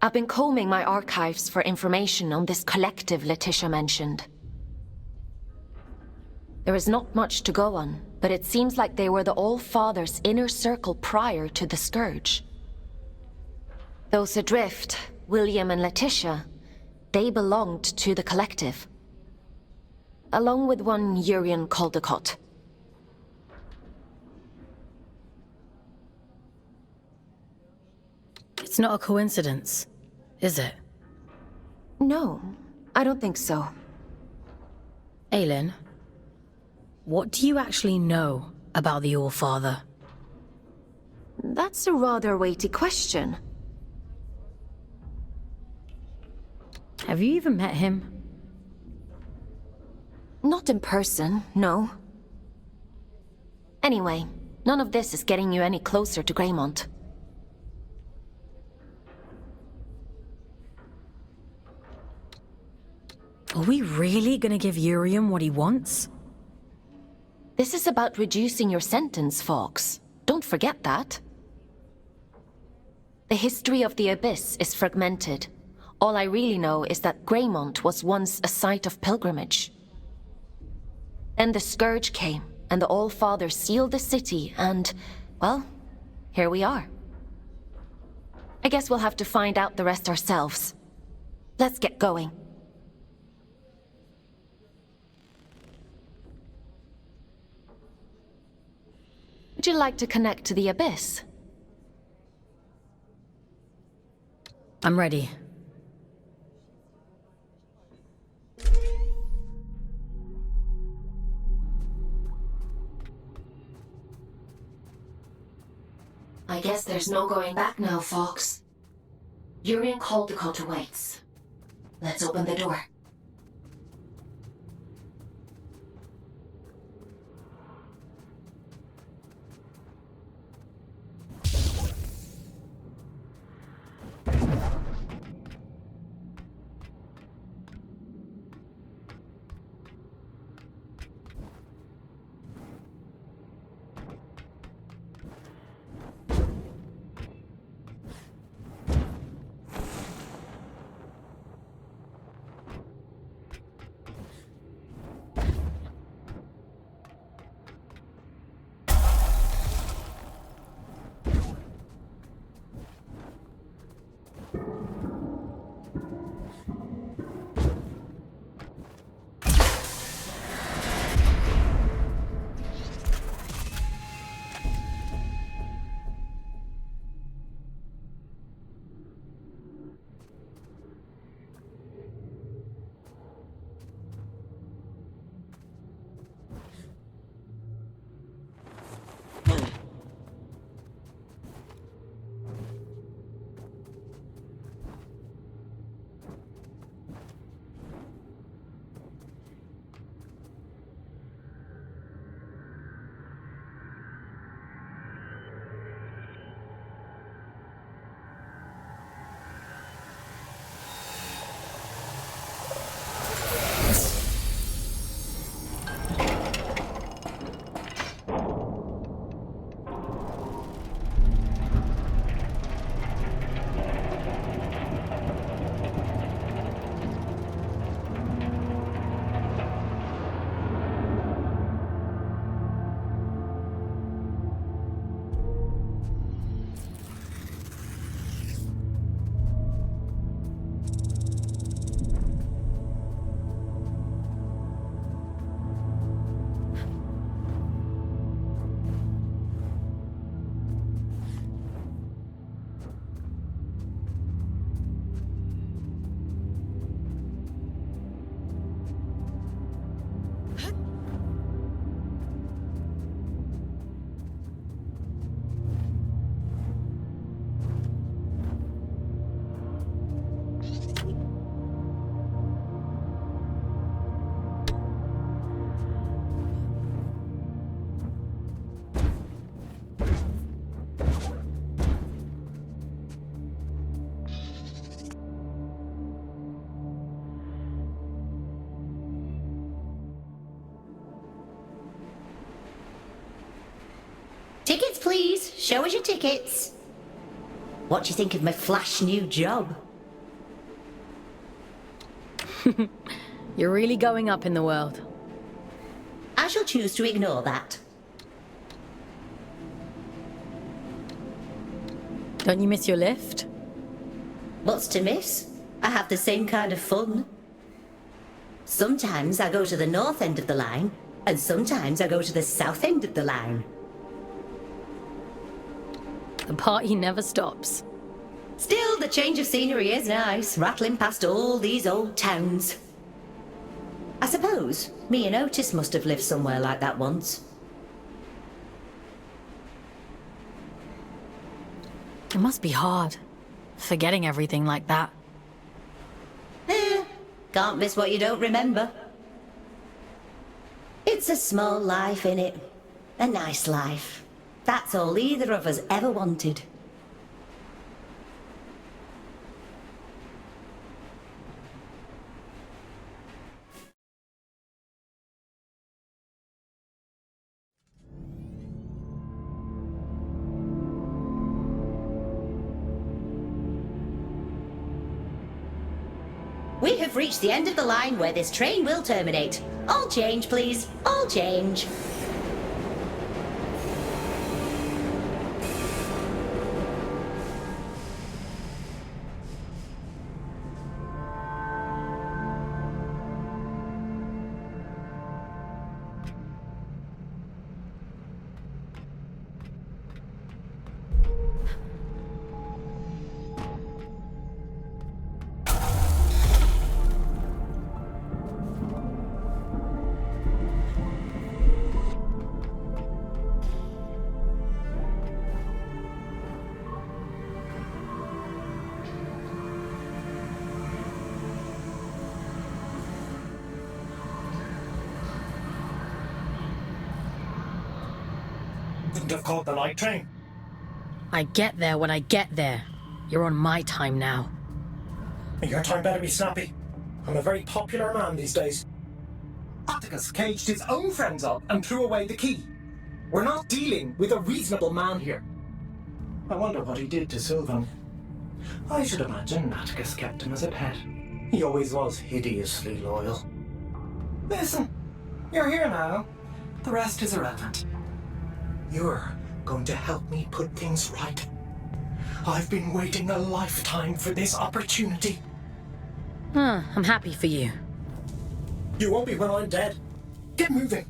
I've been combing my archives for information on this collective Letitia mentioned. There is not much to go on, but it seems like they were the All-Father's inner circle prior to the Scourge. Those adrift, William and Letitia, they belonged to the collective. Along with one Urian Caldecott. It's not a coincidence, is it? No, I don't think so. Aylin, what do you actually know about the All-Father? That's a rather weighty question. Have you even met him? Not in person, no. Anyway, none of this is getting you any closer to Greymont. Are we really gonna give Uriam what he wants? This is about reducing your sentence, Fox. Don't forget that. The history of the Abyss is fragmented. All I really know is that Greymont was once a site of pilgrimage. Then the Scourge came, and the All-Father sealed the city, and, well, here we are. I guess we'll have to find out the rest ourselves. Let's get going. Would you like to connect to the Abyss? I'm ready. I guess there's no going back now, Fox. Urian Caldecott awaits. Let's open the door. Tickets, please. Show us your tickets. What do you think of my flash new job? You're really going up in the world. I shall choose to ignore that. Don't you miss your lift? What's to miss? I have the same kind of fun. Sometimes I go to the north end of the line, and sometimes I go to the south end of the line. The party never stops. Still, the change of scenery is nice, rattling past all these old towns. I suppose me and Otis must have lived somewhere like that once. It must be hard, forgetting everything like that. Can't miss what you don't remember. It's a small life, innit? A nice life. That's all either of us ever wanted. We have reached the end of the line where this train will terminate. All change, please. All change. Couldn't have caught the night train. I get there when I get there. You're on my time now. Your time better be snappy. I'm a very popular man these days. Atticus caged his own friends up and threw away the key. We're not dealing with a reasonable man here. I wonder what he did to Sylvan. I should imagine Atticus kept him as a pet. He always was hideously loyal. Listen, you're here now. The rest is irrelevant. You're going to help me put things right. I've been waiting a lifetime for this opportunity. I'm happy for you. You won't be when I'm dead. Get moving.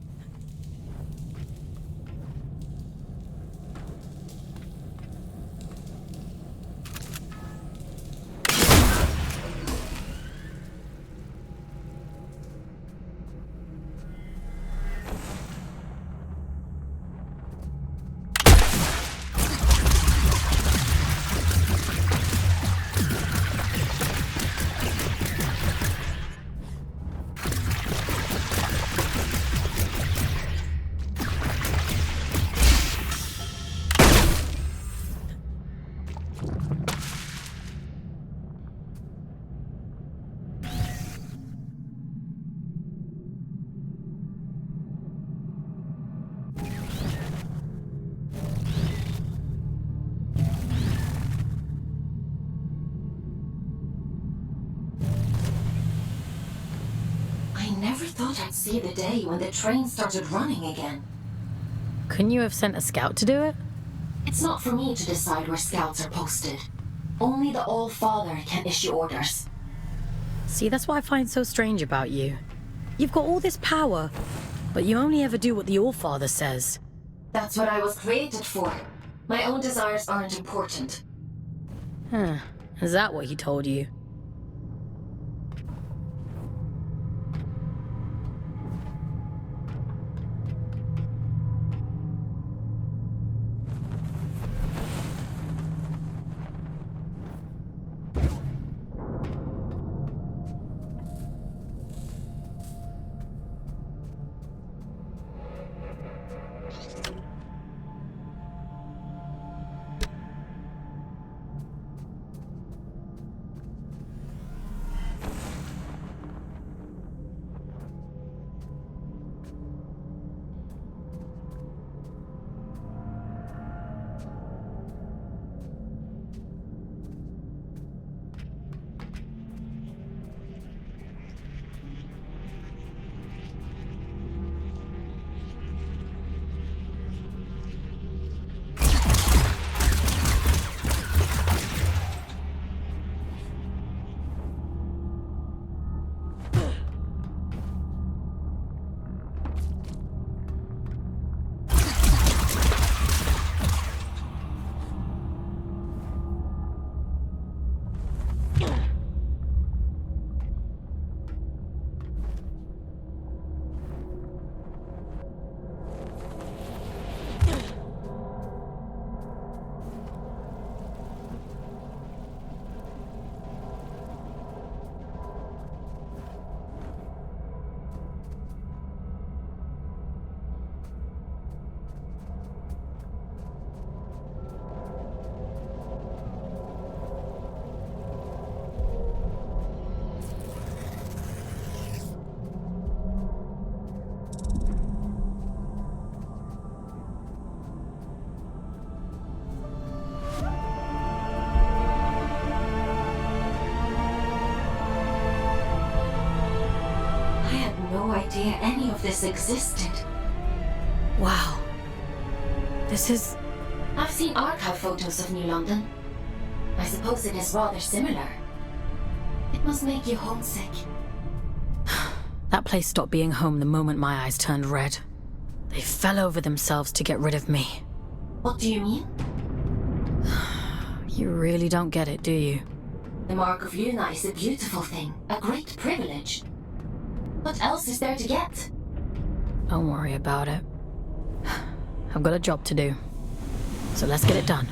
I'd see the day when the train started running again. Couldn't you have sent a scout to do it? It's not for me to decide where scouts are posted. Only the All-Father can issue orders. See, that's what I find so strange about you. You've got all this power, but you only ever do what the All-Father says. That's what I was created for. My own desires aren't important. Huh. Is that what he told you? idea any of this existed. Wow. This is... I've seen archive photos of New London. I suppose it is rather similar. It must make you homesick. That place stopped being home the moment my eyes turned red. They fell over themselves to get rid of me. What do you mean? You really don't get it, do you? The Mark of Luna is a beautiful thing, a great privilege. What else is there to get? Don't worry about it. I've got a job to do. So let's get it done.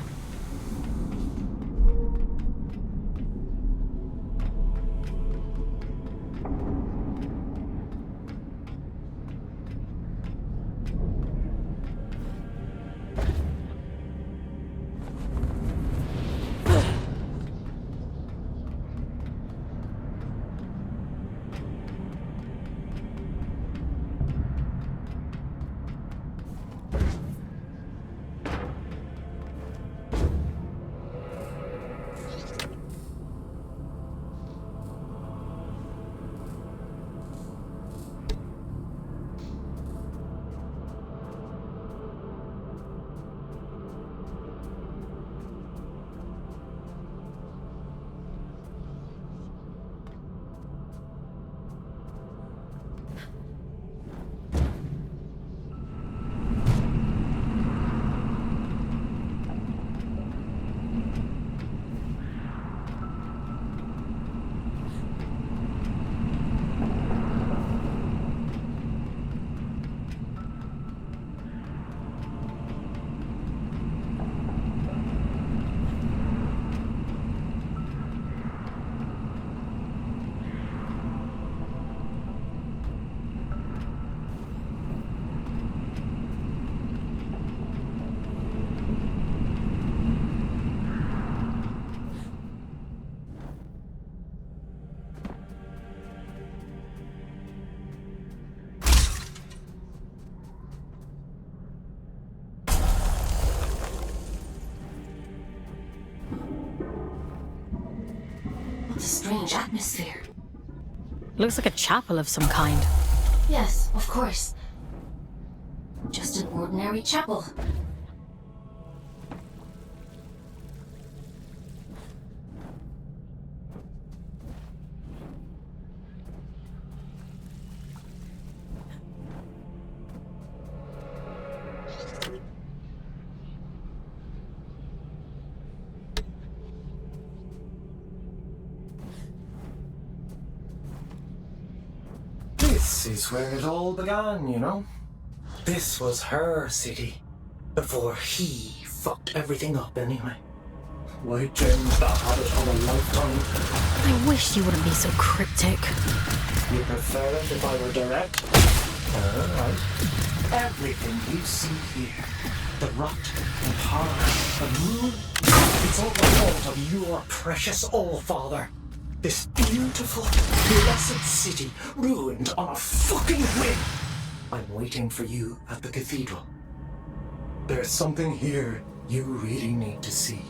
What a strange atmosphere. Looks like a chapel of some kind. Yes, of course. Just an ordinary chapel. This is where it all began, you know? This was her city. Before he fucked everything up anyway. White gems, the habit of a lifetime. I wish you wouldn't be so cryptic. You prefer it if I were direct? Alright. Everything you see here, the rot and horror, the ruin, it's all the fault of your precious All-Father. This beautiful, blessed city ruined on a fucking whim. I'm waiting for you at the cathedral. There's something here you really need to see.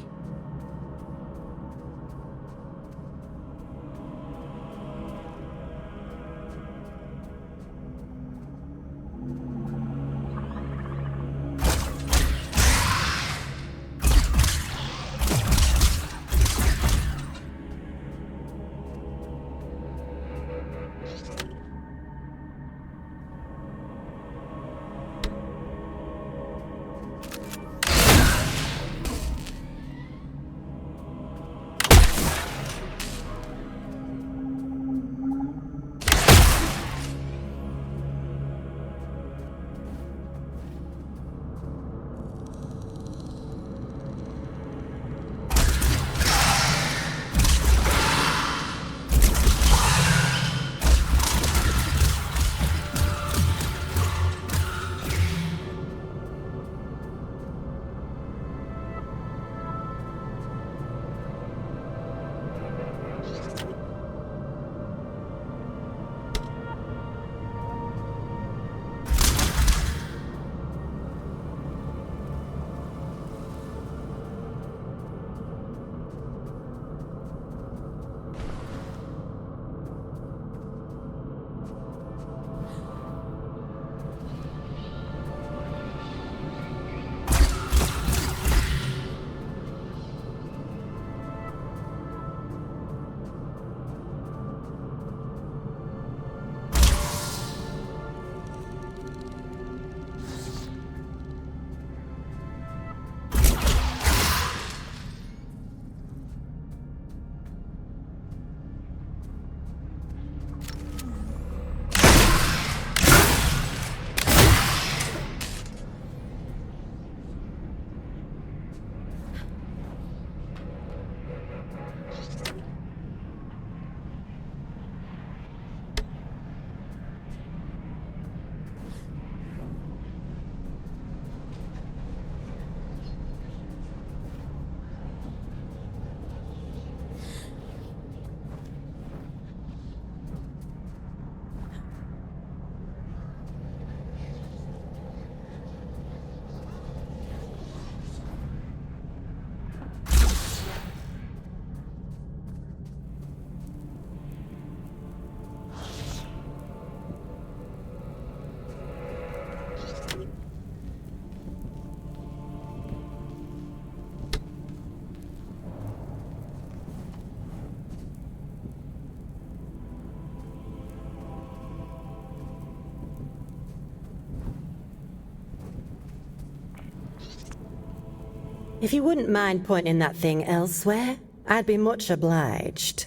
If you wouldn't mind pointing that thing elsewhere, I'd be much obliged.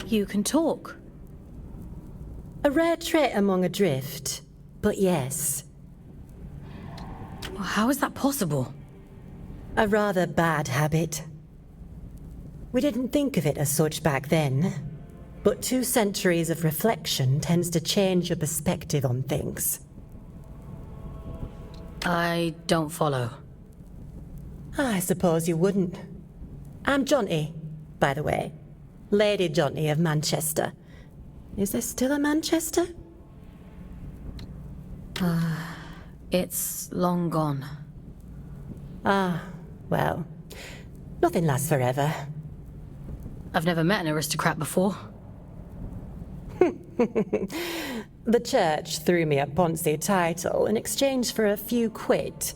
You can talk. A rare trait among a drift, but yes. How is that possible? A rather bad habit. We didn't think of it as such back then, but 2 centuries of reflection tends to change your perspective on things. I don't follow. I suppose you wouldn't. I'm Jonty, by the way. Lady Jonty of Manchester. Is there still a Manchester? It's long gone. Ah, well, nothing lasts forever. I've never met an aristocrat before. The church threw me a Ponzi title in exchange for a few quid.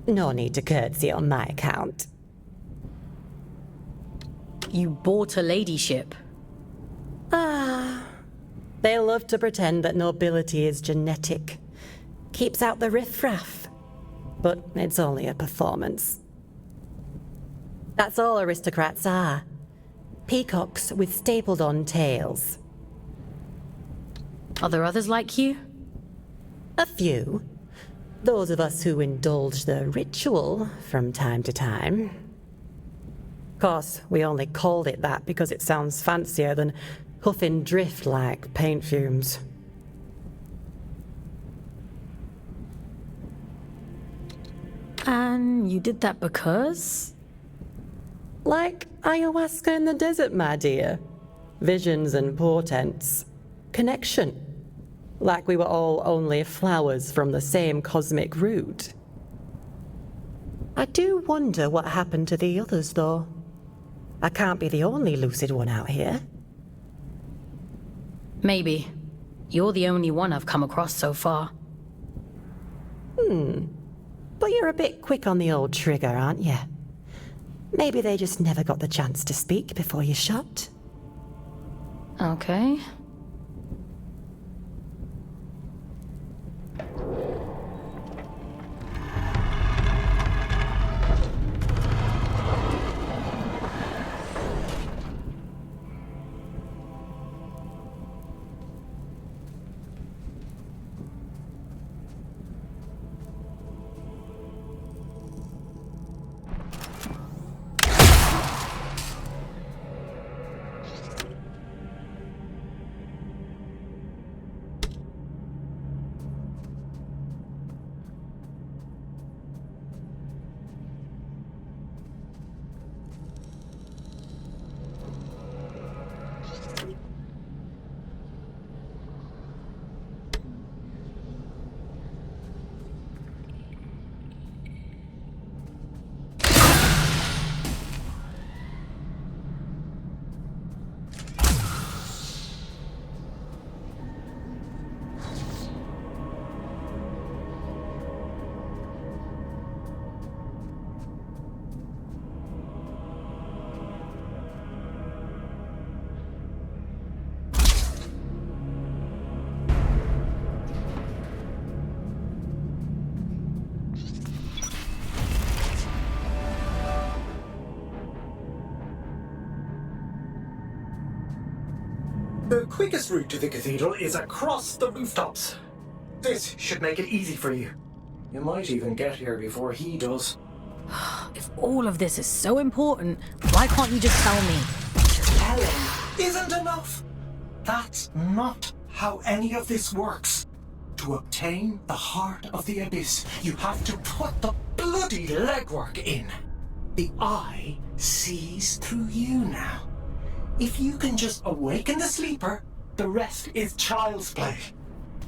No need to curtsy on my account. You bought a ladyship. Ah, they love to pretend that nobility is genetic. Keeps out the riffraff. But it's only a performance. That's all aristocrats are. Peacocks with stapled-on tails. Are there others like you? A few. Those of us who indulge the ritual from time to time. Of course, we only called it that because it sounds fancier than huffing drift like paint fumes. And you did that because? Like ayahuasca in the desert, my dear. Visions and portents. Connection. Like we were all only flowers from the same cosmic root. I do wonder what happened to the others, though. I can't be the only lucid one out here. Maybe. You're the only one I've come across so far. But you're a bit quick on the old trigger, aren't you? Maybe they just never got the chance to speak before you shot. Okay. The quickest route to the cathedral is across the rooftops. This should make it easy for you. You might even get here before he does. If all of this is so important, why can't you just tell me? Telling isn't enough. That's not how any of this works. To obtain the heart of the abyss, you have to put the bloody legwork in. The eye sees through you now. If you can just awaken the sleeper, the rest is child's play.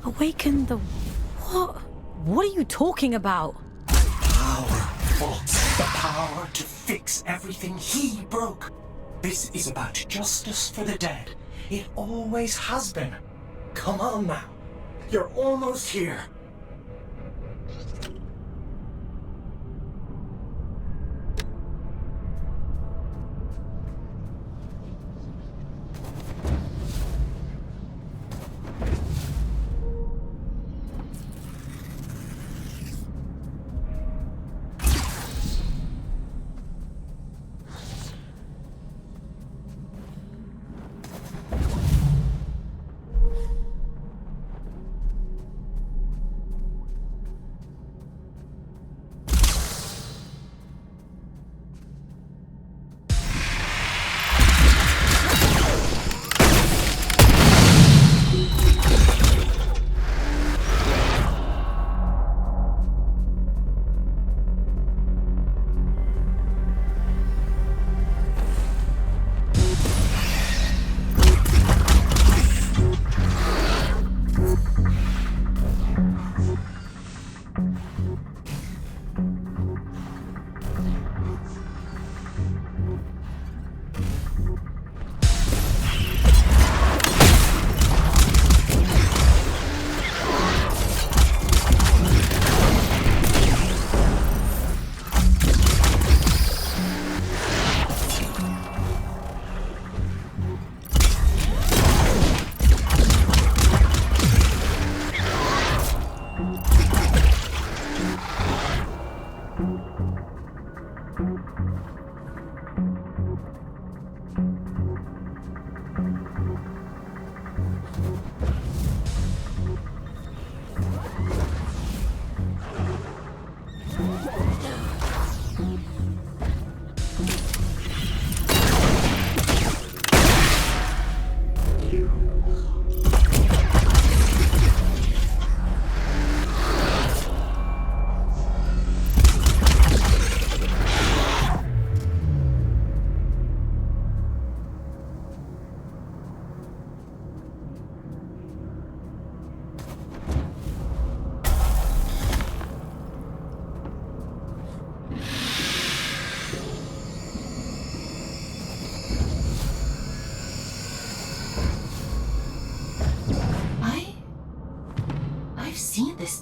Awaken the... what? What are you talking about? Powerful. The power to fix everything he broke. This is about justice for the dead. It always has been. Come on now. You're almost here.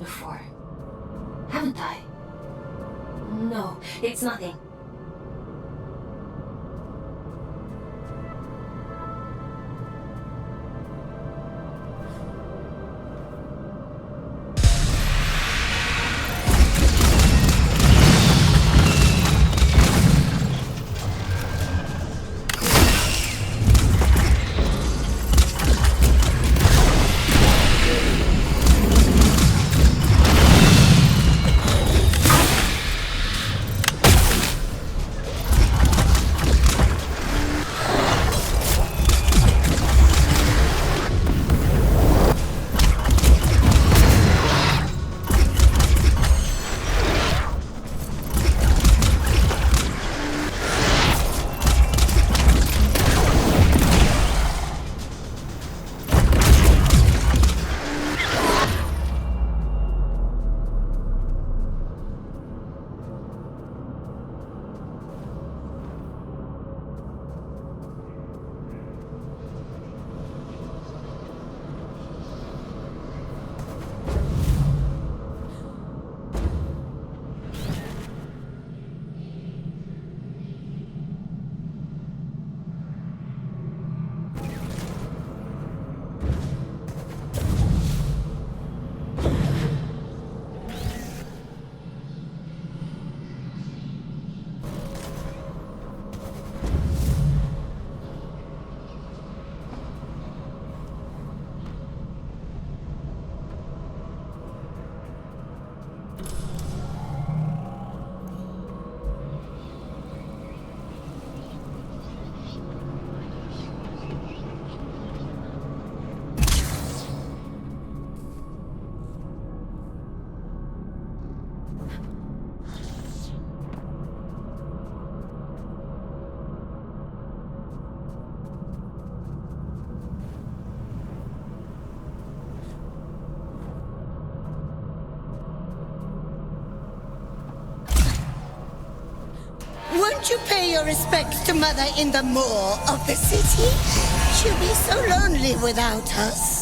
before, haven't I? No, it's nothing. Won't you pay your respects to Mother in the moor of the city? She'll be so lonely without us.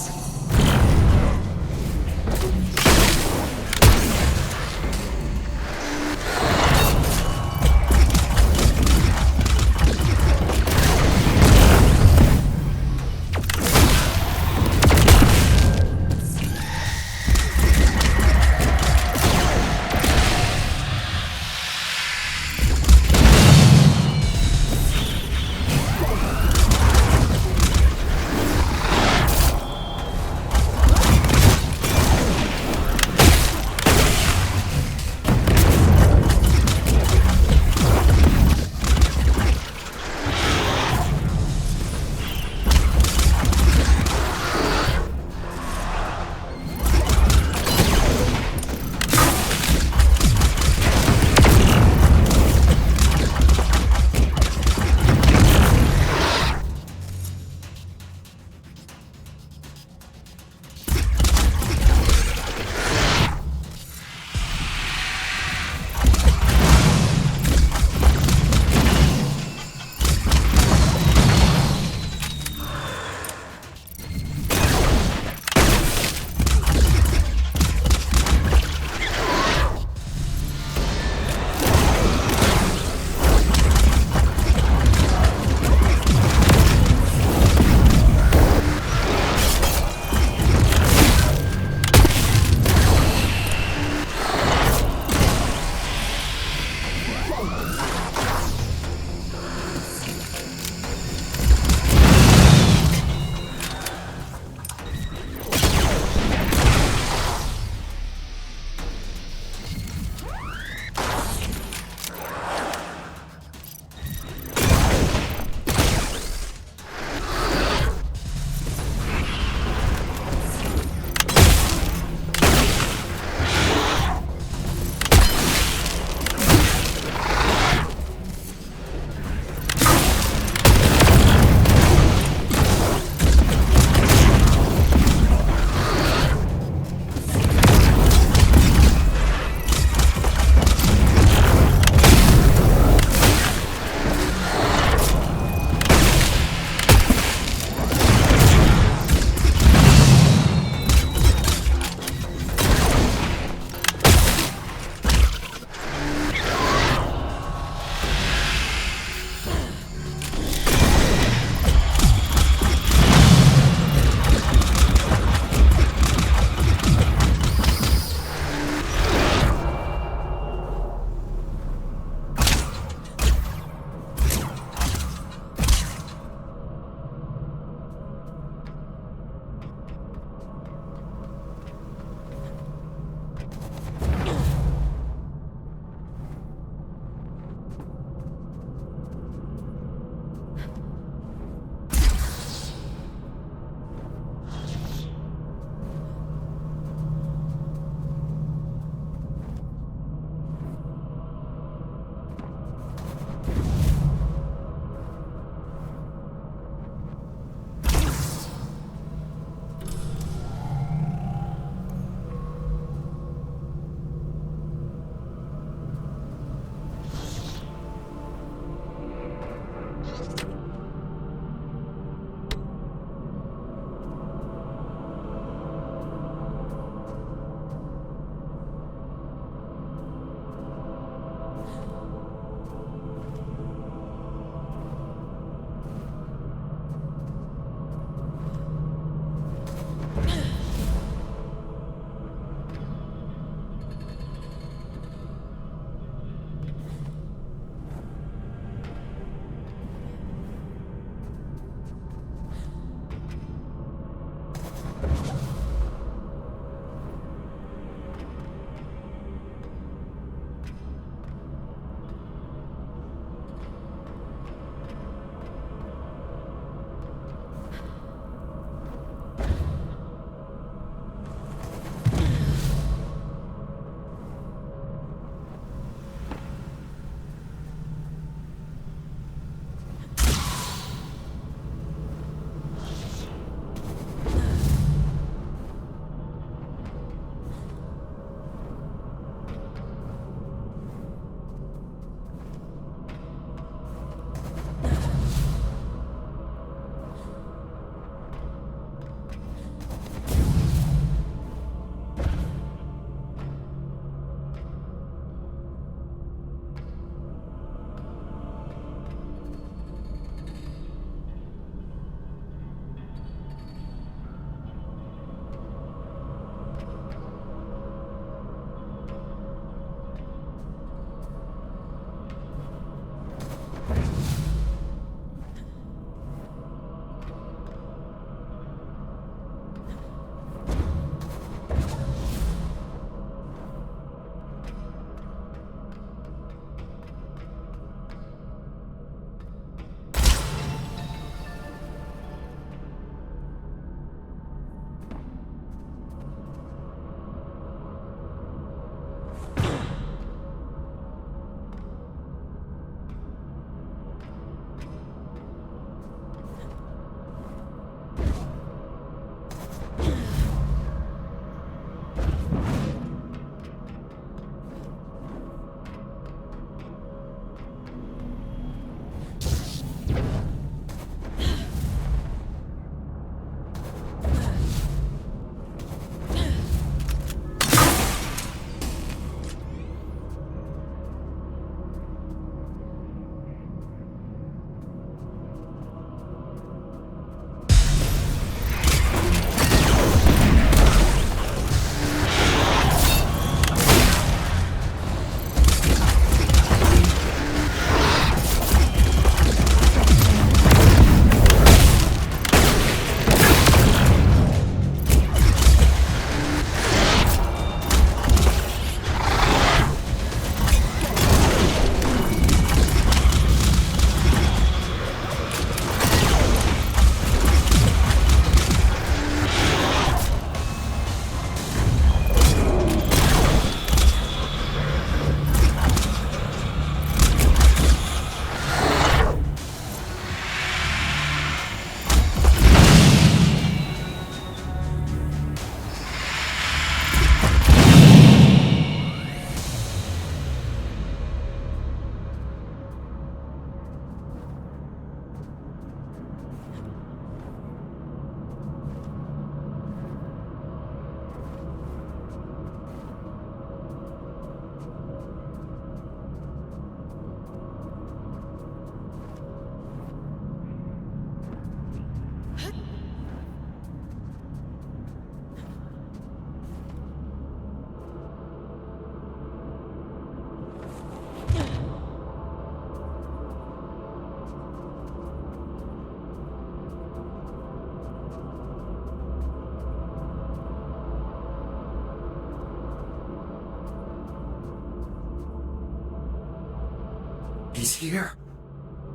He's here.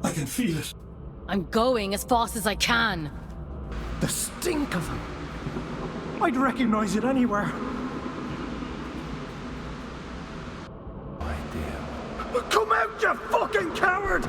I can feel it. I'm going as fast as I can. The stink of him. I'd recognize it anywhere. My dear. Come out, you fucking coward!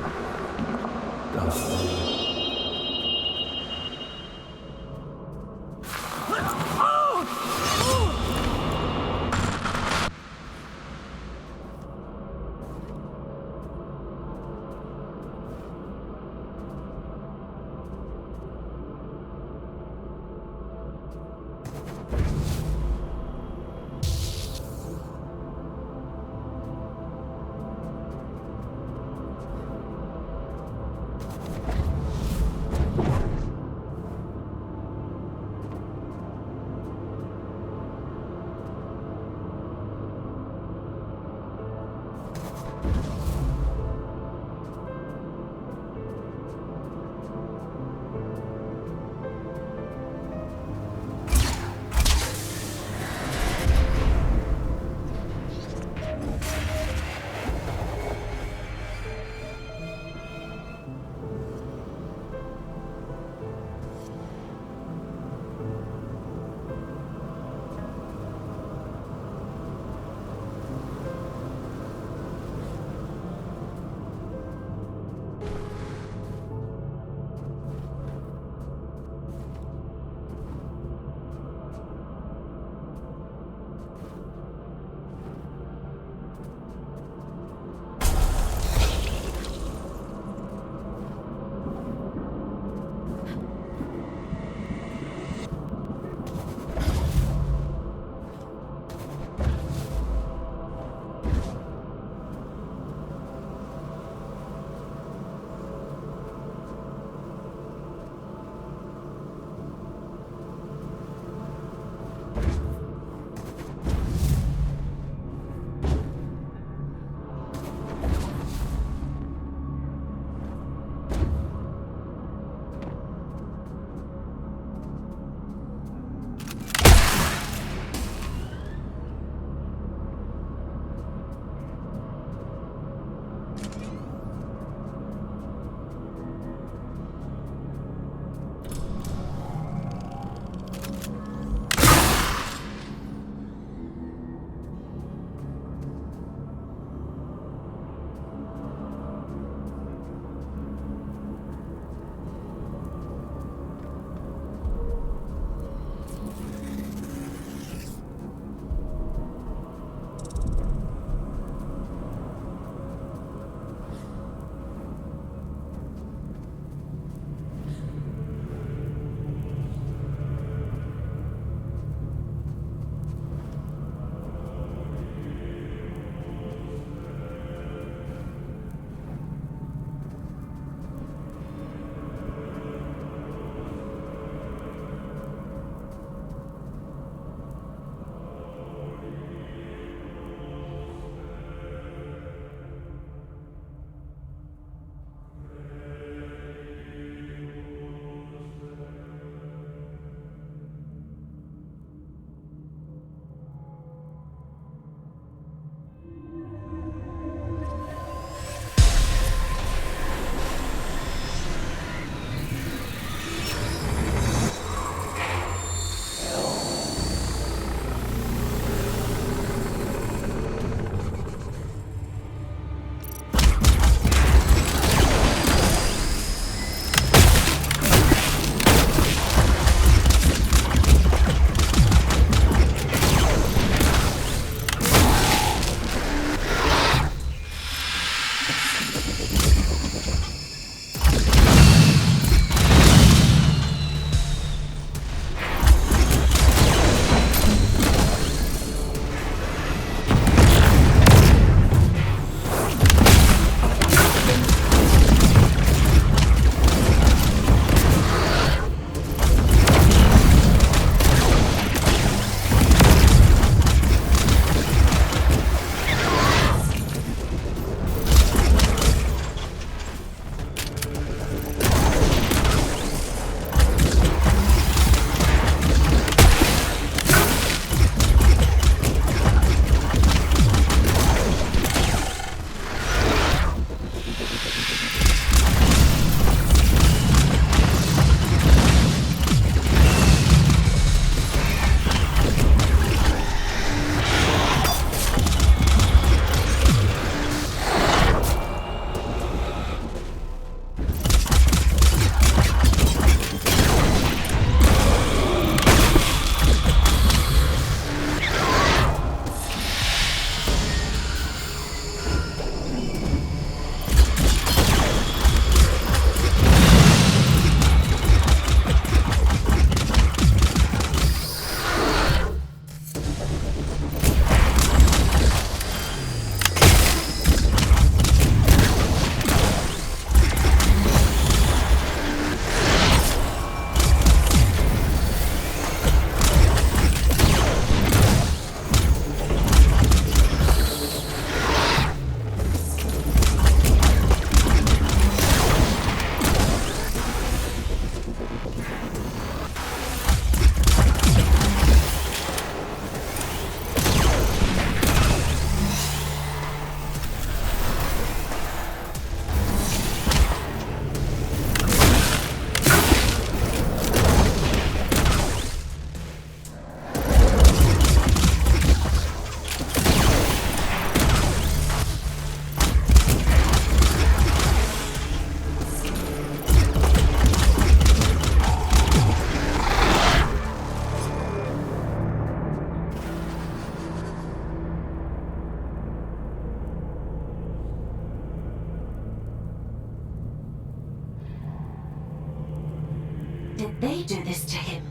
did they do this to him?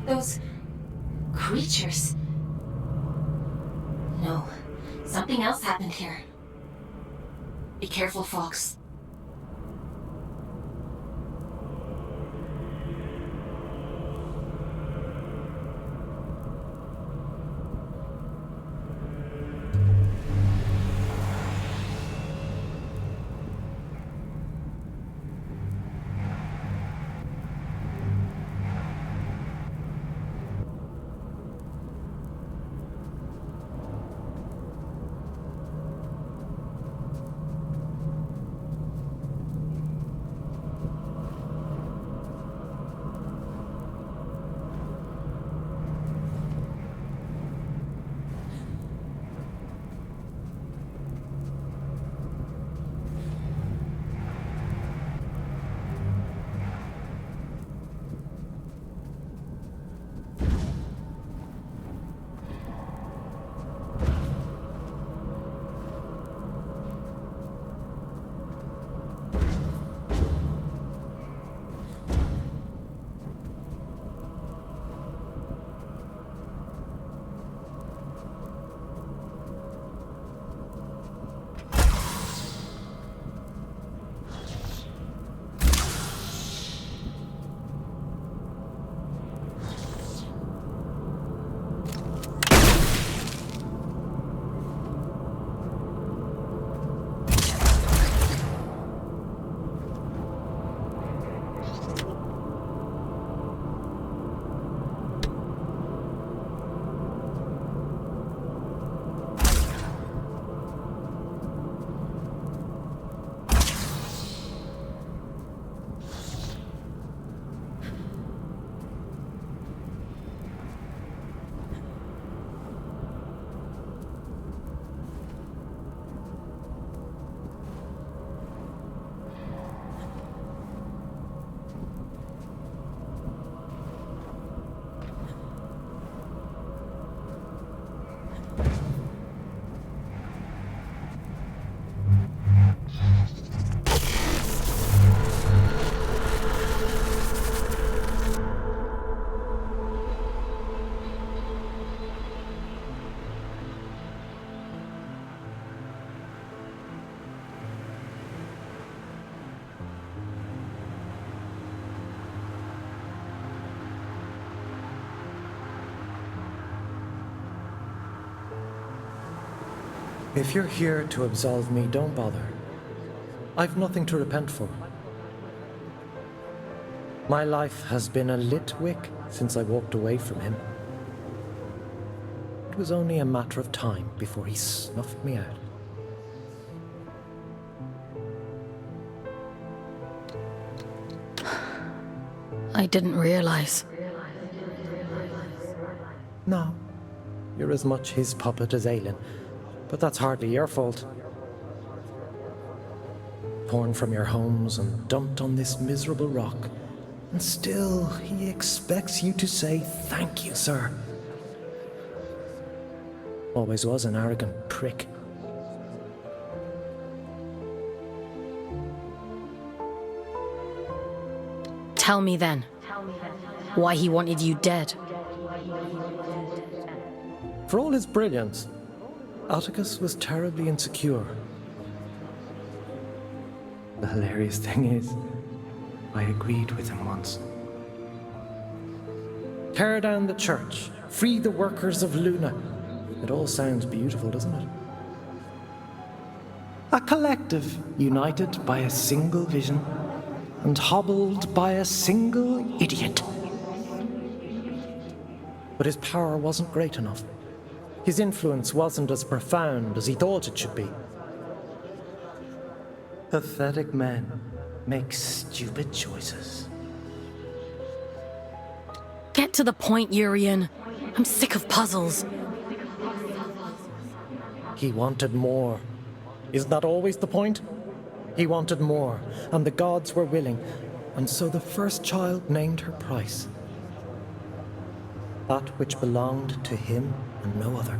Those creatures? No, something else happened here. Be careful, Fox. If you're here to absolve me, don't bother. I've nothing to repent for. My life has been a lit wick since I walked away from him. It was only a matter of time before he snuffed me out. I didn't realize. No. You're as much his puppet as Aelin. But that's hardly your fault. Torn from your homes and dumped on this miserable rock. And still, he expects you to say, "Thank you, sir." Always was an arrogant prick. Tell me then, why he wanted you dead. For all his brilliance, Atticus was terribly insecure. The hilarious thing is, I agreed with him once. Tear down the church, free the workers of Luna. It all sounds beautiful, doesn't it? A collective united by a single vision and hobbled by a single idiot. But his power wasn't great enough. His influence wasn't as profound as he thought it should be. Pathetic men make stupid choices. Get to the point, Urian. I'm sick of puzzles. He wanted more. Isn't that always the point? He wanted more, and the gods were willing, and so the first child named her price. That which belonged to him and no other.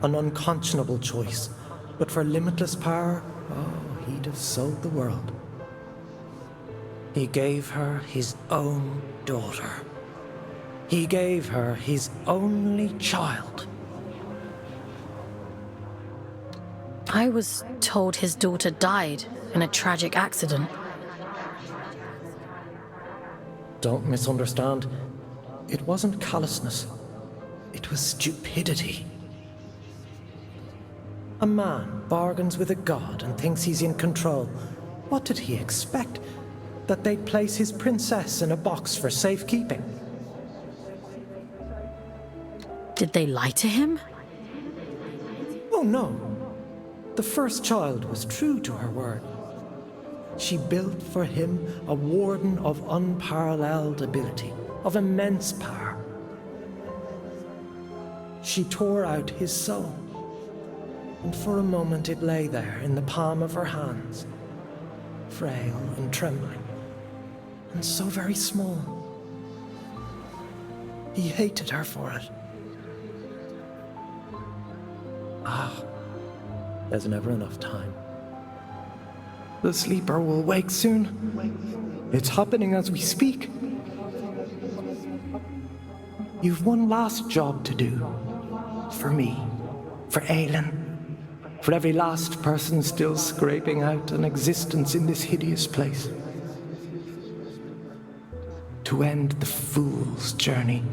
An unconscionable choice, but for limitless power, oh, he'd have sold the world. He gave her his own daughter. He gave her his only child. I was told his daughter died in a tragic accident. Don't misunderstand. It wasn't callousness. It was stupidity. A man bargains with a god and thinks he's in control. What did he expect? That they'd place his princess in a box for safekeeping? Did they lie to him? Oh no. The first child was true to her word. She built for him a warden of unparalleled ability, of immense power. She tore out his soul, and for a moment it lay there in the palm of her hands, frail and trembling, and so very small. He hated her for it. There's never enough time. The sleeper will wake soon. It's happening as we speak. You've one last job to do. For me. For Aelin. For every last person still scraping out an existence in this hideous place. To end the fool's journey.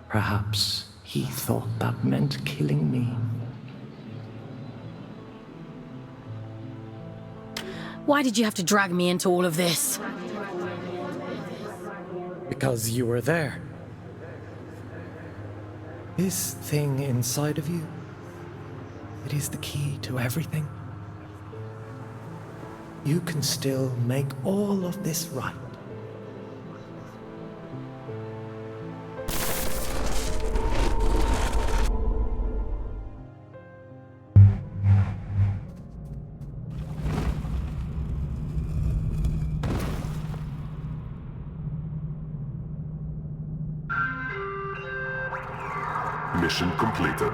Perhaps he thought that meant killing me. Why did you have to drag me into all of this? Because you were there. This thing inside of you, it is the key to everything. You can still make all of this right. Mission completed.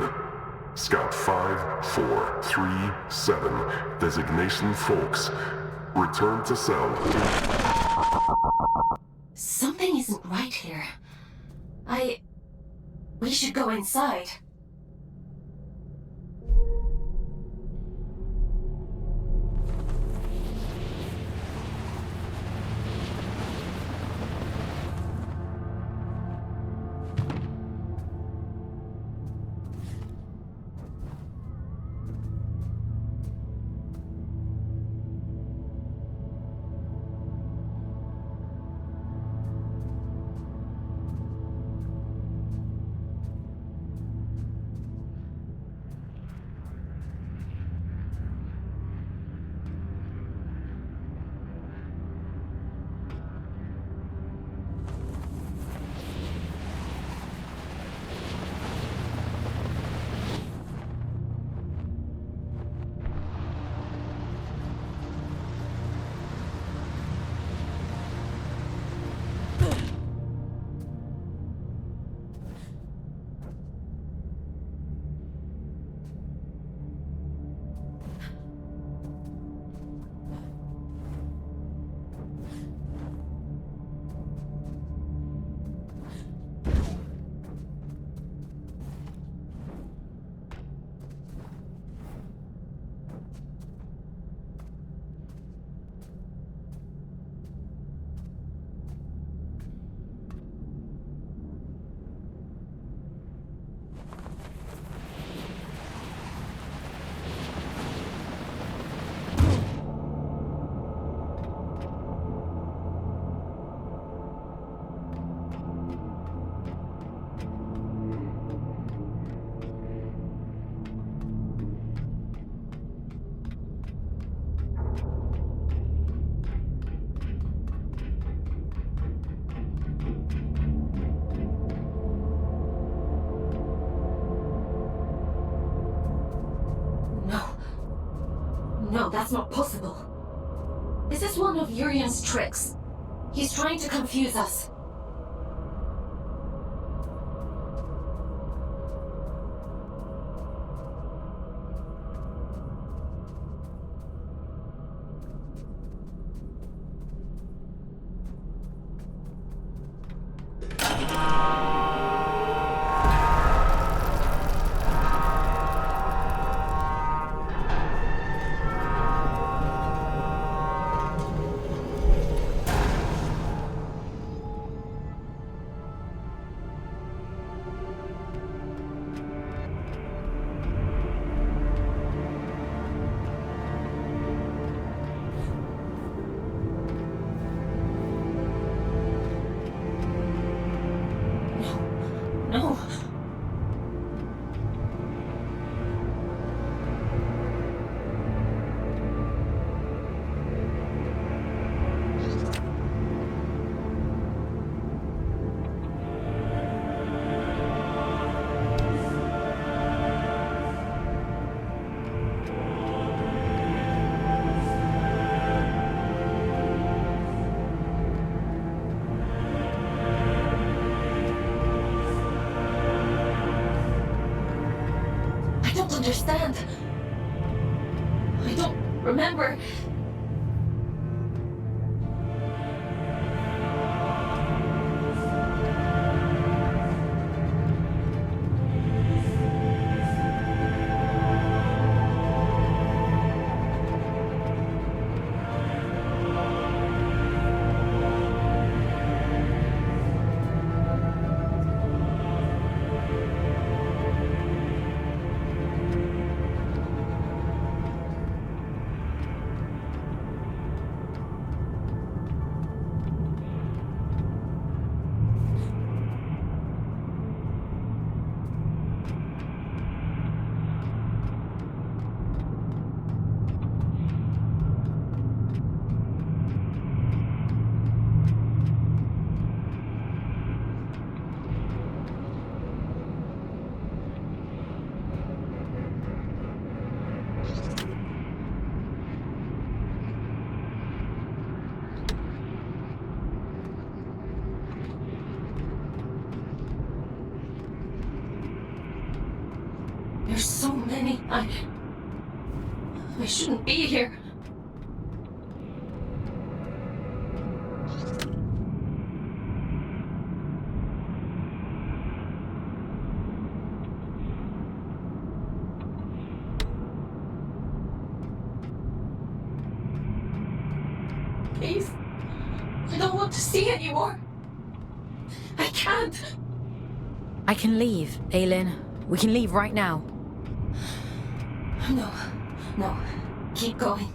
Scout 5437, designation Folks. Return to cell. Something isn't right here. We should go inside. No, that's not possible. This is one of Urian's tricks. He's trying to confuse us. understand. I don't remember. There's so many. I shouldn't be here. Please. I don't want to see anymore. I can't. I can leave, Aylin. We can leave right now. No. Keep going.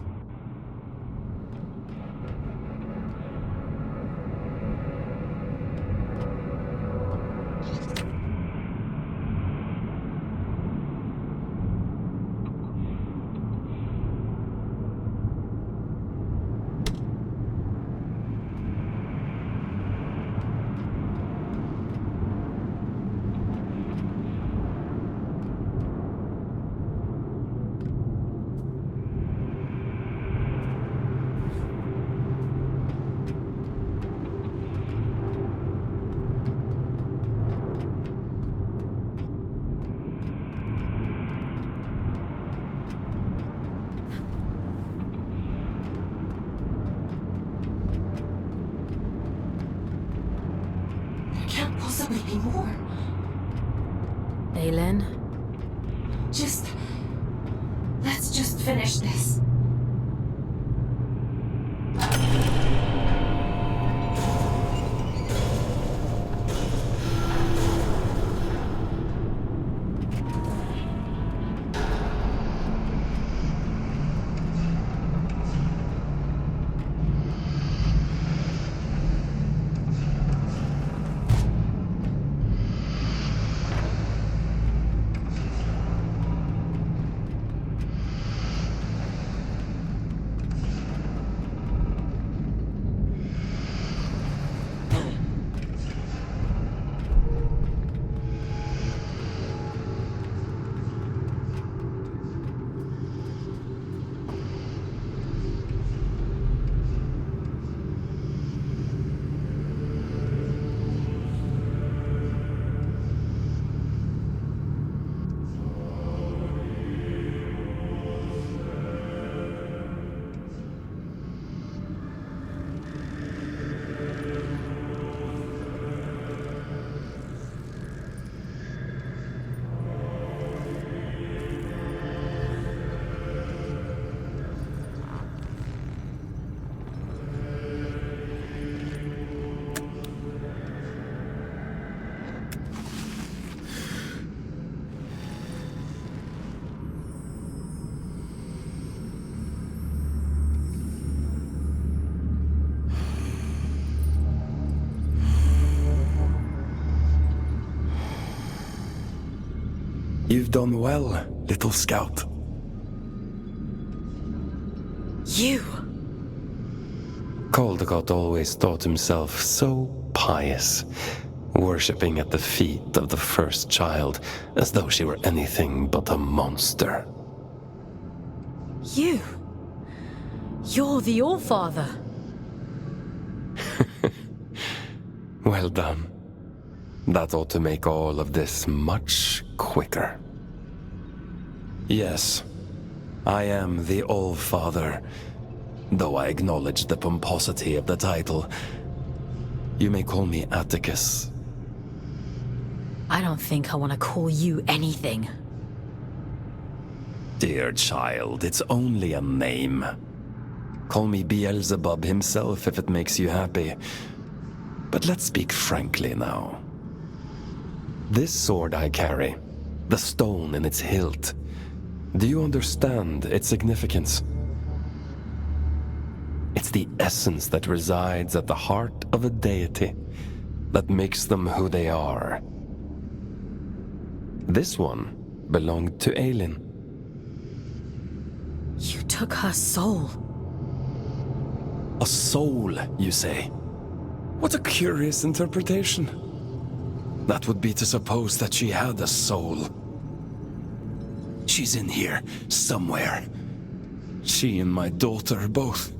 Be more. Aylin? Let's just finish this. You've done well, little scout. You! Caldecott always thought himself so pious, worshipping at the feet of the first child as though she were anything but a monster. You? You're the All-Father. Well done. That ought to make all of this much quicker. Yes, I am the All-Father, though I acknowledge the pomposity of the title. You may call me Atticus. I don't think I want to call you anything. Dear child, it's only a name. Call me Beelzebub himself if it makes you happy. But let's speak frankly now. This sword I carry, the stone in its hilt, do you understand its significance? It's the essence that resides at the heart of a deity that makes them who they are. This one belonged to Aelin. You took her soul. A soul, you say? What a curious interpretation. That would be to suppose that she had a soul. She's in here, somewhere. She and my daughter, both.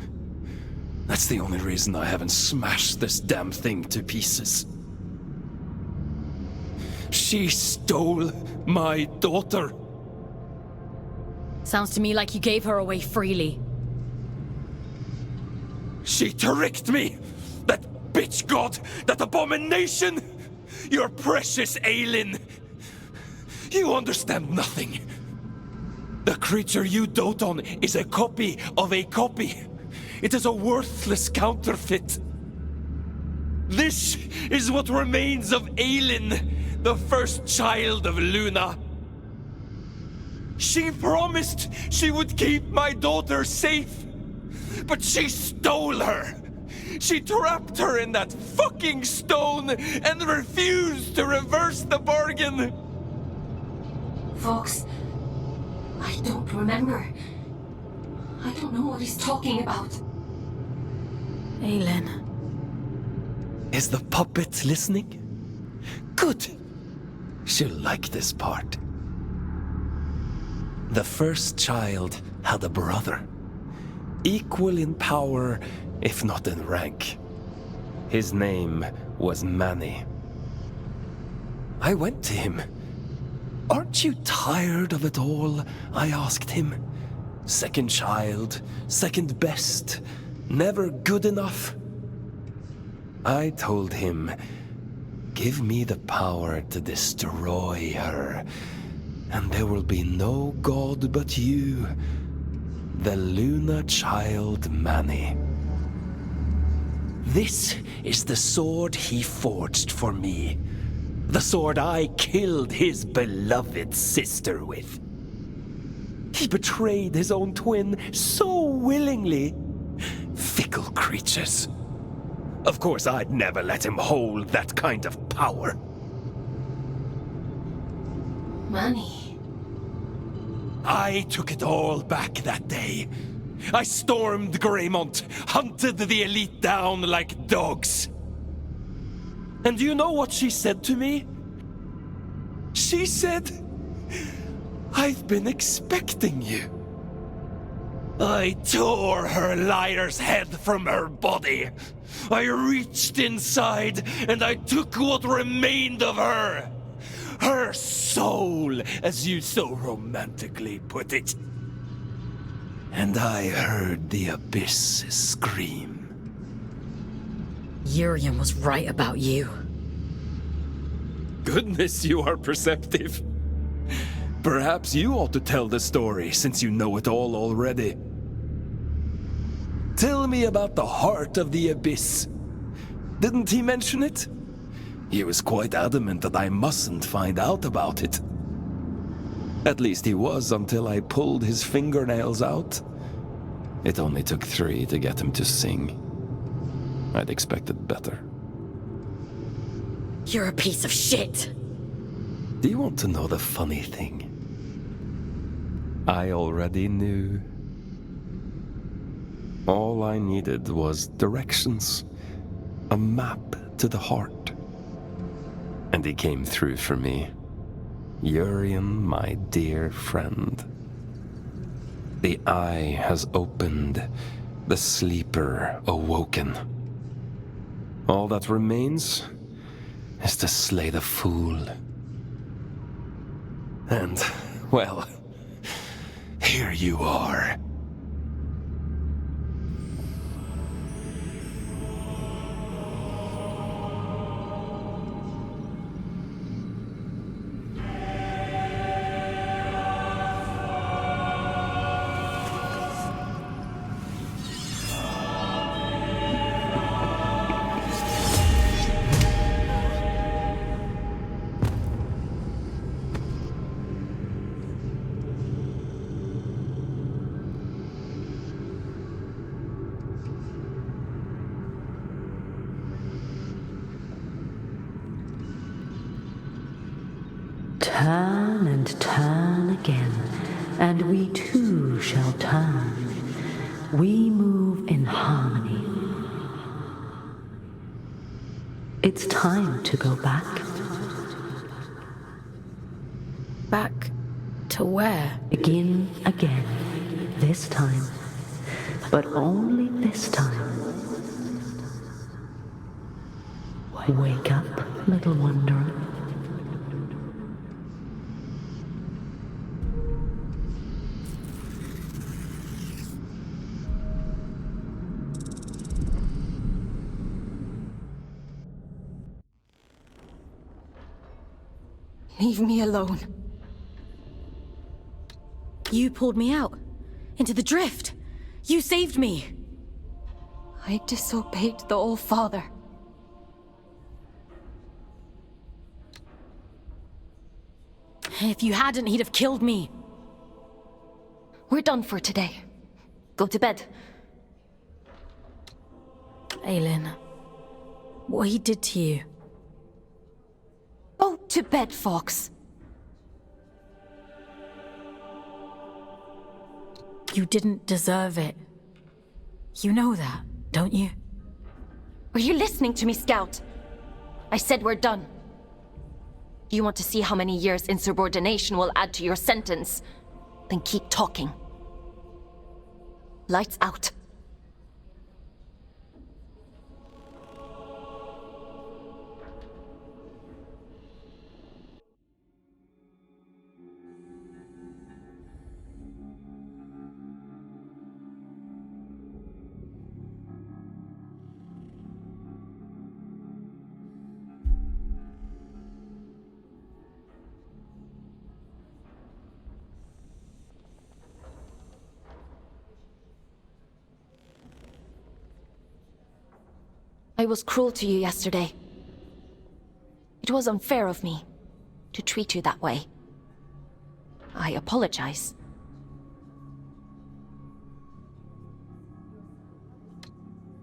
That's the only reason I haven't smashed this damn thing to pieces. She stole my daughter. Sounds to me like you gave her away freely. She tricked me! That bitch god! That abomination! Your precious Aelin! You understand nothing. The creature you dote on is a copy of a copy. It is a worthless counterfeit. This is what remains of Aelin, the first child of Luna. She promised she would keep my daughter safe, but she stole her. She trapped her in that fucking stone and refused to reverse the bargain. Fox, I don't remember. I don't know what he's talking about. Aelin. Is the puppet listening? Good. She'll like this part. The first child had a brother, equal in power, if not in rank. His name was Manny. I went to him. Aren't you tired of it all? I asked him. Second child, second best, never good enough. I told him, give me the power to destroy her, and there will be no god but you, the Luna child Manny. This is the sword he forged for me. The sword I killed his beloved sister with. He betrayed his own twin so willingly. Fickle creatures. Of course, I'd never let him hold that kind of power. Manny. I took it all back that day. I stormed Greymont, hunted the elite down like dogs. And do you know what she said to me? She said, I've been expecting you. I tore her liar's head from her body. I reached inside and I took what remained of her. Her soul, as you so romantically put it. And I heard the abyss scream. Urian was right about you. Goodness, you are perceptive. Perhaps you ought to tell the story, since you know it all already. Tell me about the heart of the abyss. Didn't he mention it? He was quite adamant that I mustn't find out about it. At least he was until I pulled his fingernails out. It only took 3 to get him to sing. I'd expected better. You're a piece of shit! Do you want to know the funny thing? I already knew. All I needed was directions, a map to the heart. And he came through for me. Urian, my dear friend. The eye has opened, the sleeper awoken. All that remains is to slay the fool. And, well, here you are. Turn and turn again, and we too shall turn. We move in harmony. It's time to go back. Back to where? Begin again, this time. But only this time. Wake up, little wanderer. Leave me alone. You pulled me out. Into the drift. You saved me. I disobeyed the All-Father. If you hadn't, he'd have killed me. We're done for today. Go to bed. Aelin, what he did to you. Go to bed, Fox. You didn't deserve it. You know that, don't you? Are you listening to me, Scout? I said we're done. Do you want to see how many years insubordination will add to your sentence? Then keep talking. Lights out. I was cruel to you yesterday. It was unfair of me to treat you that way. I apologize.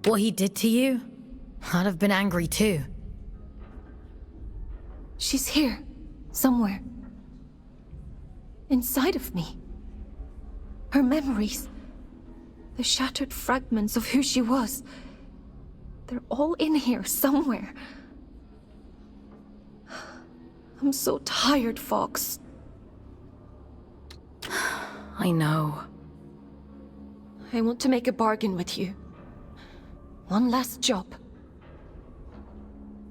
What he did to you? I'd have been angry too. She's here, somewhere. Inside of me. Her memories. The shattered fragments of who she was. They're all in here somewhere. I'm so tired, Fox. I know. I want to make a bargain with you. One last job.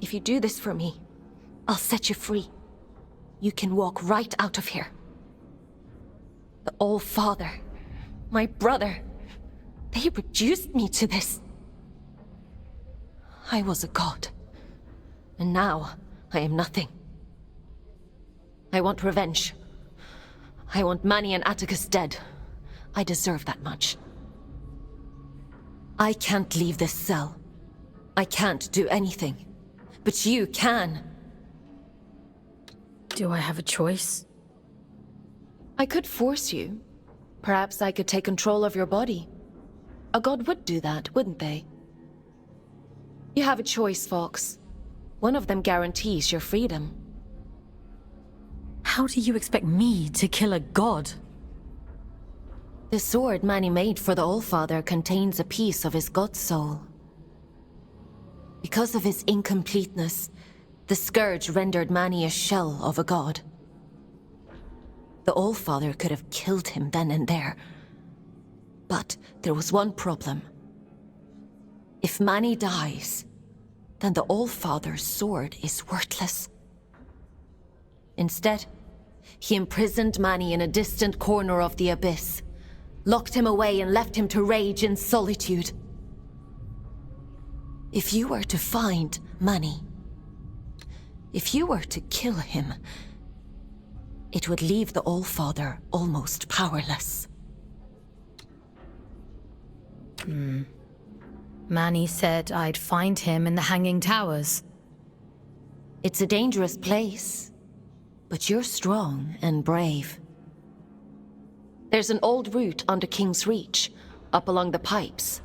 If you do this for me, I'll set you free. You can walk right out of here. The All-Father, my brother, they reduced me to this. I was a god, and now I am nothing. I want revenge. I want Manny and Atticus dead. I deserve that much. I can't leave this cell. I can't do anything. But you can. Do I have a choice? I could force you. Perhaps I could take control of your body. A god would do that, wouldn't they? You have a choice, Fox. One of them guarantees your freedom. How do you expect me to kill a god? The sword Manny made for the All-Father contains a piece of his god soul. Because of his incompleteness, the scourge rendered Manny a shell of a god. The All-Father could have killed him then and there. But there was one problem. If Manny dies, then the All-Father's sword is worthless. Instead, he imprisoned Manny in a distant corner of the abyss, locked him away and left him to rage in solitude. If you were to find Mani, if you were to kill him, it would leave the Allfather almost powerless. Mani said I'd find him in the Hanging Towers. It's a dangerous place, but you're strong and brave. There's an old route under King's Reach, up along the pipes.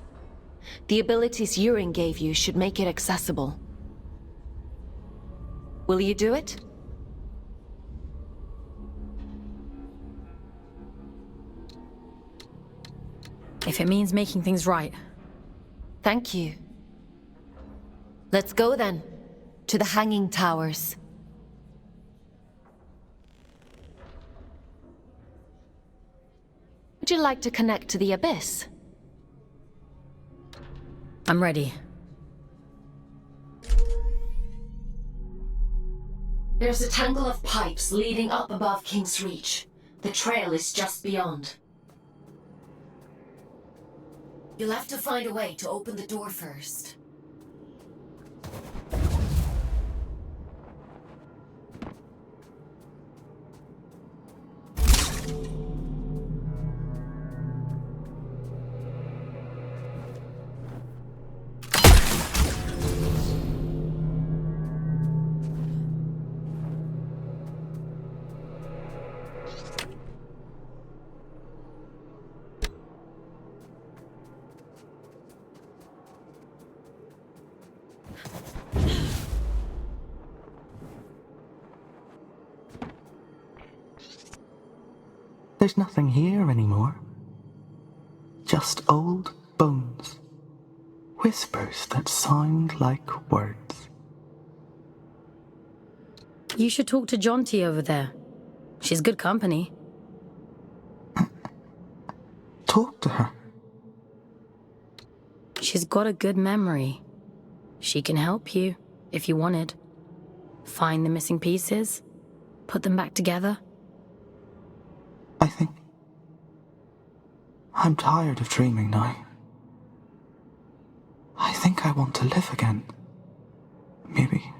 The abilities Yurin gave you should make it accessible. Will you do it? If it means making things right. Thank you. Let's go then, to the Hanging Towers. Would you like to connect to the Abyss? I'm ready. There's a tangle of pipes leading up above King's Reach. The trail is just beyond. You'll have to find a way to open the door first. There's nothing here anymore. Just old bones. Whispers that sound like words. You should talk to Jonty over there. She's good company. Talk to her. She's got a good memory. She can help you, if you wanted. Find the missing pieces, put them back together. I think I'm tired of dreaming now. I think I want to live again. Maybe.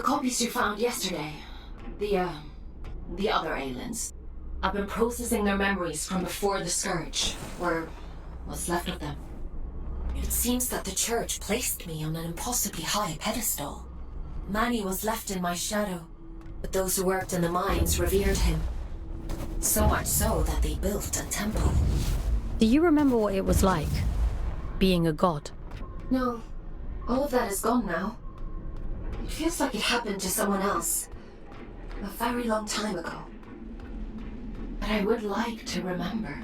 copies you found yesterday, the other aliens, I've been processing their memories from before the Scourge, or what's left of them. It seems that the church placed me on an impossibly high pedestal. Manny was left in my shadow, but those who worked in the mines revered him. So much so that they built a temple. Do you remember what it was like, being a god? No, all of that is gone now. It feels like it happened to someone else, a very long time ago. But I would like to remember.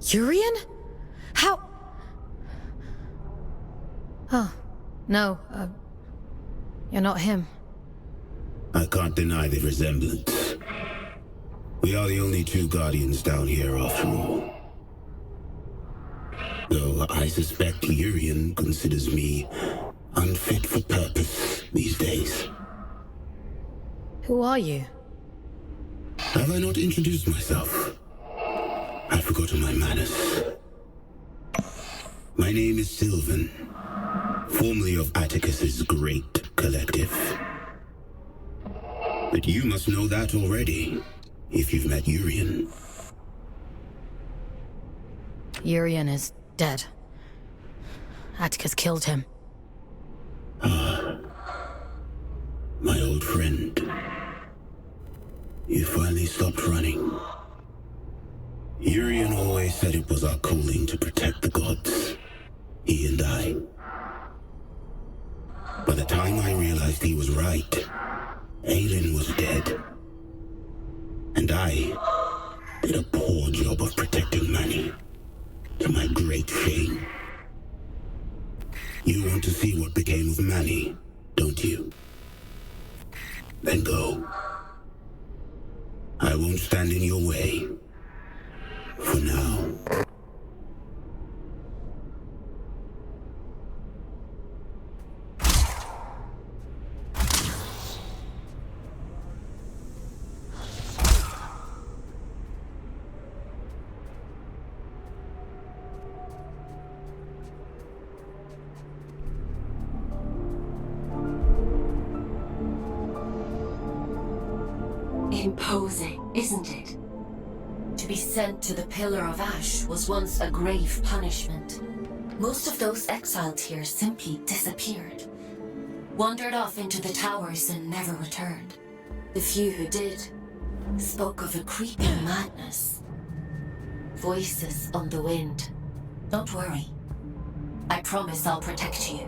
Urian? How? Oh, no, you're not him. I can't deny the resemblance. We are the only two Guardians down here after all. Though I suspect Urian considers me unfit for purpose these days. Who are you? Have I not introduced myself? I've forgotten my manners. My name is Sylvan, formerly of Atticus's great collective. But you must know that already, if you've met Urian. Urian is dead. Atticus killed him. Ah, my old friend. You finally stopped running. Urian always said it was our calling to protect the gods. He and I. By the time I realized he was right, Aelin was dead. And I did a poor job of protecting Manny, to my great shame. You want to see what became of Manny, don't you? Then go. I won't stand in your way. For now. Imposing, isn't it? To be sent to the Pillar of Ash was once a grave punishment. Most of those exiled here simply disappeared. Wandered off into the towers and never returned. The few who did spoke of a creeping madness. Voices on the wind. Don't worry. I promise I'll protect you.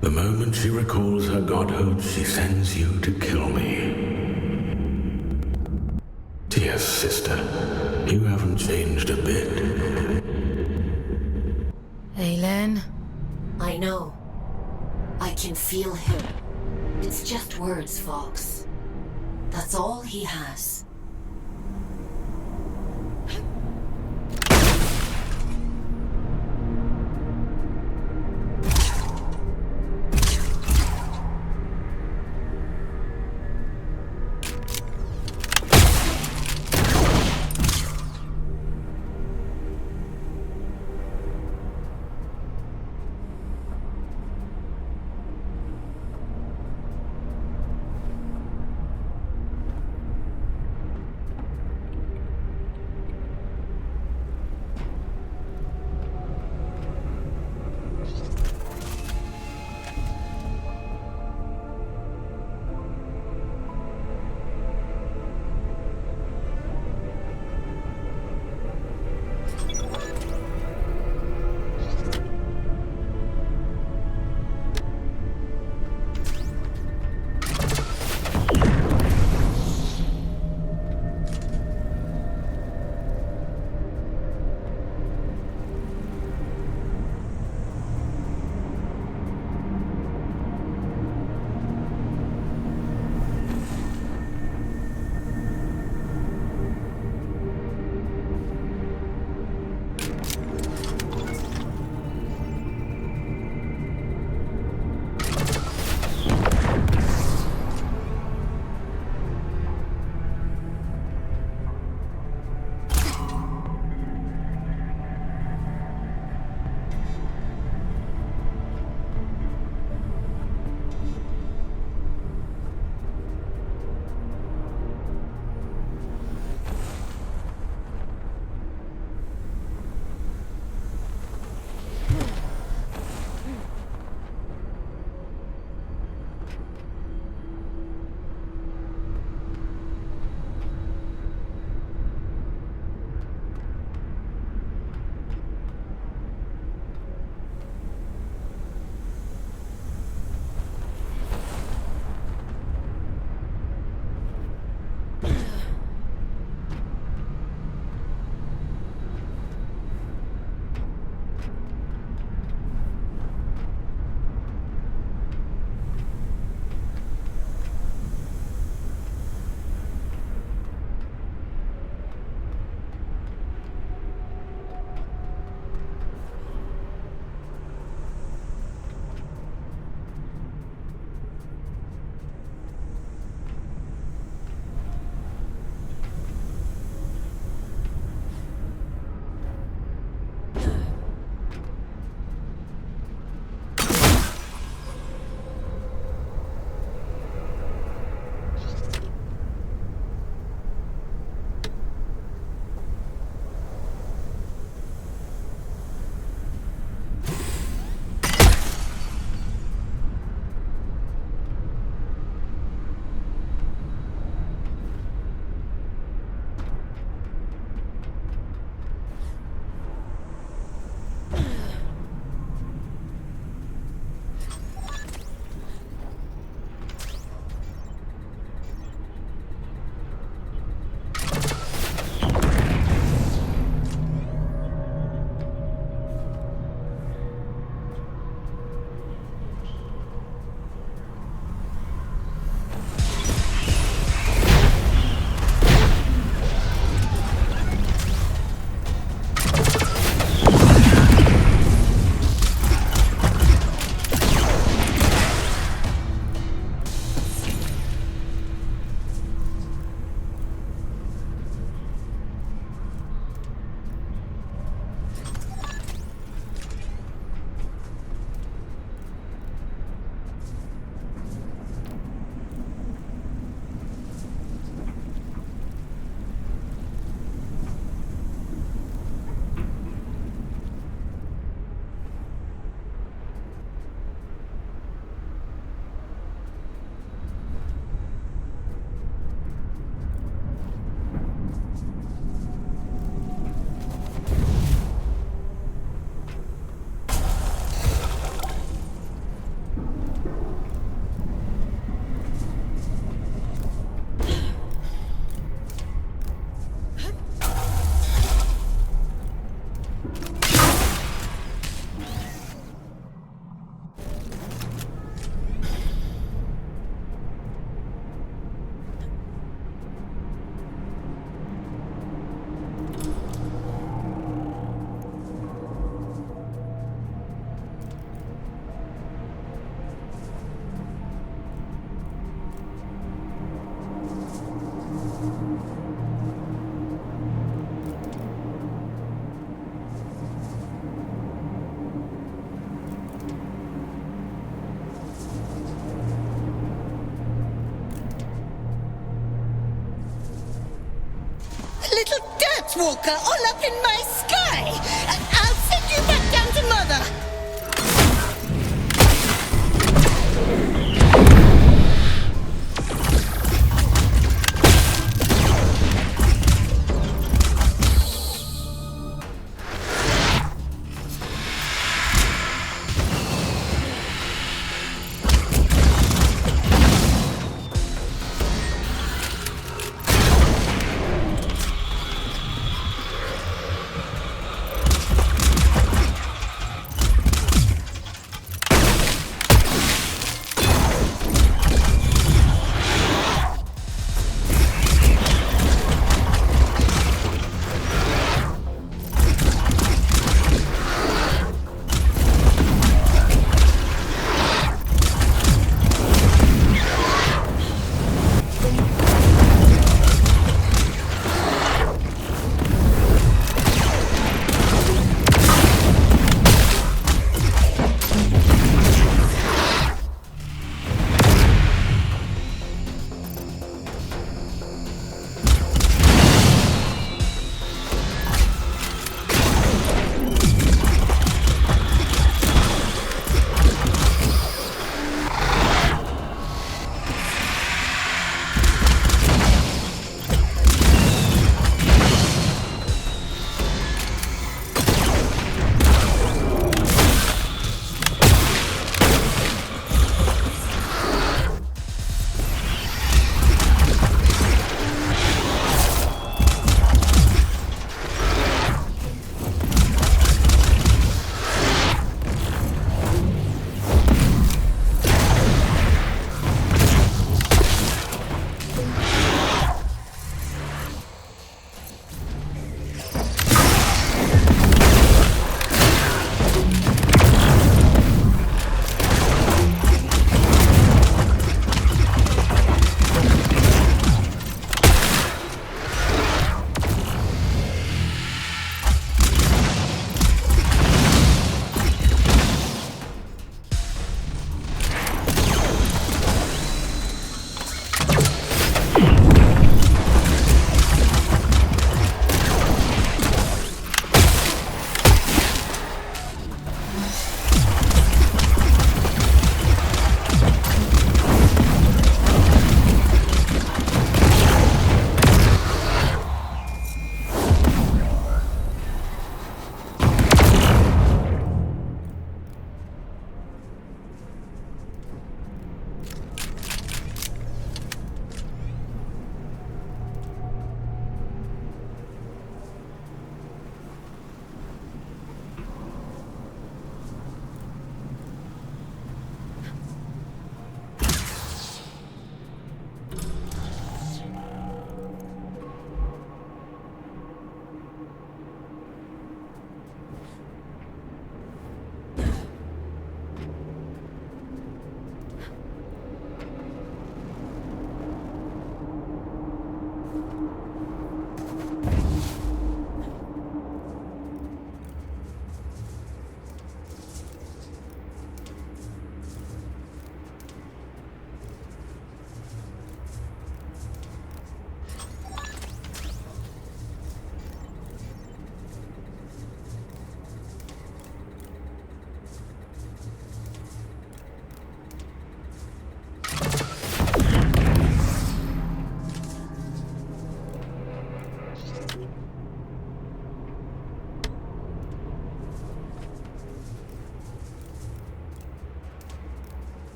The moment she recalls her godhood, she sends you to kill me. Dear sister, you haven't changed a bit. Aelin? I know. I can feel him. It's just words, Fox. That's all he has. Night Walker all up in my sky. I'll send you back down to Mother.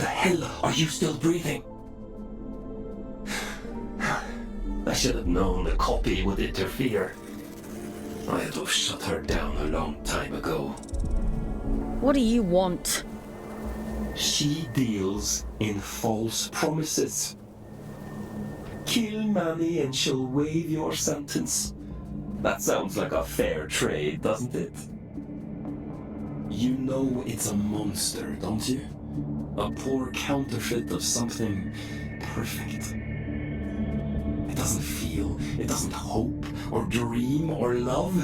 the hell are you still breathing? I should have known the copy would interfere. I had to have shut her down a long time ago. What do you want? She deals in false promises. Kill Manny and she'll waive your sentence. That sounds like a fair trade, doesn't it? You know it's a monster, don't you? A poor counterfeit of something perfect. It doesn't feel, it doesn't hope, or dream, or love.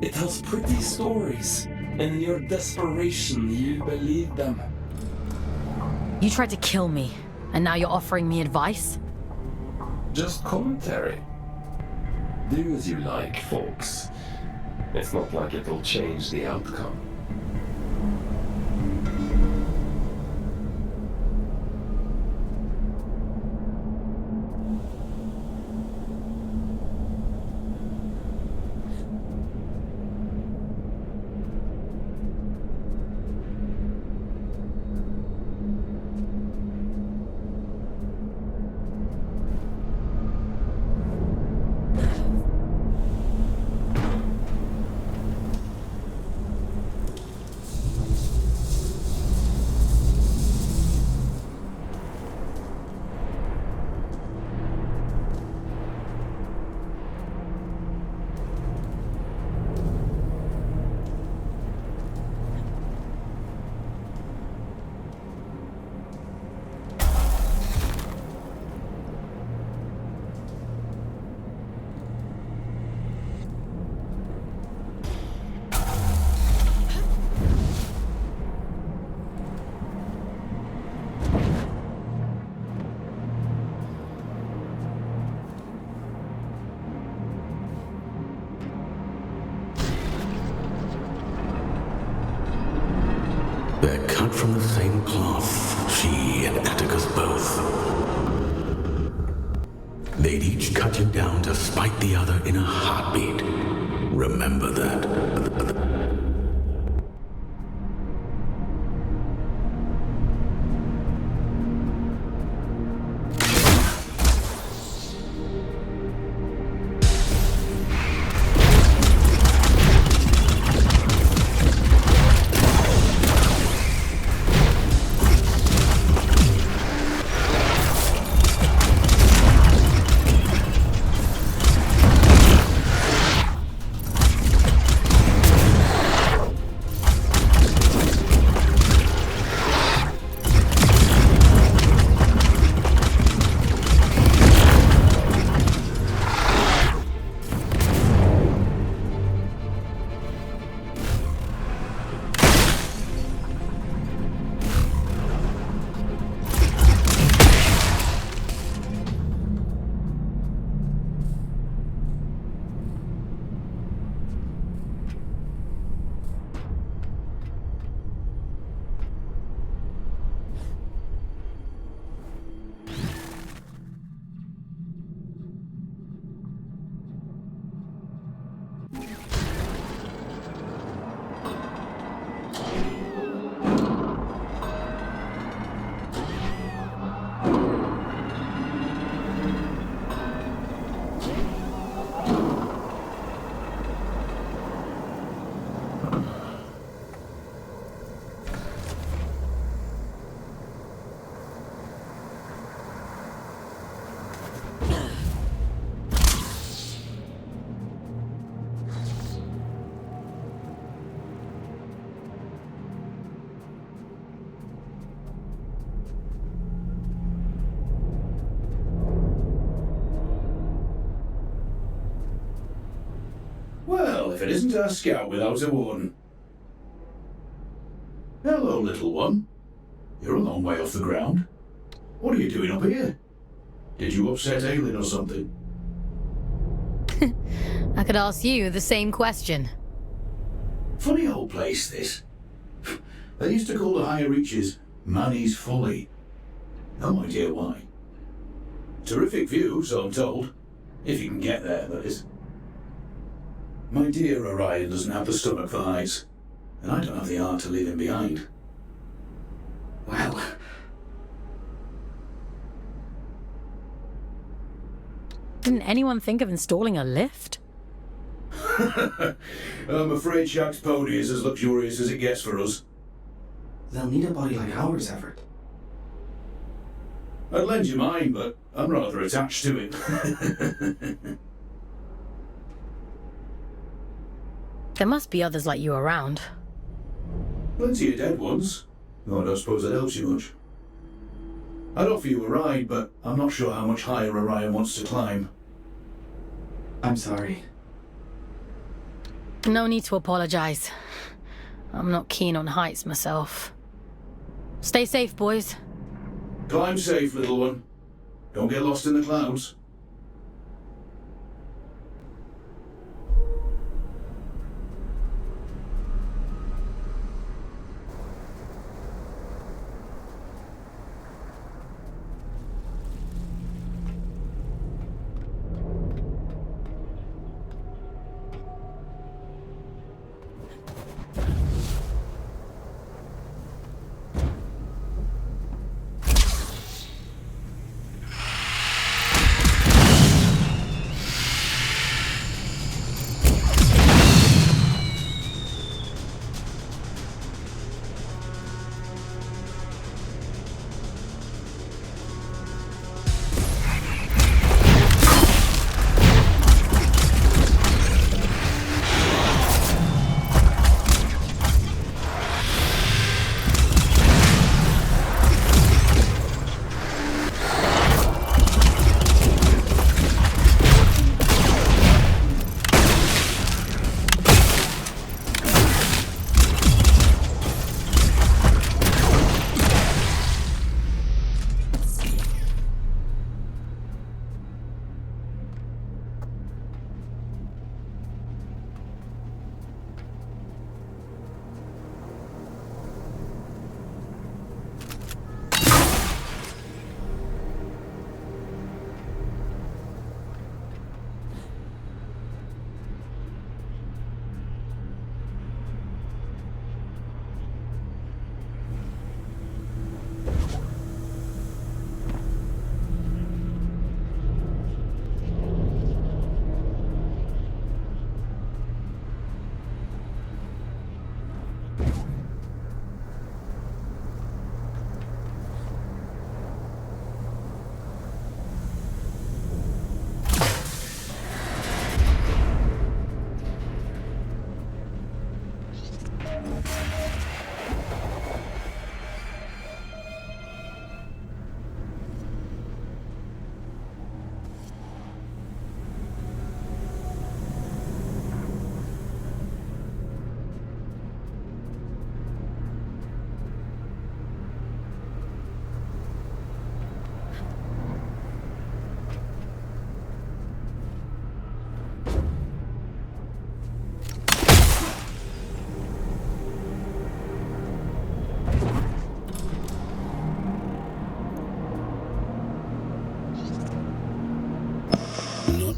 It tells pretty stories, and in your desperation, you believe them. You tried to kill me, and now you're offering me advice? Just commentary. Do as you like, folks. It's not like it'll change the outcome. They're cut from the same cloth, she and Atticus both. They'd each cut you down to spite the other in a heartbeat. Remember that. Well, if it isn't our scout without a warden. Hello, little one. You're a long way off the ground. What are you doing up here? Did you upset Aelin or something? I could ask you the same question. Funny old place, this. They used to call the higher reaches Manny's Folly. No idea why. Terrific view, so I'm told. If you can get there, that is. My dear Orion doesn't have the stomach for heights, and I don't have the art to leave him behind. Well, Didn't anyone think of installing a lift? I'm afraid Shaq's pony is as luxurious as it gets for us. They'll need a body like ours, Everett. I'd lend you mine, but I'm rather attached to it. There must be others like you around. Plenty of dead ones. No, I don't suppose that helps you much. I'd offer you a ride, but I'm not sure how much higher Orion wants to climb. I'm sorry. No need to apologize. I'm not keen on heights myself. Stay safe, boys. Climb safe, little one. Don't get lost in the clouds.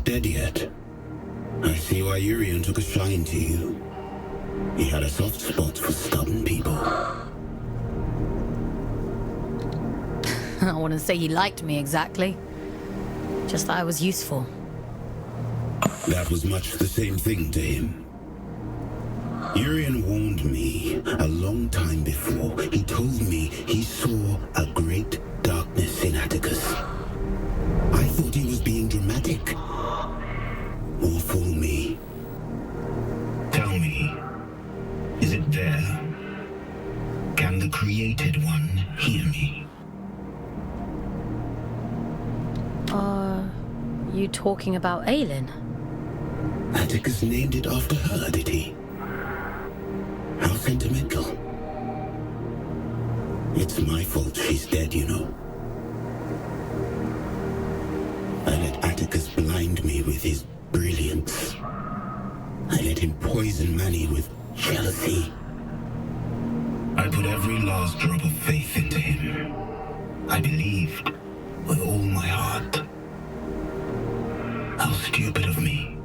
Dead yet. I see why Urian took a shine to you. He had a soft spot for stubborn people. I wouldn't say he liked me exactly. Just that I was useful. That was much the same thing to him. Urian warned me a long time before. He told me he saw a great darkness in Atticus. I thought he was being dramatic. Or fool me. Tell me, is it there? Can the Created One hear me? Are you talking about Aelin? Atticus named it after her, did he? How sentimental. It's my fault she's dead, you know. I let Atticus blind me with his brilliance. I let him poison Manny with jealousy. I put every last drop of faith into him. I believed with all my heart. How stupid of me.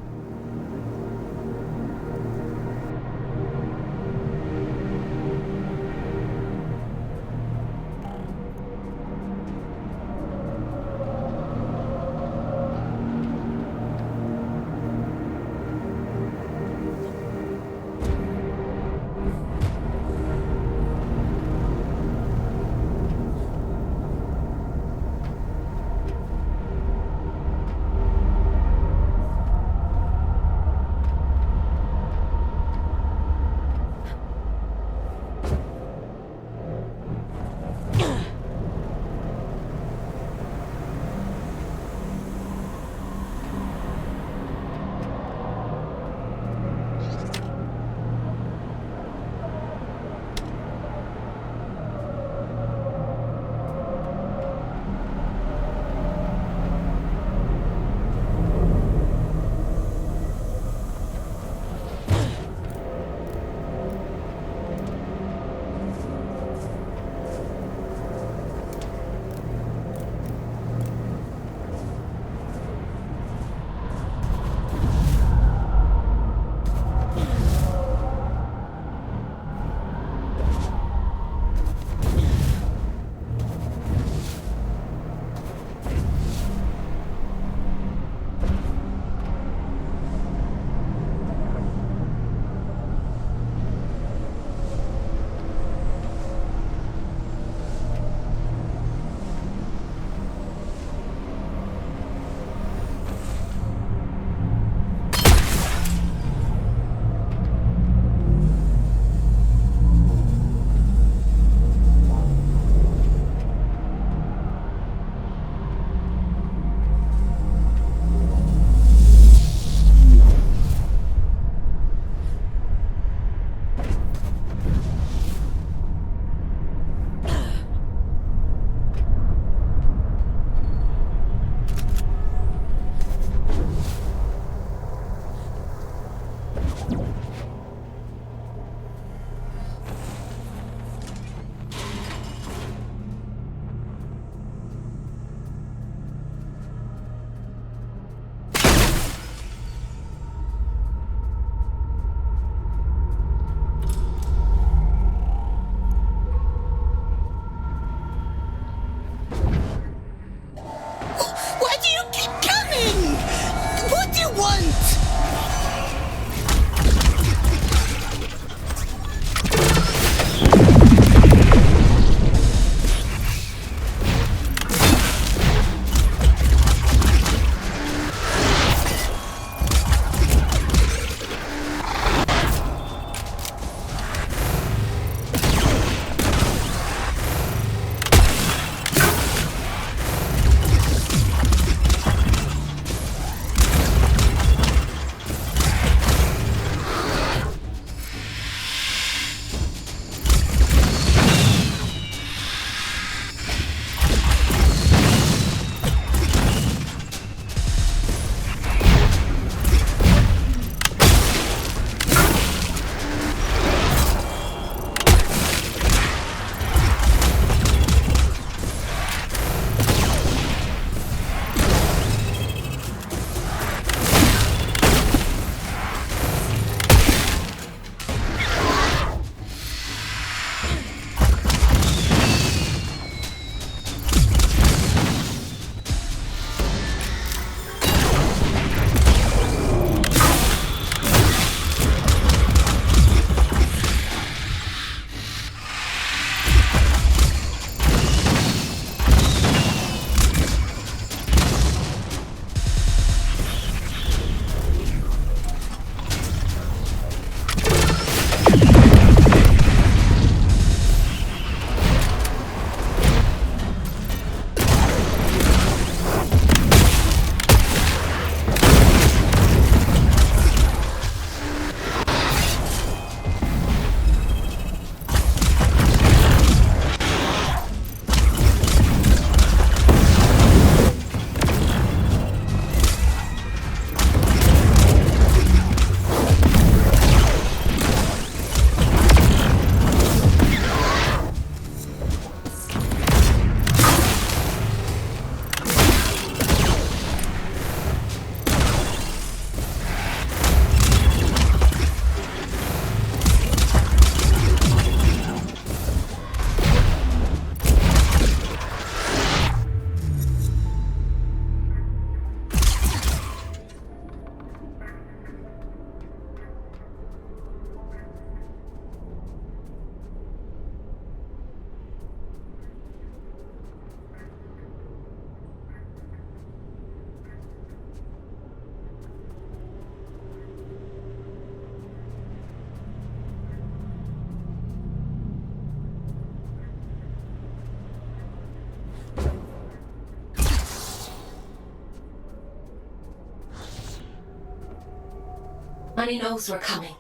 when he knows we're coming.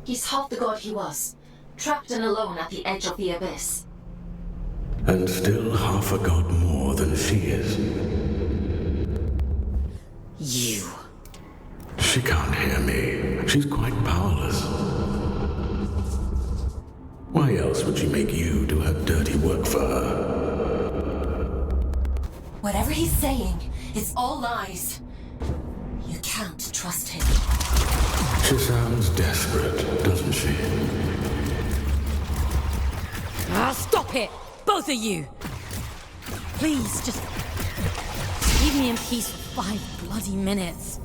He's half the god he was, trapped and alone at the edge of the abyss. And still half a god more than she is. You. She can't hear me. She's quite powerless. Why else would she make you do her dirty work for her? Whatever he's saying, it's all lies. You can't trust him. She sounds desperate, doesn't she? Ah, stop it! Both of you! Please, just leave me in peace for 5 bloody minutes.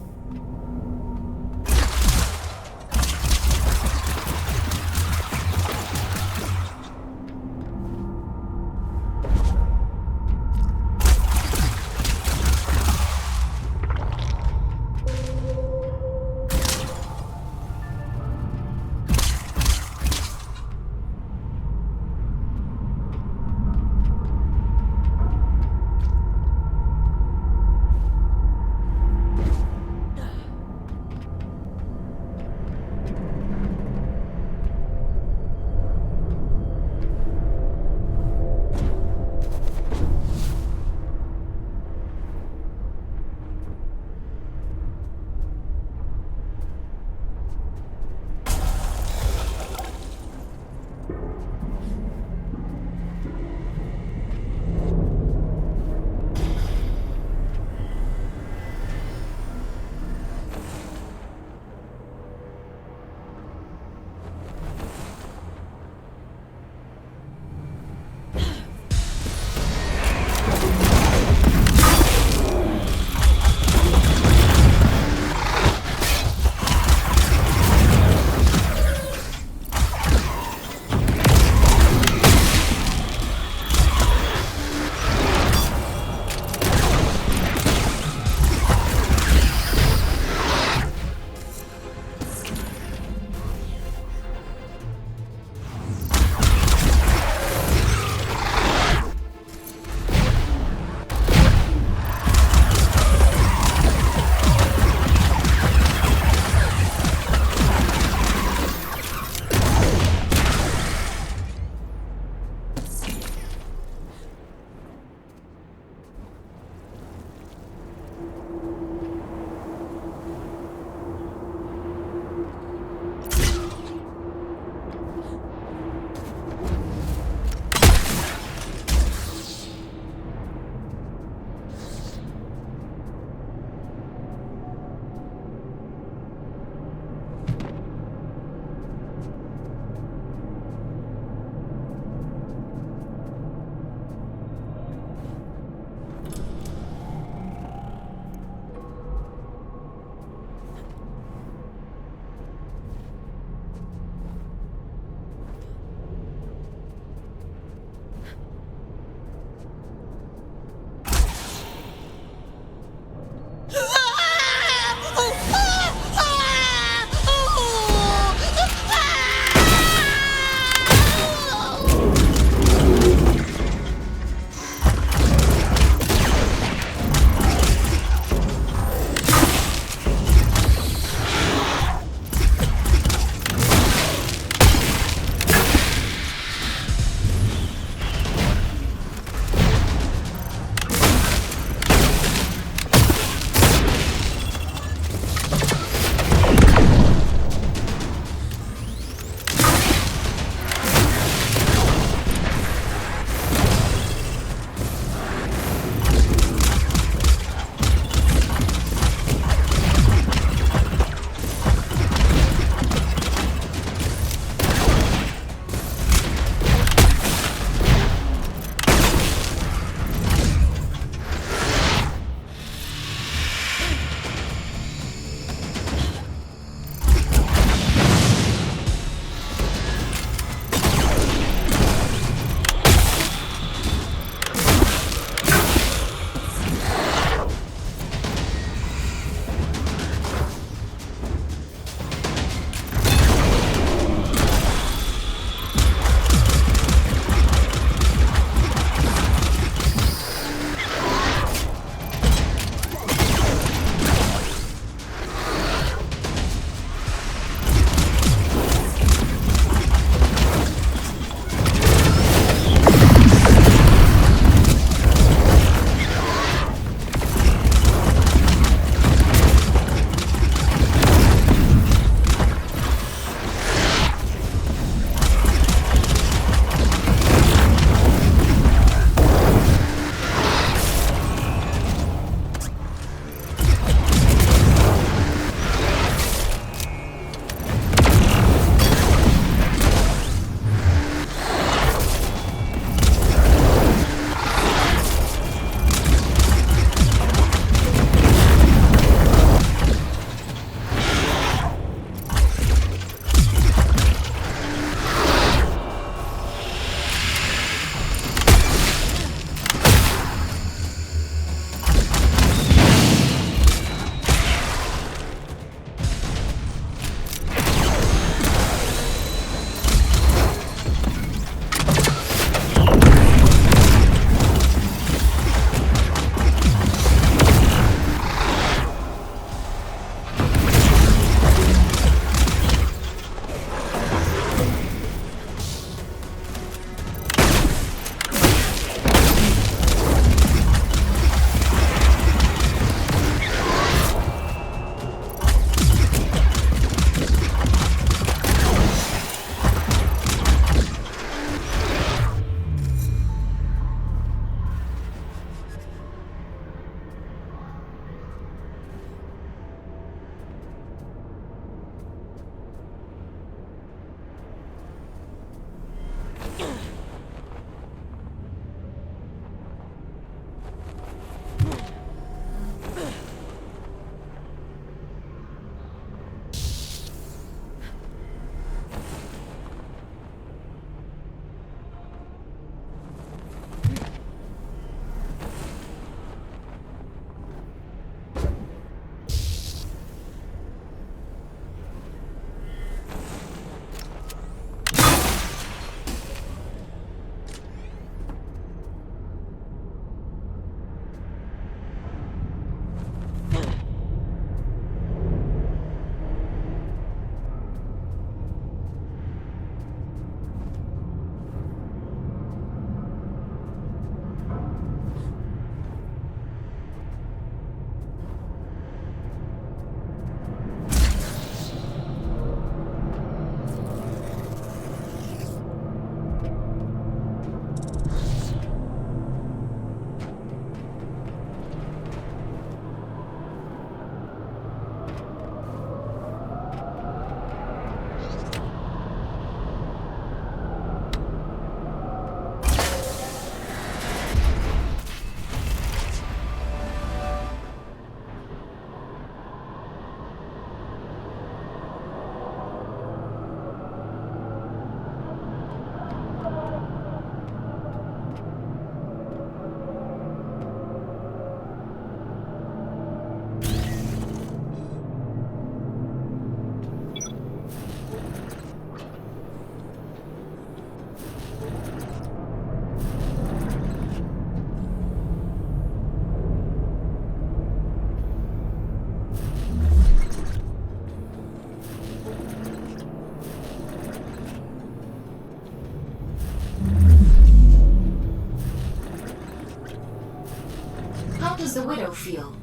does the widow feel?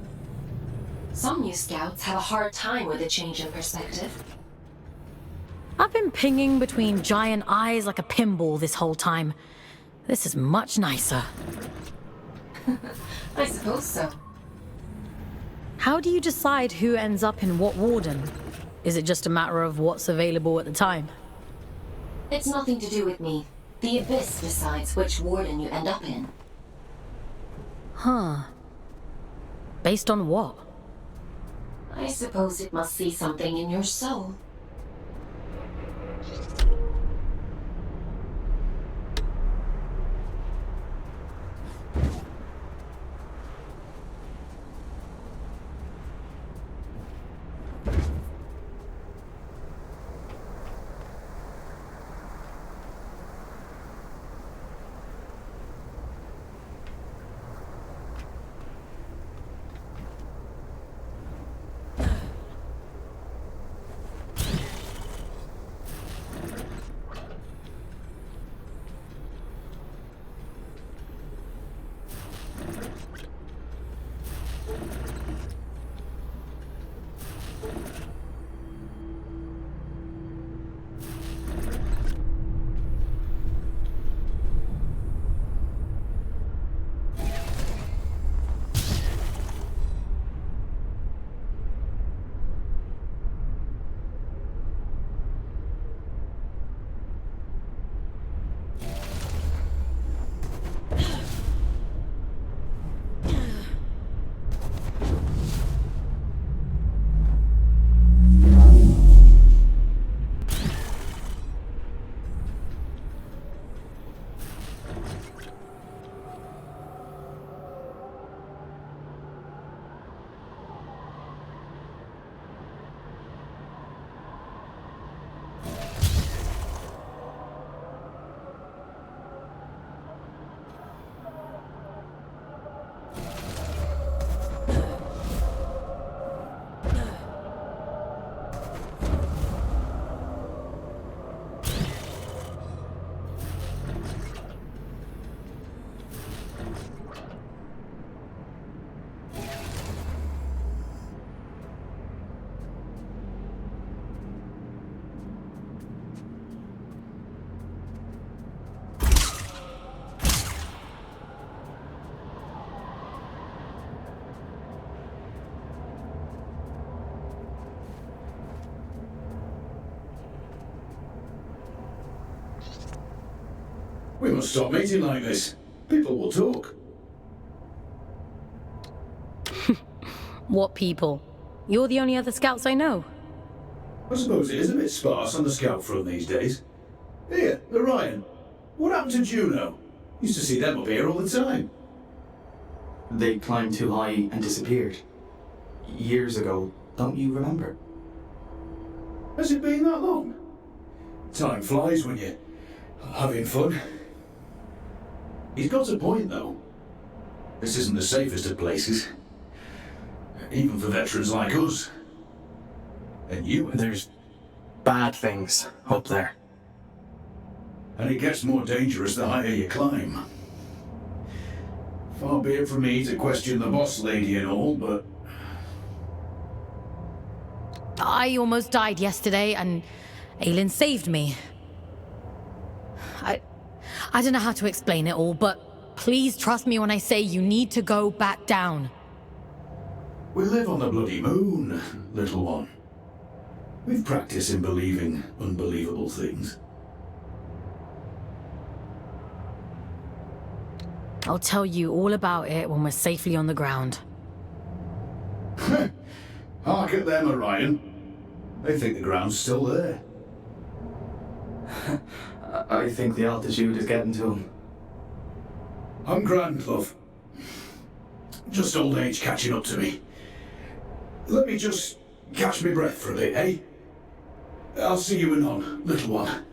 Some new scouts have a hard time with a change in perspective. I've been pinging between giant eyes like a pinball this whole time. This is much nicer. I suppose so. How do you decide who ends up in what warden? Is it just a matter of what's available at the time? It's nothing to do with me. The Abyss decides which warden you end up in. Huh. Based on what? I suppose it must see something in your soul. We must stop meeting like this. People will talk. What people? You're the only other scouts I know. I suppose it is a bit sparse on the scout front these days. Here, Orion. What happened to Juno? Used to see them up here all the time. They climbed too high and disappeared. Years ago, don't you remember? Has it been that long? Time flies when you're having fun. He's got a point, though. This isn't the safest of places. Even for veterans like us. And you... There's bad things up there. And it gets more dangerous the higher you climb. Far be it from me to question the boss lady and all, but... I almost died yesterday, and Aelin saved me. I don't know how to explain it all, but please trust me when I say you need to go back down. We live on the bloody moon, little one. We've practiced in believing unbelievable things. I'll tell you all about it when we're safely on the ground. Hark at them, Orion. They think the ground's still there. I think the altitude is getting to him. I'm grand, love. Just old age catching up to me. Let me just catch my breath for a bit, eh? I'll see you anon, little one.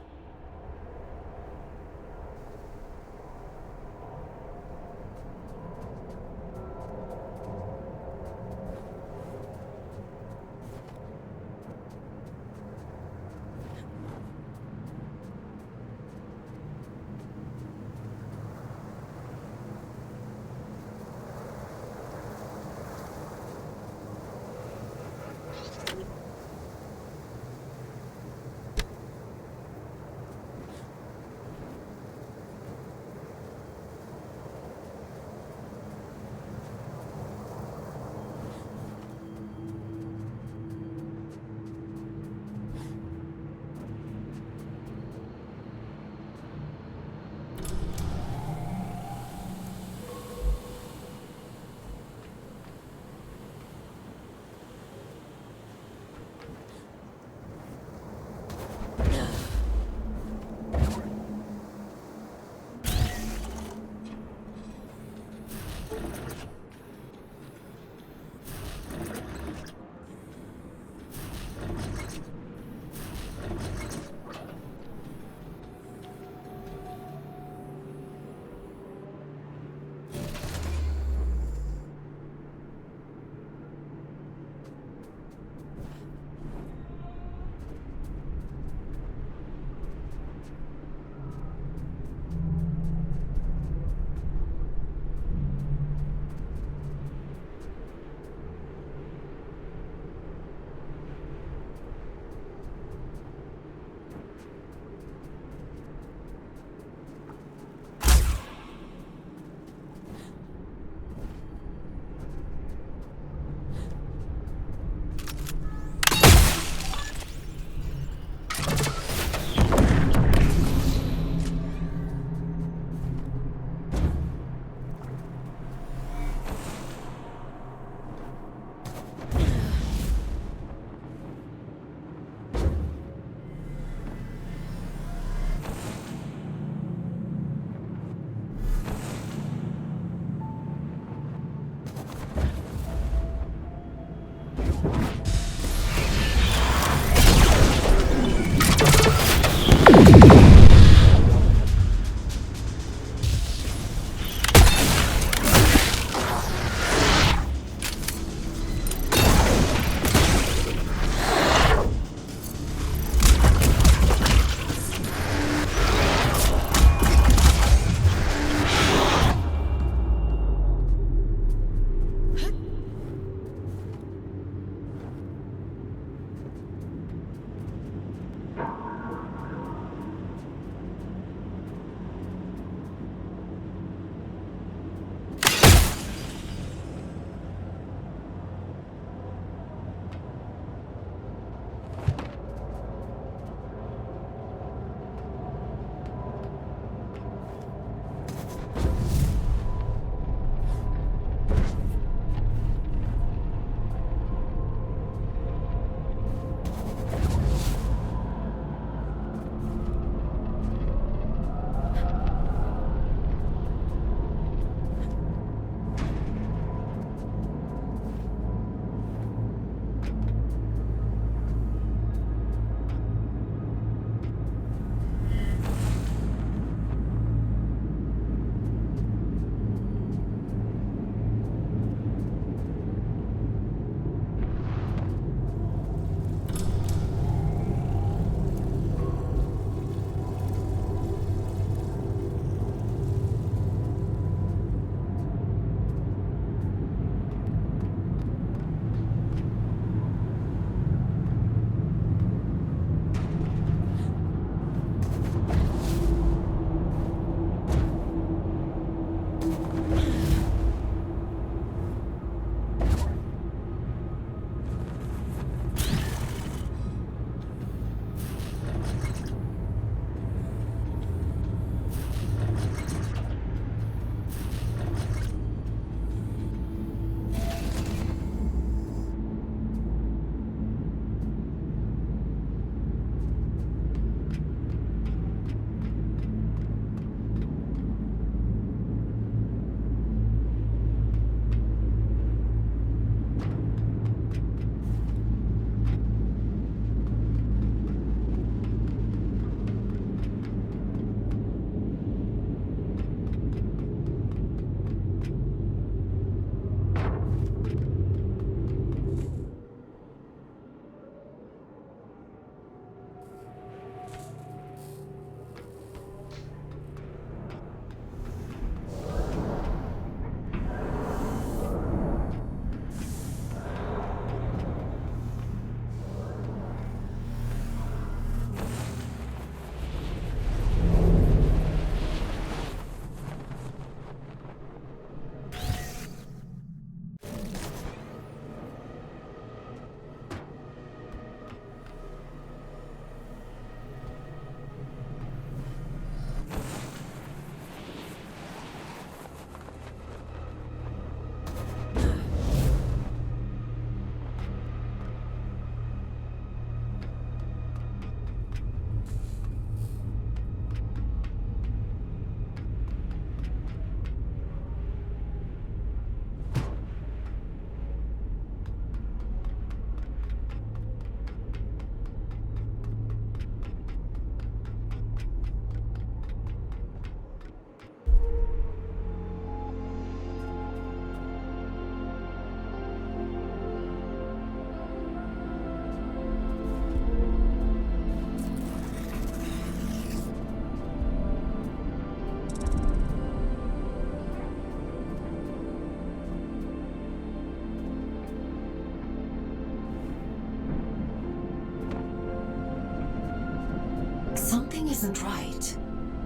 isn't right.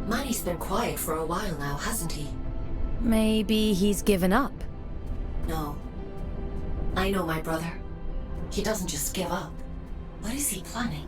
Manny's been quiet for a while now, hasn't he? Maybe he's given up. No. I know my brother. He doesn't just give up. What is he planning?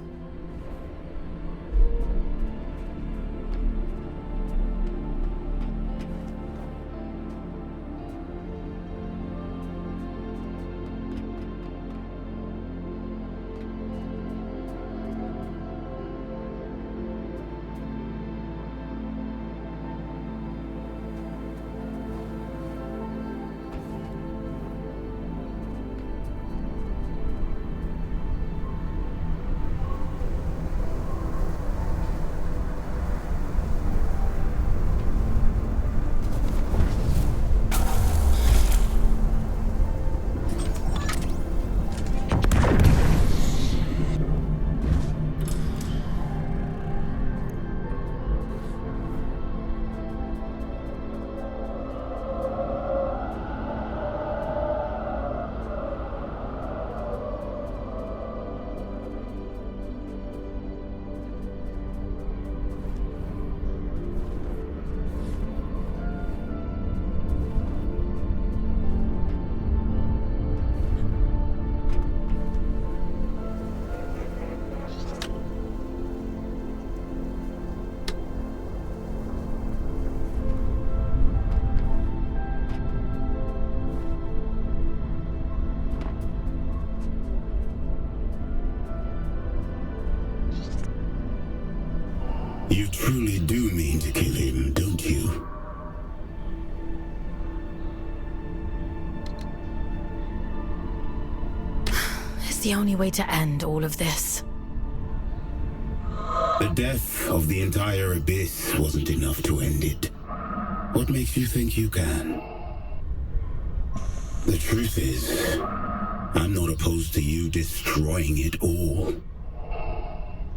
You truly do mean to kill him, don't you? It's the only way to end all of this. The death of the entire Abyss wasn't enough to end it. What makes you think you can? The truth is, I'm not opposed to you destroying it all.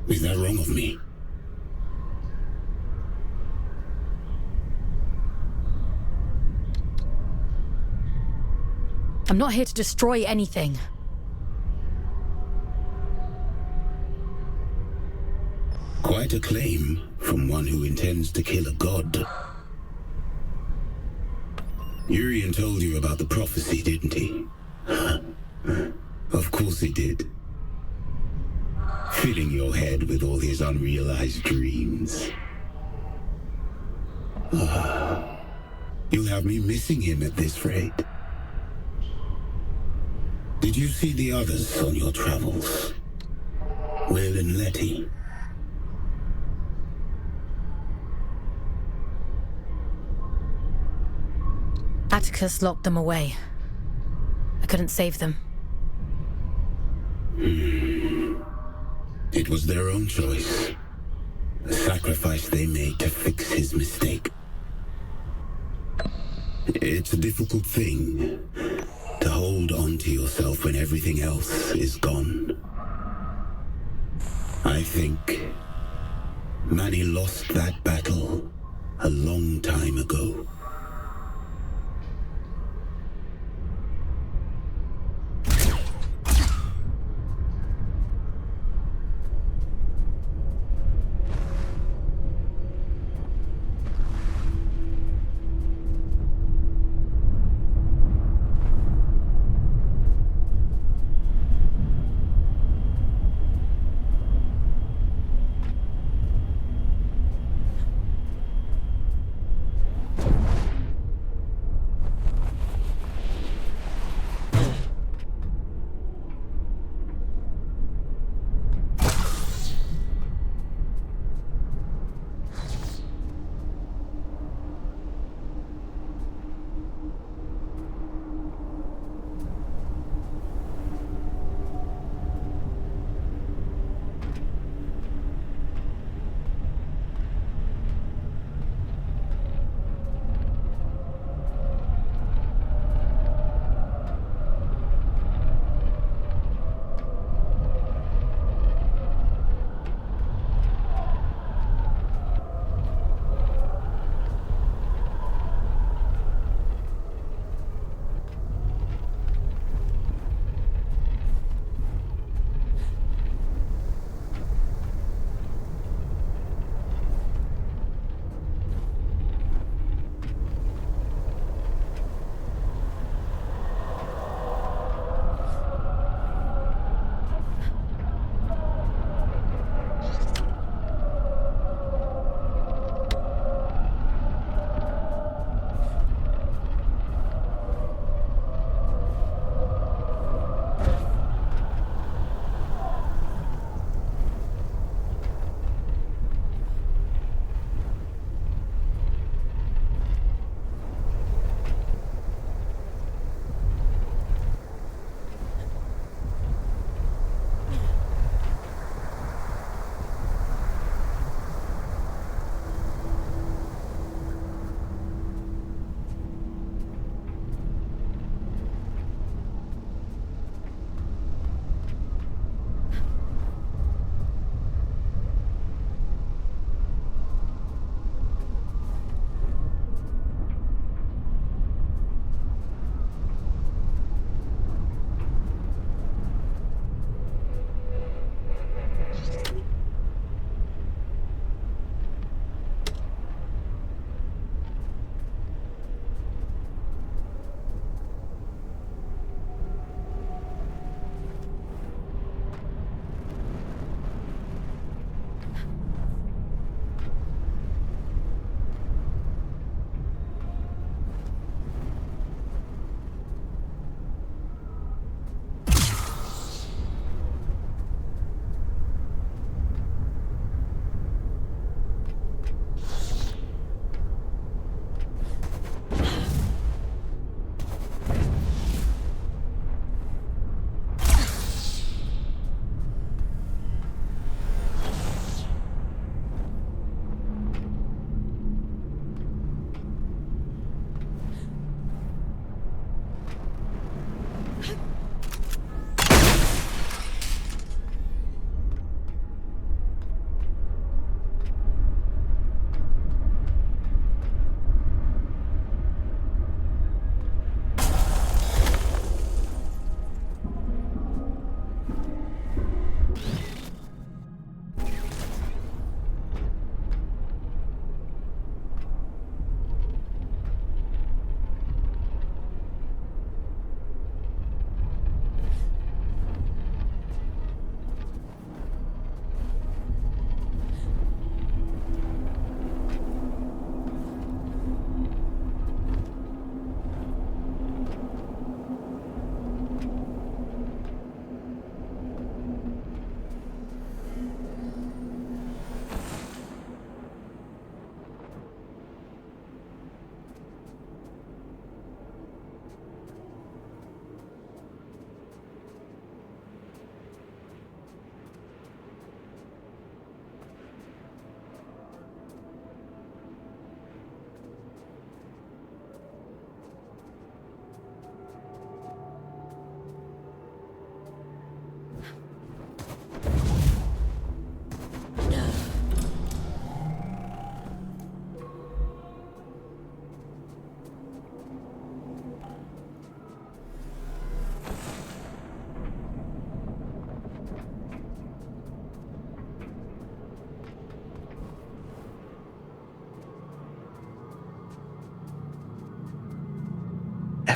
Is that wrong of me? I'm not here to destroy anything. Quite a claim from one who intends to kill a god. Urian told you about the prophecy, didn't he? Of course he did. Filling your head with all his unrealized dreams. You'll have me missing him at this rate. Did you see the others on your travels? Will and Letty? Atticus locked them away. I couldn't save them. It was their own choice. A sacrifice they made to fix his mistake. It's a difficult thing to hold on to yourself when everything else is gone. I think Manny lost that battle a long time ago.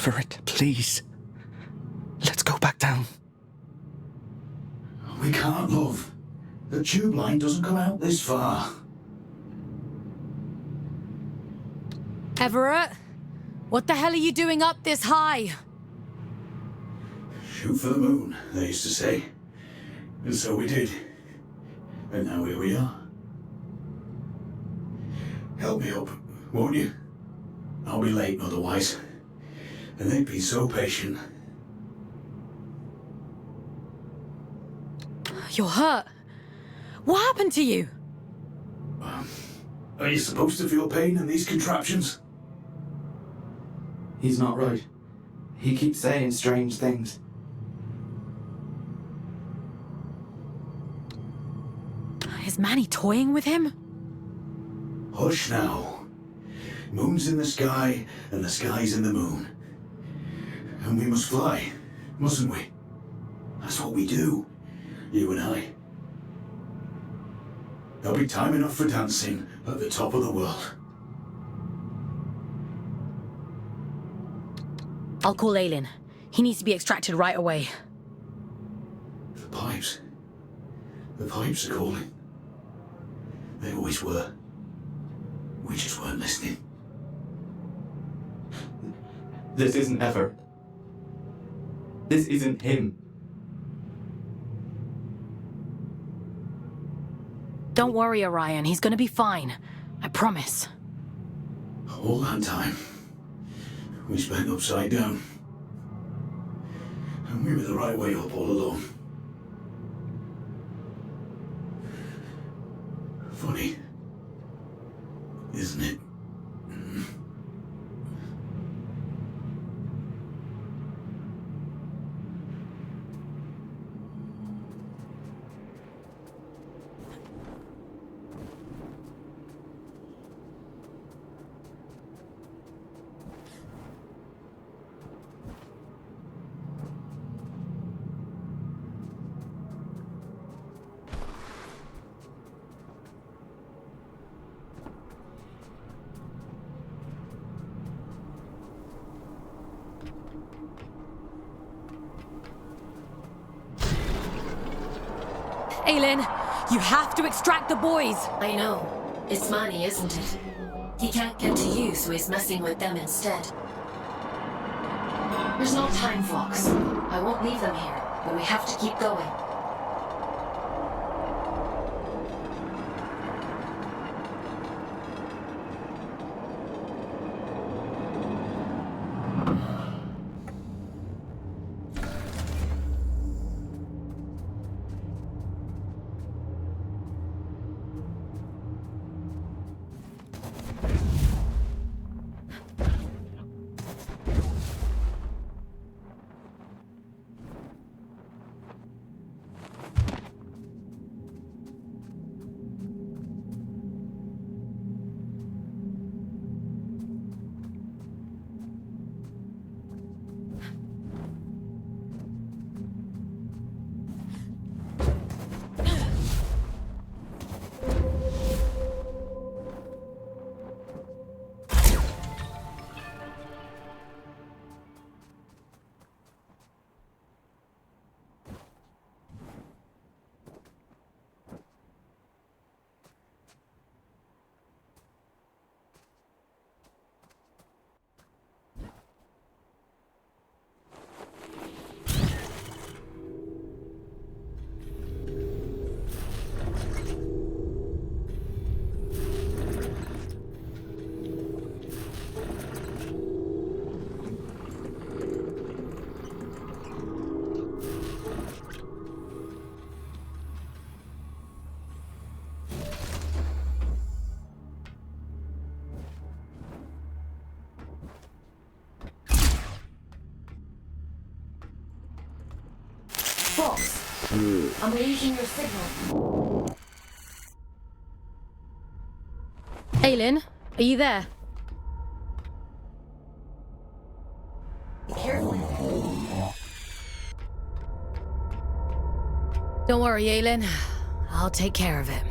Everett, please. Let's go back down. We can't, love. The tube line doesn't come out this far. Everett, what the hell are you doing up this high? Shoot for the moon, they used to say. And so we did. And now here we are. Help me up, won't you? I'll be late otherwise. And they'd be so patient. You're hurt. What happened to you? Are you supposed to feel pain in these contraptions? He's not right. He keeps saying strange things. Is Manny toying with him? Hush now. Moon's in the sky, and the sky's in the moon. And we must fly, mustn't we? That's what we do, you and I. There'll be time enough for dancing at the top of the world. I'll call Aylin. He needs to be extracted right away. The pipes. The pipes are calling. They always were. We just weren't listening. This isn't Everett. This isn't him. Don't worry, Orion. He's gonna be fine. I promise. All that time, we spent upside down. And we were the right way up all along. Funny, isn't it? Aylin, you have to extract the boys! I know. It's Manny, isn't it? He can't get to you, so he's messing with them instead. There's no time, Fox. I won't leave them here, but we have to keep going. Fox, I'm losing your signal. Aylin, are you there? Be careful. Don't worry, Aylin. I'll take care of it.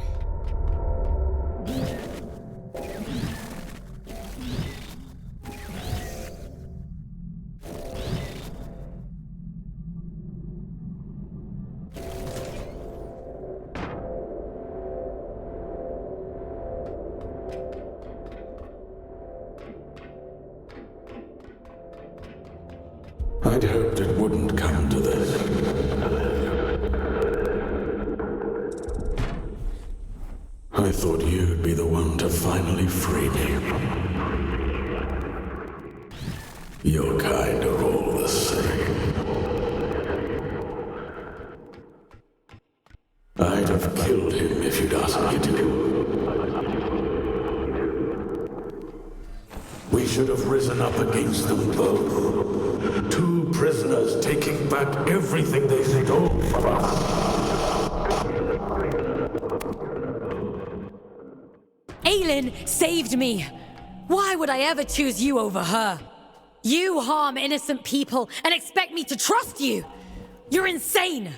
I'd hoped it wouldn't come to this. I thought you'd be the one to finally free me. Your kind are all the same. I'd have killed him if you'd asked me to. We should have risen up against them both. 2 prisoners taking back everything they stole from us. Aylin saved me! Why would I ever choose you over her? You harm innocent people and expect me to trust you! You're insane!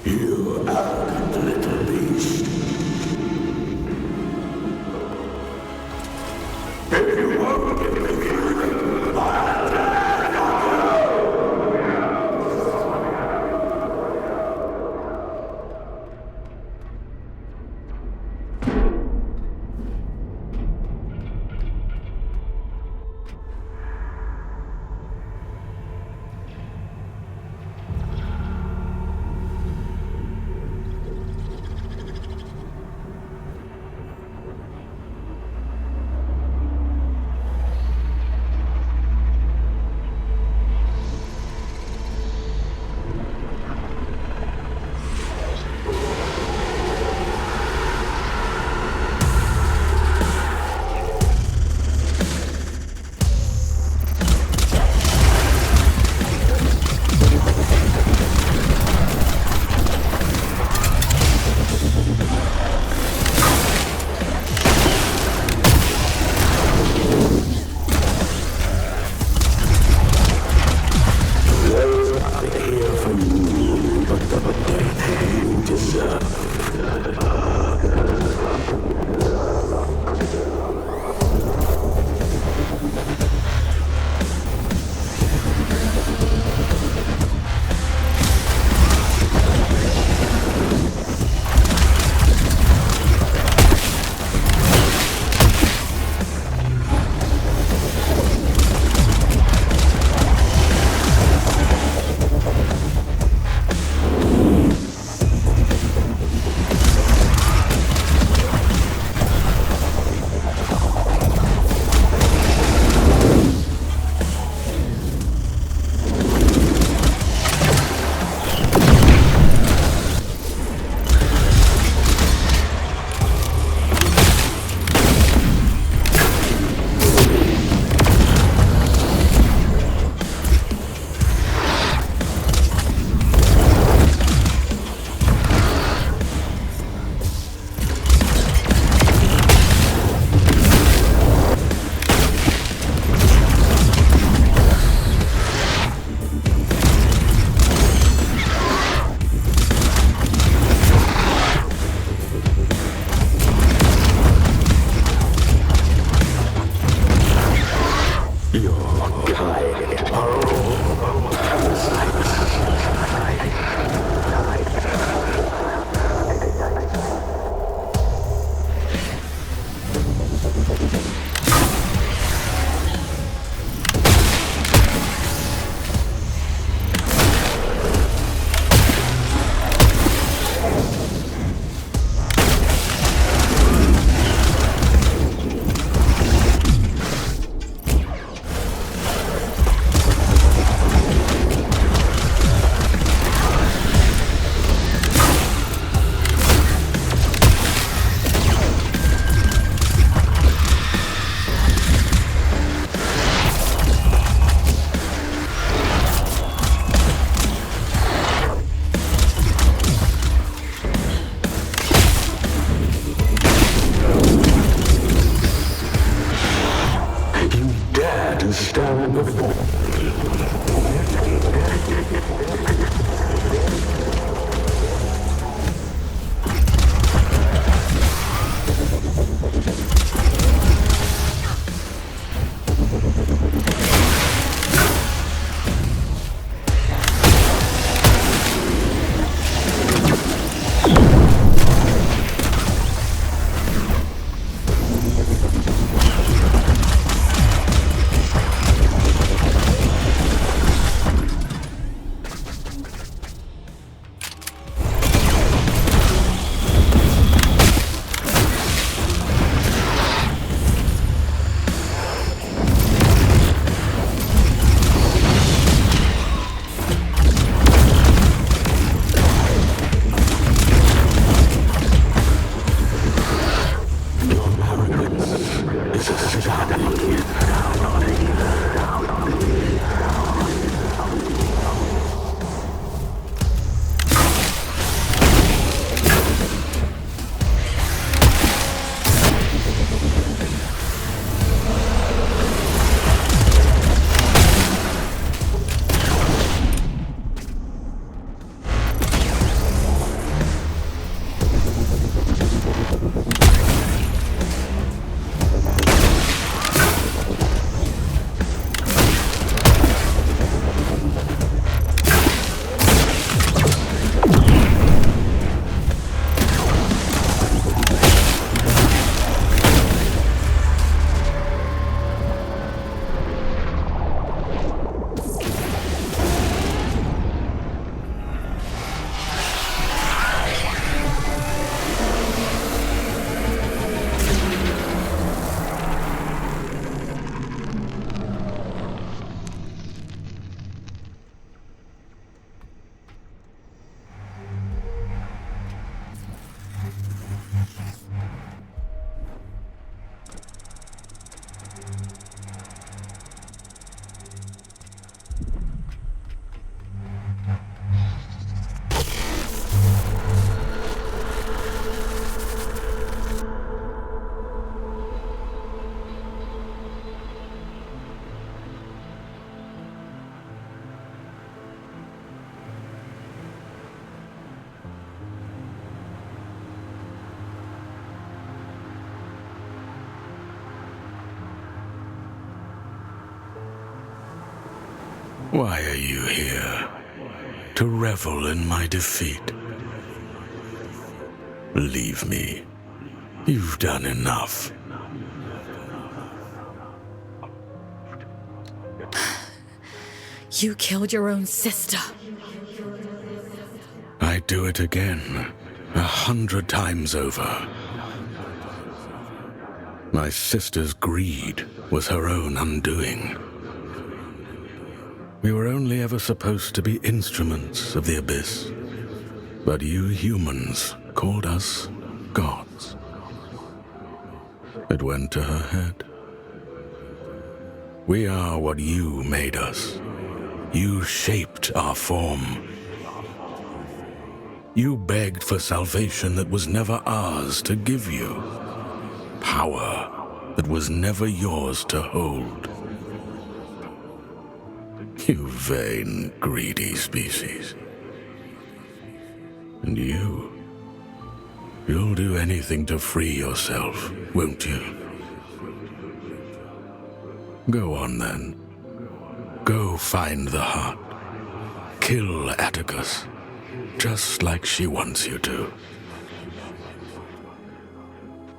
You arrogant little beast. If you won't give me freedom, I'll tear Why are you here? To revel in my defeat? Leave me. You've done enough. You killed your own sister. I'd do it again, 100 times over. My sister's greed was her own undoing. We were only ever supposed to be instruments of the abyss, but you humans called us gods. It went to her head. We are what you made us. You shaped our form. You begged for salvation that was never ours to give you. Power that was never yours to hold. You vain, greedy species. And you'll do anything to free yourself, won't you? Go on then. Go find the heart. Kill Atticus, just like she wants you to.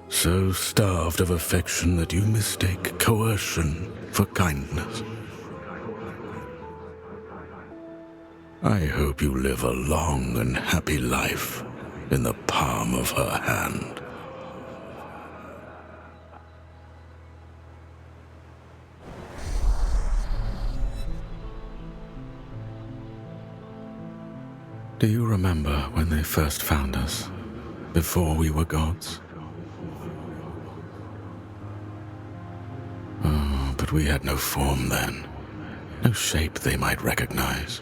So starved of affection that you mistake coercion for kindness. I hope you live a long and happy life in the palm of her hand. Do you remember when they first found us, before we were gods? Oh, but we had no form then, no shape they might recognize.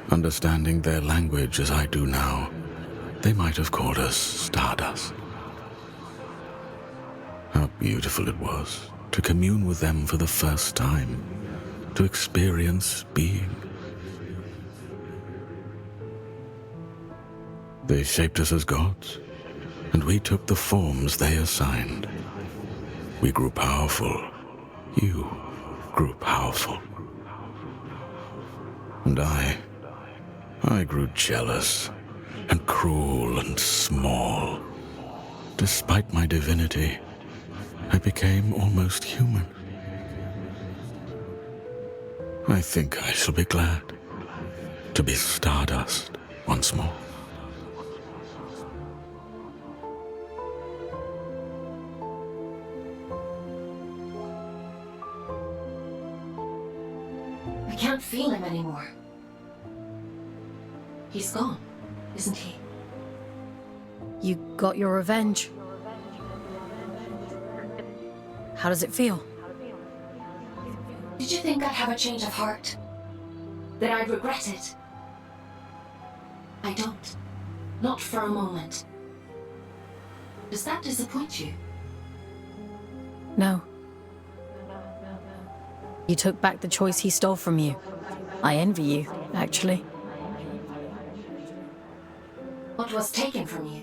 Understanding their language as I do now, they might have called us Stardust. How beautiful it was to commune with them for the first time, to experience being. They shaped us as gods, and we took the forms they assigned. We grew powerful. You grew powerful. And I grew jealous and cruel and small. Despite my divinity, I became almost human. I think I shall be glad to be Stardust once more. I can't feel him anymore. He's gone, isn't he? You got your revenge. How does it feel? Did you think I'd have a change of heart? That I'd regret it? I don't. Not for a moment. Does that disappoint you? No. You took back the choice he stole from you. I envy you, actually. What was taken from you?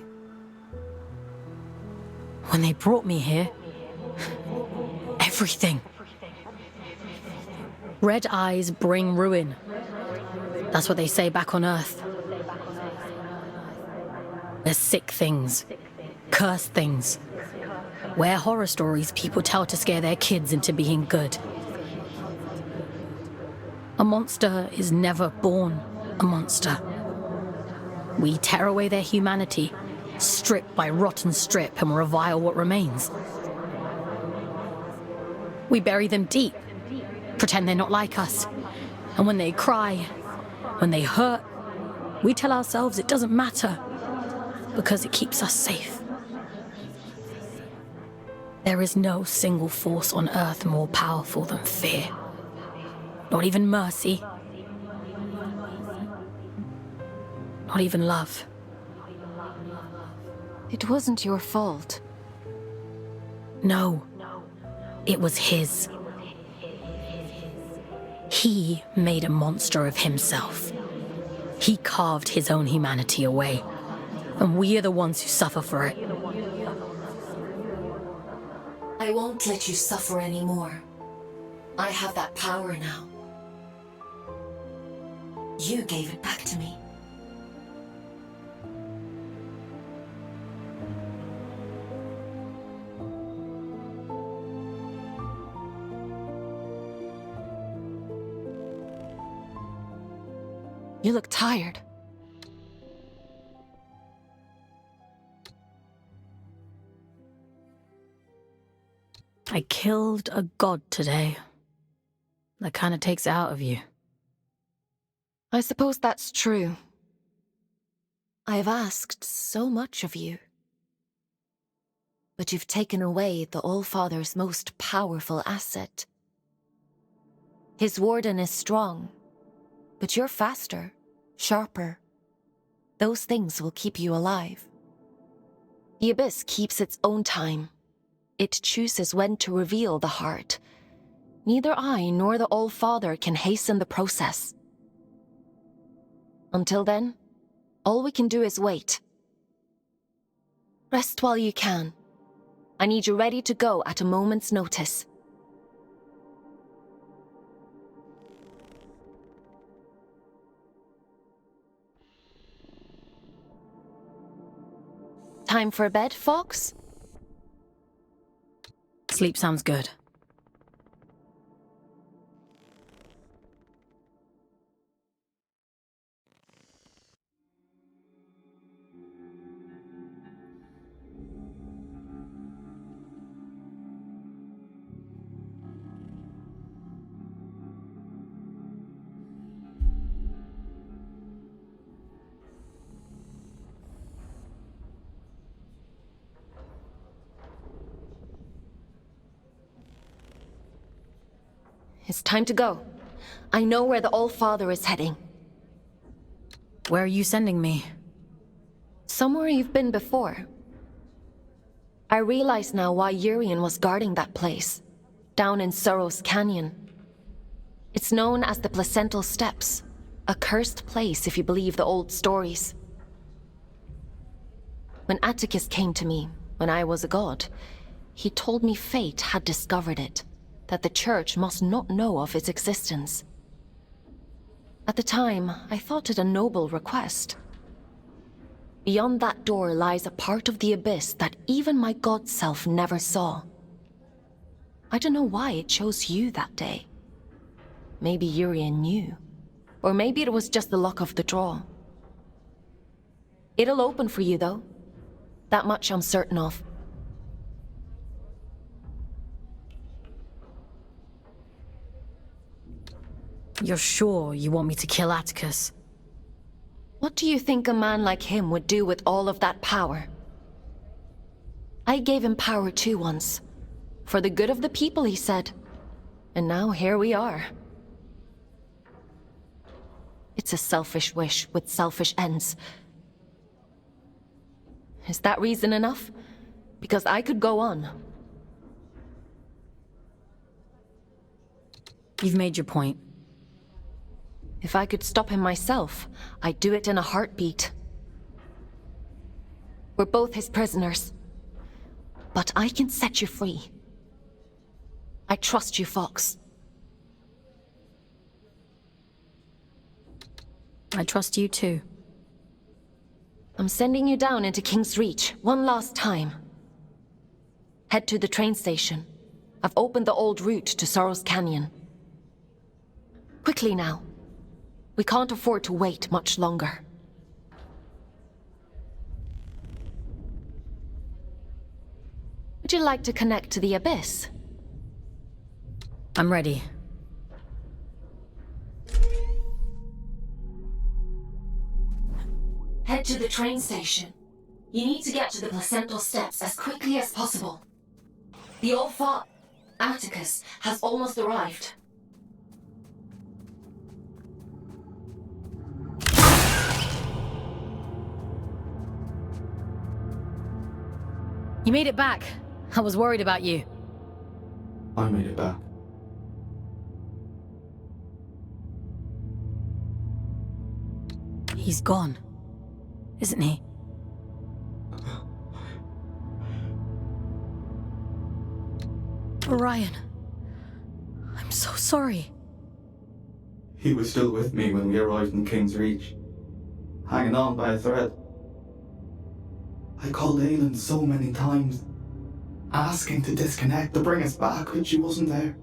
When they brought me here, everything. Red eyes bring ruin. That's what they say back on Earth. They're sick things, cursed things. We're horror stories people tell to scare their kids into being good. A monster is never born a monster. We tear away their humanity, strip by rotten strip, and revile what remains. We bury them deep, pretend they're not like us. And when they cry, when they hurt, we tell ourselves it doesn't matter, because it keeps us safe. There is no single force on Earth more powerful than fear. Not even mercy. Not even love. It wasn't your fault. No. It was his. He made a monster of himself. He carved his own humanity away. And we are the ones who suffer for it. I won't let you suffer anymore. I have that power now. You gave it back to me. You look tired. I killed a god today. That kind of takes it out of you. I suppose that's true. I've asked so much of you. But you've taken away the All-Father's most powerful asset. His warden is strong, but you're faster, sharper. Those things will keep you alive. The Abyss keeps its own time. It chooses when to reveal the heart. Neither I nor the All-Father can hasten the process. Until then, all we can do is wait. Rest while you can. I need you ready to go at a moment's notice. Time for bed, Fox? Sleep sounds good. It's time to go. I know where the All-Father is heading. Where are you sending me? Somewhere you've been before. I realize now why Urian was guarding that place, down in Sorrow's Canyon. It's known as the Placental Steps, a cursed place if you believe the old stories. When Atticus came to me, when I was a god, he told me fate had discovered it, that the Church must not know of its existence. At the time, I thought it a noble request. Beyond that door lies a part of the Abyss that even my god self never saw. I don't know why it chose you that day. Maybe Urian knew. Or maybe it was just the luck of the draw. It'll open for you, though. That much I'm certain of. You're sure you want me to kill Atticus? What do you think a man like him would do with all of that power? I gave him power too once. For the good of the people, he said. And now here we are. It's a selfish wish with selfish ends. Is that reason enough? Because I could go on. You've made your point. If I could stop him myself, I'd do it in a heartbeat. We're both his prisoners. But I can set you free. I trust you, Fox. I trust you too. I'm sending you down into King's Reach one last time. Head to the train station. I've opened the old route to Sorrow's Canyon. Quickly now. We can't afford to wait much longer. Would you like to connect to the Abyss? I'm ready. Head to the train station. You need to get to the Placental Steps as quickly as possible. The old Atticus has almost arrived. You made it back. I was worried about you. I made it back. He's gone, isn't he? Orion, I'm so sorry. He was still with me when we arrived in King's Reach, hanging on by a thread. I called Aylin so many times, asking to disconnect, to bring us back, but she wasn't there.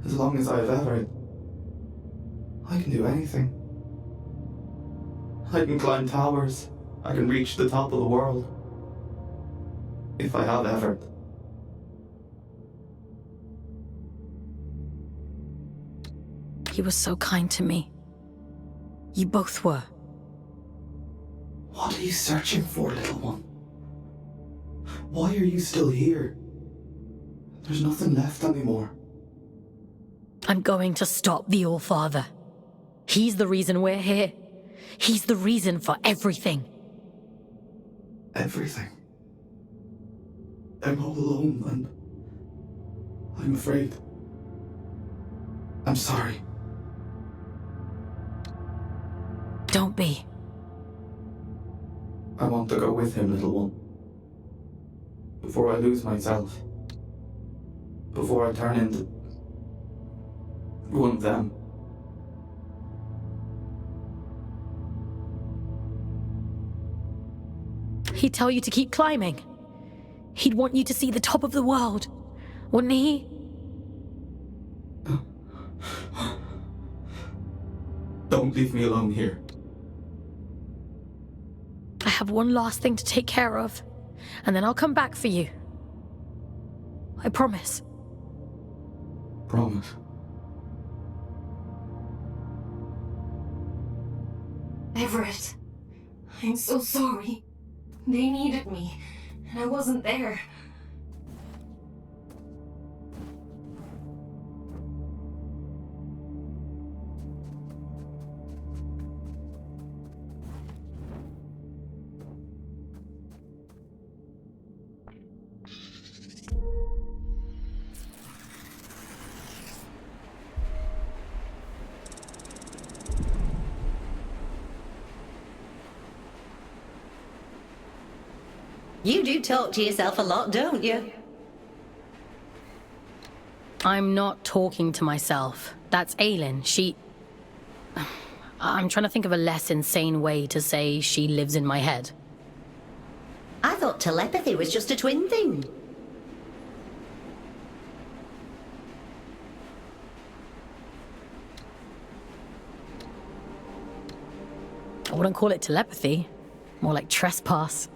As long as I've ever, I can do anything. I can climb towers, I can reach the top of the world. If I have ever. You were so kind to me. You both were. What are you searching for, little one? Why are you still here? There's nothing left anymore. I'm going to stop the All-Father. He's the reason we're here. He's the reason for everything. Everything? I'm all alone and I'm afraid. I'm sorry. Don't be. I want to go with him, little one. Before I lose myself. Before I turn into one of them. He'd tell you to keep climbing. He'd want you to see the top of the world, wouldn't he? Don't leave me alone here. I have one last thing to take care of, and then I'll come back for you. I promise. Promise. Everett, I'm so sorry. They needed me, and I wasn't there. You do talk to yourself a lot, don't you? I'm not talking to myself. That's Aylin. I'm trying to think of a less insane way to say she lives in my head. I thought telepathy was just a twin thing. I wouldn't call it telepathy. More like trespass.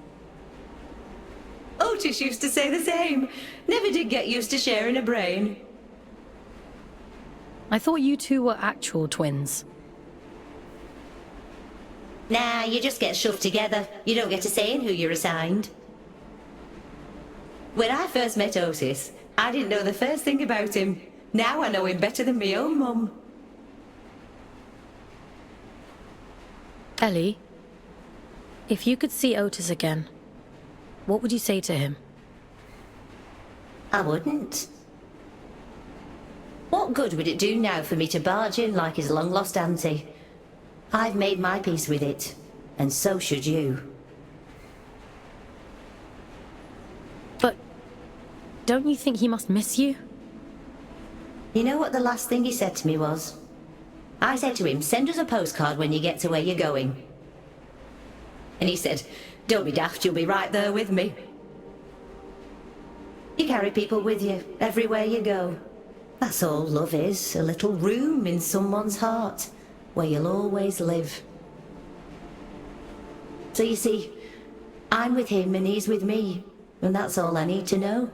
Otis used to say the same. Never did get used to sharing a brain. I thought you two were actual twins. Nah, you just get shoved together. You don't get a say in who you're assigned. When I first met Otis, I didn't know the first thing about him. Now I know him better than my own mum. Ellie, if you could see Otis again, what would you say to him? I wouldn't. What good would it do now for me to barge in like his long-lost auntie? I've made my peace with it, and so should you. But don't you think he must miss you? You know what the last thing he said to me was? I said to him, send us a postcard when you get to where you're going. And he said, don't be daft, you'll be right there with me. You carry people with you, everywhere you go. That's all love is, a little room in someone's heart, where you'll always live. So you see, I'm with him and he's with me, and that's all I need to know.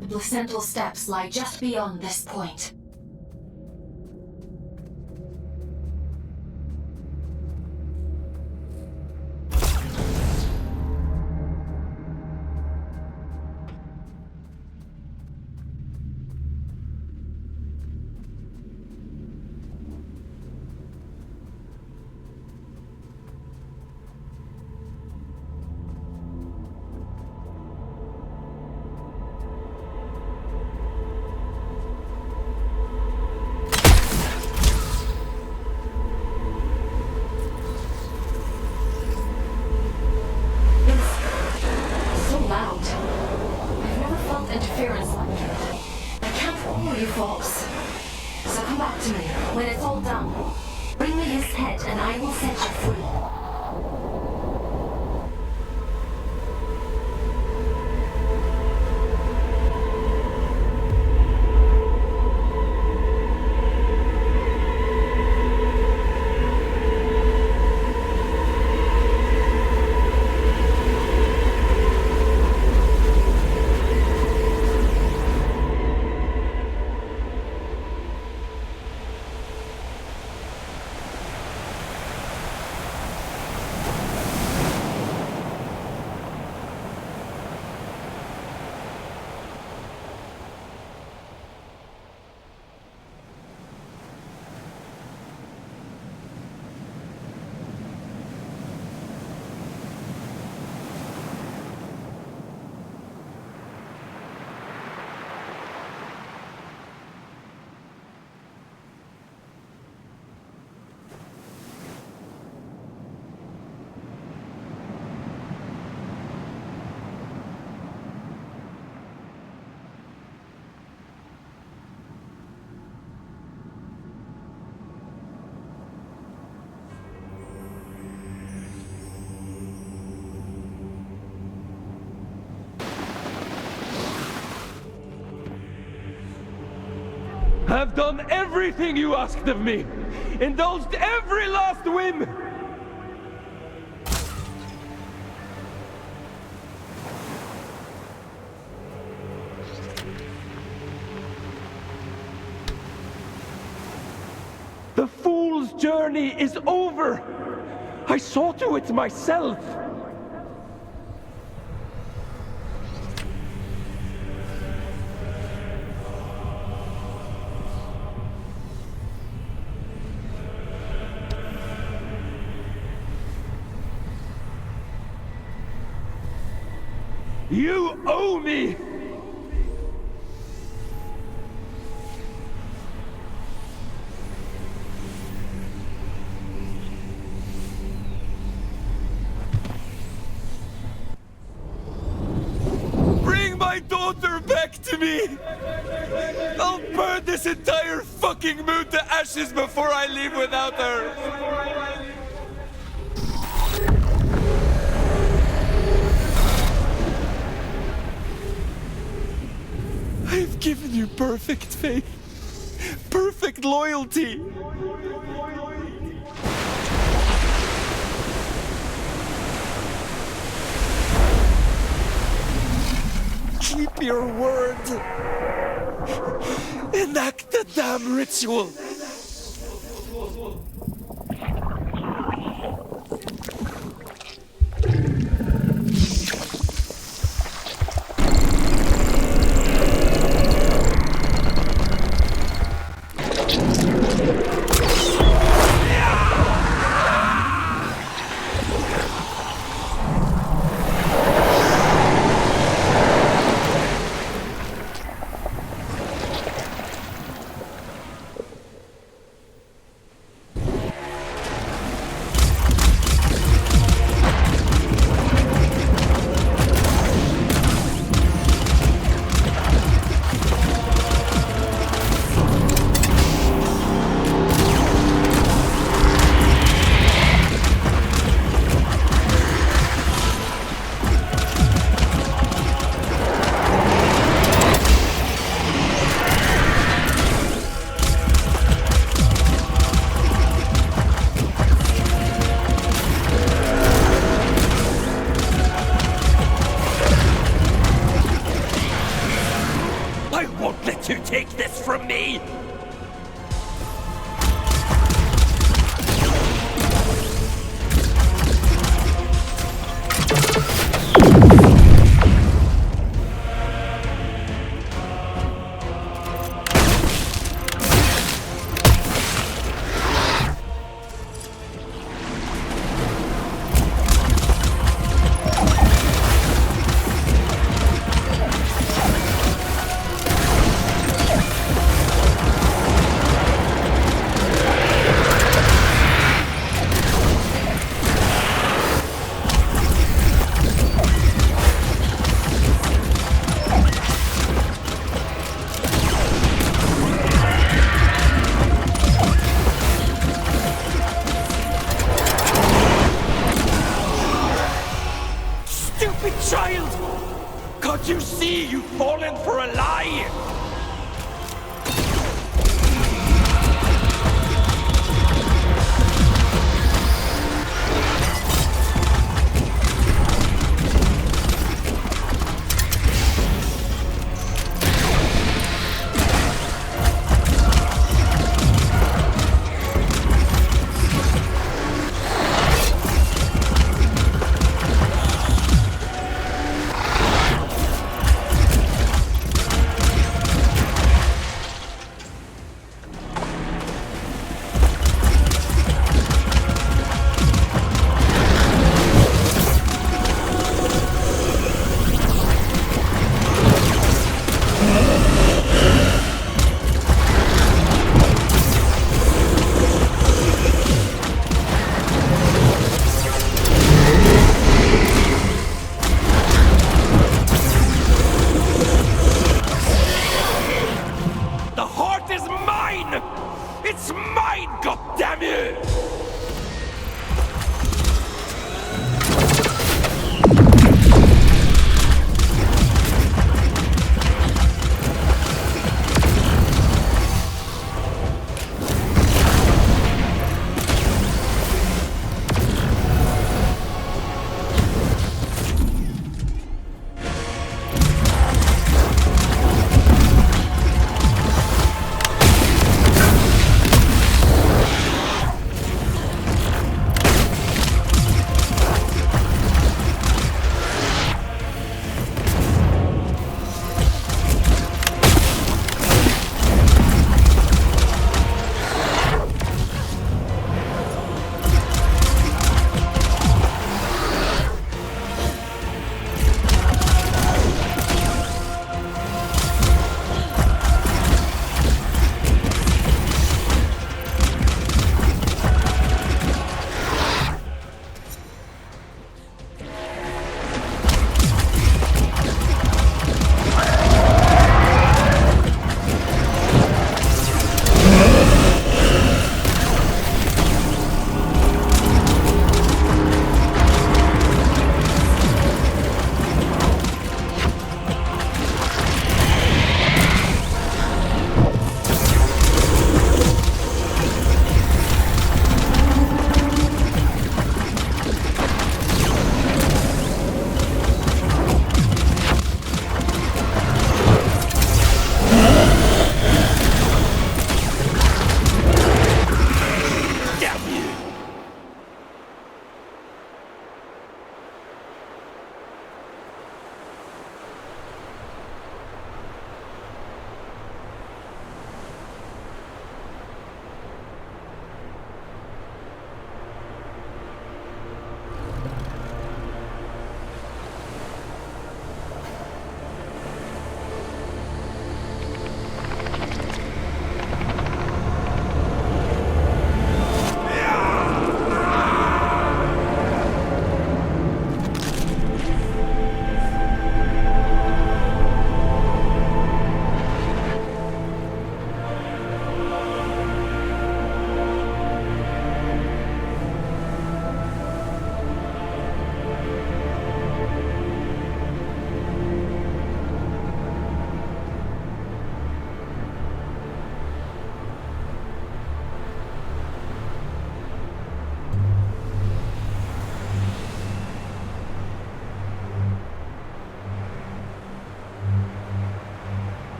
The placental steps lie just beyond this point. falls. So come back to me when it's all done. Bring me his head and I will set you free. I've done everything you asked of me! Indulged every last whim! The fool's journey is over! I saw to it myself! You owe me! Bring my daughter back to me! I'll burn this entire fucking moon to ashes before I leave without her! I've given you perfect faith, perfect loyalty. Keep your word. Enact the damn ritual. child! Can't you see you've fallen for a lie?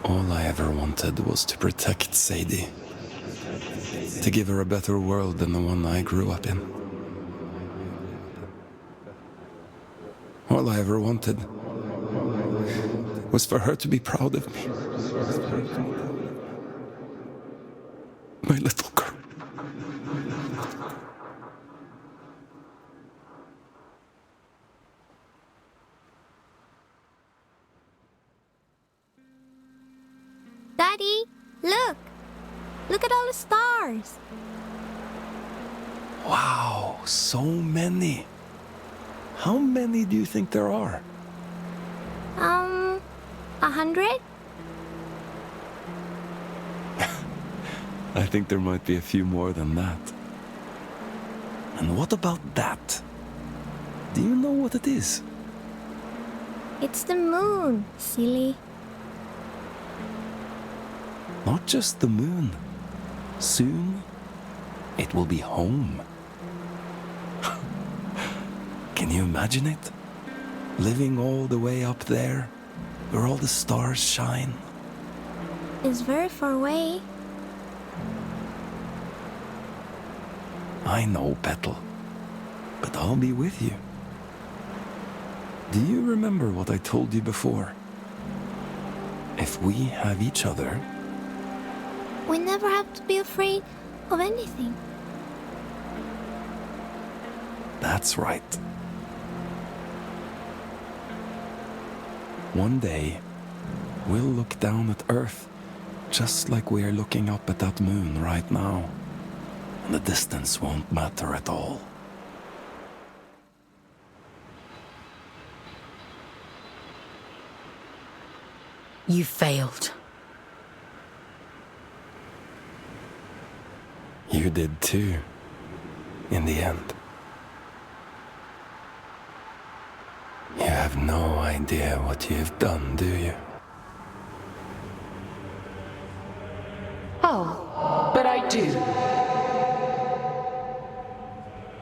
All I ever wanted was to protect Sadie. to give her a better world than the one I grew up in. All I ever wanted was for her to be proud of me. My little girl. Daddy, look! Look at all the stars! Wow, so many. How many do you think there are? 100? I think there might be a few more than that. And what about that? Do you know what it is? It's the moon, silly. Not just the moon. Soon, it will be home. Can you imagine it? Living all the way up there, where all the stars shine. It's very far away. I know, Petal. But I'll be with you. Do you remember what I told you before? If we have each other... We never have to be afraid of anything. That's right. One day, we'll look down at Earth, just like we are looking up at that moon right now. And the distance won't matter at all. You failed. You did too, in the end. You have no idea what you've done, do you? Oh, but I do.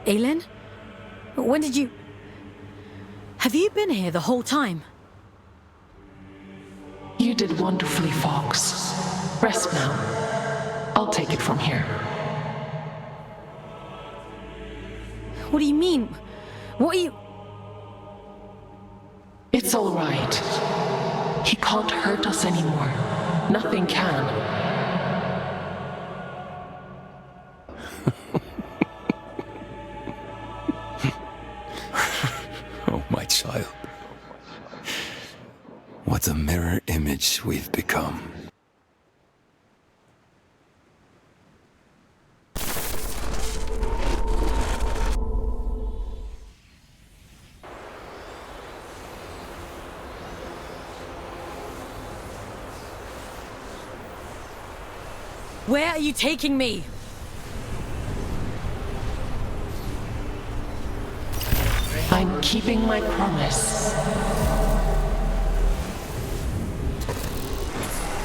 Aylin? When did you... Have you been here the whole time? You did wonderfully, Fox. Rest now. I'll take it from here. What do you mean? What are you... It's all right. He can't hurt us anymore. Nothing can. Oh, my child. What a mirror image we've become. Where are you taking me? I'm keeping my promise.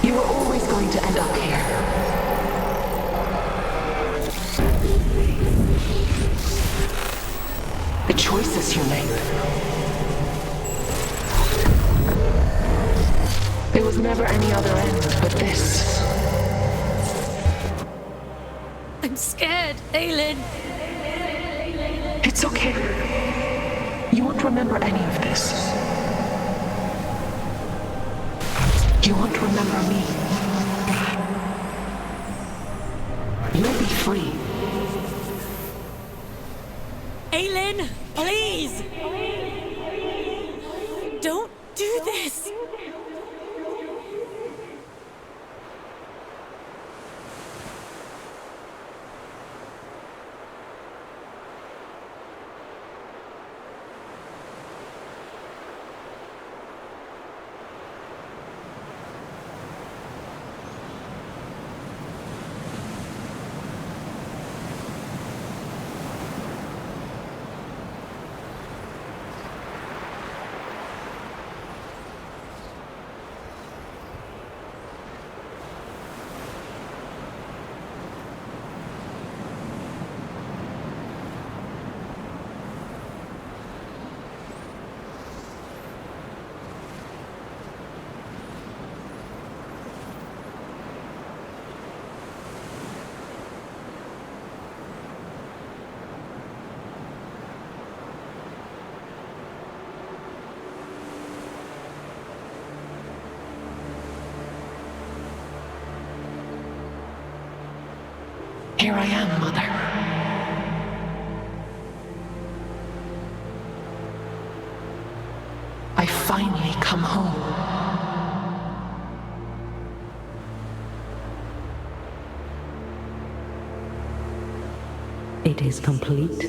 You were always going to end up here. The choices you made. There was never any other end but this. I'm scared, Aylin. It's okay. You won't remember any of this. You won't remember me. You'll be free. Aylin, please! Don't do this! Here I am, Mother. I finally come home. It is complete